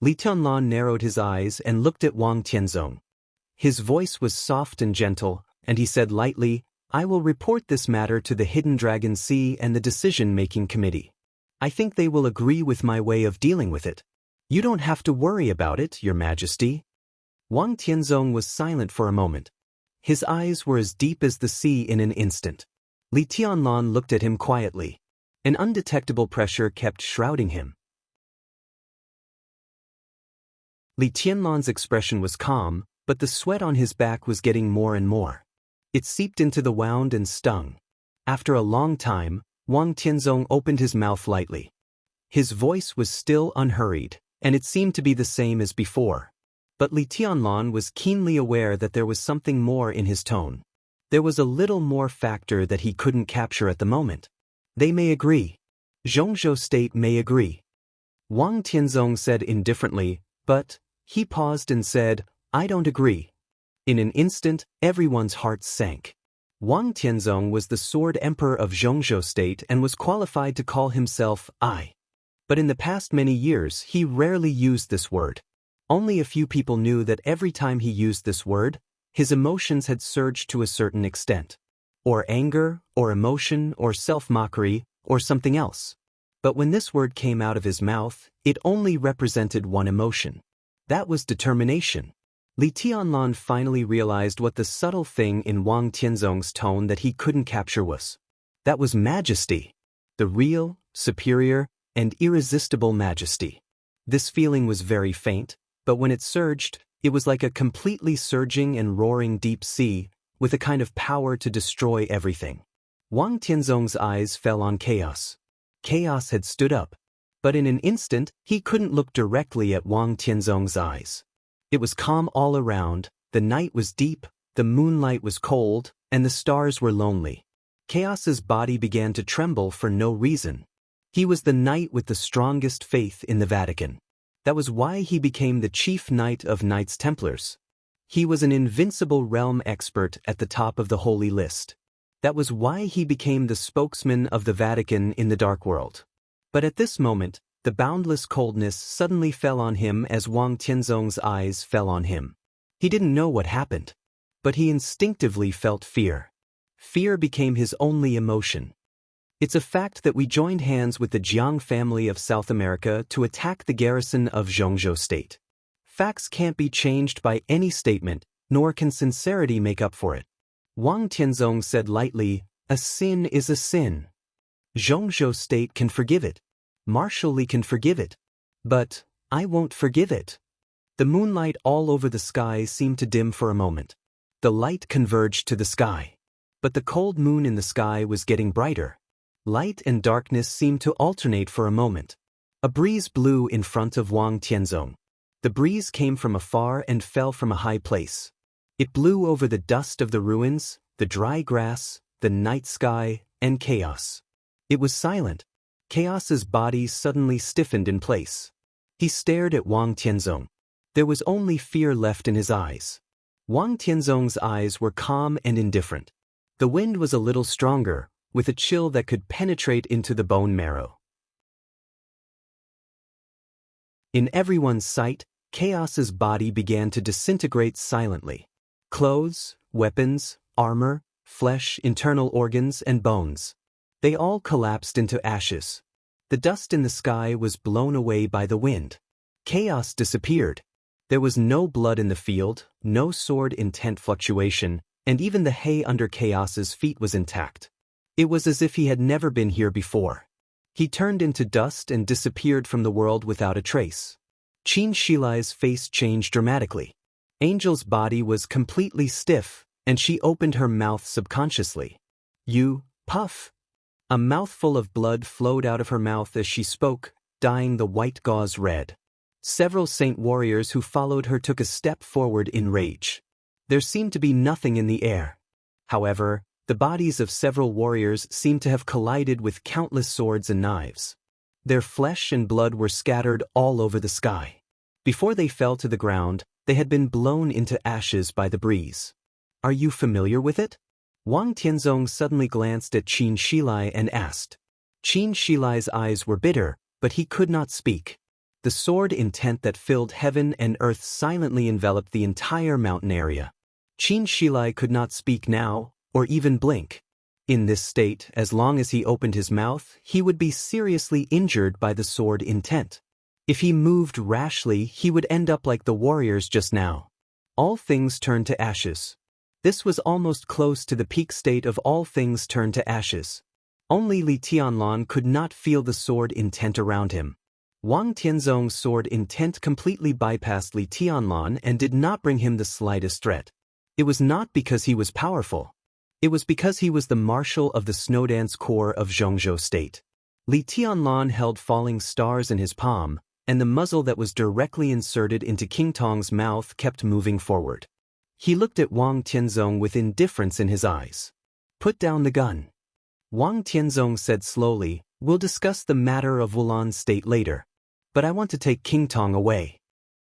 Li Tianlan narrowed his eyes and looked at Wang Tianzong. His voice was soft and gentle, and he said lightly, I will report this matter to the Hidden Dragon Sea and the Decision-Making Committee. I think they will agree with my way of dealing with it. You don't have to worry about it, Your Majesty. Wang Tianzong was silent for a moment. His eyes were as deep as the sea in an instant. Li Tianlan looked at him quietly. An undetectable pressure kept shrouding him. Li Tianlan's expression was calm, but the sweat on his back was getting more and more. It seeped into the wound and stung. After a long time, Wang Tianzong opened his mouth lightly. His voice was still unhurried, and it seemed to be the same as before. But Li Tianlan was keenly aware that there was something more in his tone. There was a little more factor that he couldn't capture at the moment. They may agree. Zhongzhou State may agree. Wang Tianzong said indifferently, but he paused and said, I don't agree. In an instant, everyone's hearts sank. Wang Tianzong was the sword emperor of Zhongzhou State and was qualified to call himself I. But in the past many years, he rarely used this word. Only a few people knew that every time he used this word, his emotions had surged to a certain extent. Or anger, or emotion, or self-mockery, or something else. But when this word came out of his mouth, it only represented one emotion. That was determination. Li Tianlan finally realized what the subtle thing in Wang Tianzong's tone that he couldn't capture was. That was majesty. The real, superior, and irresistible majesty. This feeling was very faint, but when it surged, it was like a completely surging and roaring deep sea, with a kind of power to destroy everything. Wang Tianzong's eyes fell on chaos. Chaos had stood up. But in an instant, he couldn't look directly at Wang Tianzong's eyes. It was calm all around, the night was deep, the moonlight was cold, and the stars were lonely. Chaos's body began to tremble for no reason. He was the knight with the strongest faith in the Vatican. That was why he became the chief knight of Knights Templars. He was an invincible realm expert at the top of the holy list. That was why he became the spokesman of the Vatican in the Dark World. But at this moment, the boundless coldness suddenly fell on him as Wang Tianzong's eyes fell on him. He didn't know what happened. But he instinctively felt fear. Fear became his only emotion. It's a fact that we joined hands with the Jiang family of South America to attack the garrison of Zhongzhou State. Facts can't be changed by any statement, nor can sincerity make up for it. Wang Tianzong said lightly, a sin is a sin. Zhongzhou State can forgive it. Marshal Li can forgive it. But I won't forgive it. The moonlight all over the sky seemed to dim for a moment. The light converged to the sky. But the cold moon in the sky was getting brighter. Light and darkness seemed to alternate for a moment. A breeze blew in front of Wang Tianzong. The breeze came from afar and fell from a high place. It blew over the dust of the ruins, the dry grass, the night sky, and chaos. It was silent. Chaos's body suddenly stiffened in place. He stared at Wang Tianzong. There was only fear left in his eyes. Wang Tianzong's eyes were calm and indifferent. The wind was a little stronger, with a chill that could penetrate into the bone marrow. In everyone's sight, Chaos's body began to disintegrate silently. Clothes, weapons, armor, flesh, internal organs, and bones. They all collapsed into ashes. The dust in the sky was blown away by the wind. Chaos disappeared. There was no blood in the field, no sword intent fluctuation, and even the hay under Chaos's feet was intact. It was as if he had never been here before. He turned into dust and disappeared from the world without a trace. Qin Shilai's face changed dramatically. Angel's body was completely stiff, and she opened her mouth subconsciously. You, puff. A mouthful of blood flowed out of her mouth as she spoke, dyeing the white gauze red. Several saint warriors who followed her took a step forward in rage. There seemed to be nothing in the air. However, the bodies of several warriors seemed to have collided with countless swords and knives. Their flesh and blood were scattered all over the sky. Before they fell to the ground, they had been blown into ashes by the breeze. Are you familiar with it? Wang Tianzong suddenly glanced at Qin Shilai and asked. Qin Shilai's eyes were bitter, but he could not speak. The sword intent that filled heaven and earth silently enveloped the entire mountain area. Qin Shilai could not speak now, or even blink. In this state, as long as he opened his mouth, he would be seriously injured by the sword intent. If he moved rashly, he would end up like the warriors just now. All things turned to ashes. This was almost close to the peak state of all things turned to ashes. Only Li Tianlan could not feel the sword intent around him. Wang Tianzong's sword intent completely bypassed Li Tianlan and did not bring him the slightest threat. It was not because he was powerful. It was because he was the marshal of the Snowdance Corps of Zhongzhou State. Li Tianlan held falling stars in his palm, and the muzzle that was directly inserted into King Tong's mouth kept moving forward. He looked at Wang Tianzong with indifference in his eyes. "Put down the gun." Wang Tianzong said slowly, "We'll discuss the matter of Wulan State later. But I want to take King Tong away."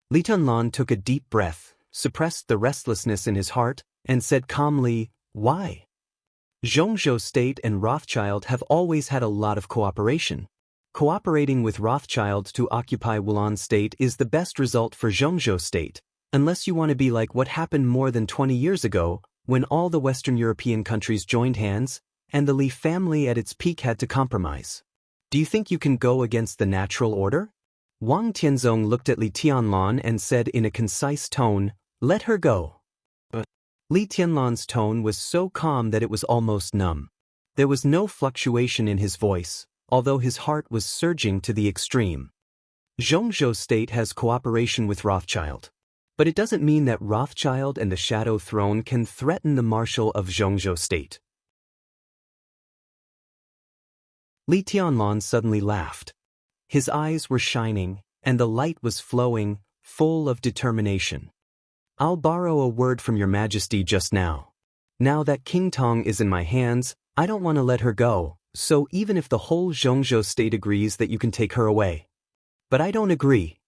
Li Tianlan took a deep breath, suppressed the restlessness in his heart, and said calmly, "Why? Zhongzhou State and Rothschild have always had a lot of cooperation. Cooperating with Rothschild to occupy Wulan State is the best result for Zhongzhou State, unless you want to be like what happened more than 20 years ago, when all the Western European countries joined hands, and the Li family at its peak had to compromise. Do you think you can go against the natural order?" Wang Tianzong looked at Li Tianlan and said in a concise tone, "Let her go." But Li Tianlan's tone was so calm that it was almost numb. There was no fluctuation in his voice, although his heart was surging to the extreme. Zhongzhou State has cooperation with Rothschild. But it doesn't mean that Rothschild and the Shadow Throne can threaten the marshal of Zhongzhou State. Li Tianlan suddenly laughed. His eyes were shining, and the light was flowing, full of determination. "I'll borrow a word from your majesty just now. Now that King Tong is in my hands, I don't want to let her go, so even if the whole Zhongzhou State agrees that you can take her away. But I don't agree."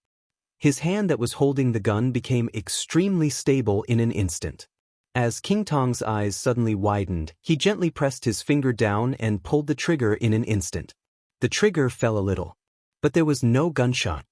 His hand that was holding the gun became extremely stable in an instant. As King Tong's eyes suddenly widened, he gently pressed his finger down and pulled the trigger in an instant. The trigger fell a little. But there was no gunshot.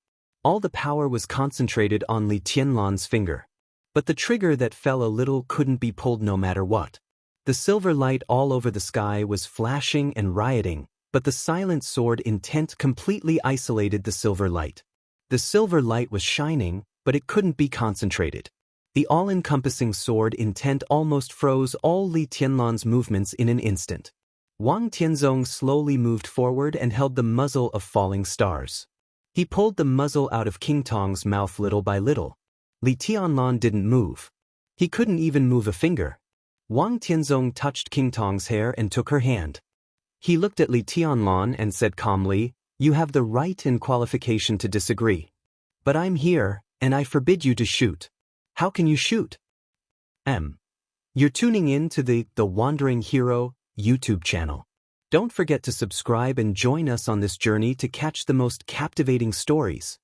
All the power was concentrated on Li Tianlan's finger. But the trigger that fell a little couldn't be pulled no matter what. The silver light all over the sky was flashing and rioting, but the silent sword intent completely isolated the silver light. The silver light was shining, but it couldn't be concentrated. The all-encompassing sword intent almost froze all Li Tianlan's movements in an instant. Wang Tianzong slowly moved forward and held the muzzle of falling stars. He pulled the muzzle out of King Tong's mouth little by little. Li Tianlan didn't move. He couldn't even move a finger. Wang Tianzong touched King Tong's hair and took her hand. He looked at Li Tianlan and said calmly, "You have the right and qualification to disagree. But I'm here, and I forbid you to shoot." "How can you shoot?" You're tuning in to the Wandering Hero YouTube channel. Don't forget to subscribe and join us on this journey to catch the most captivating stories.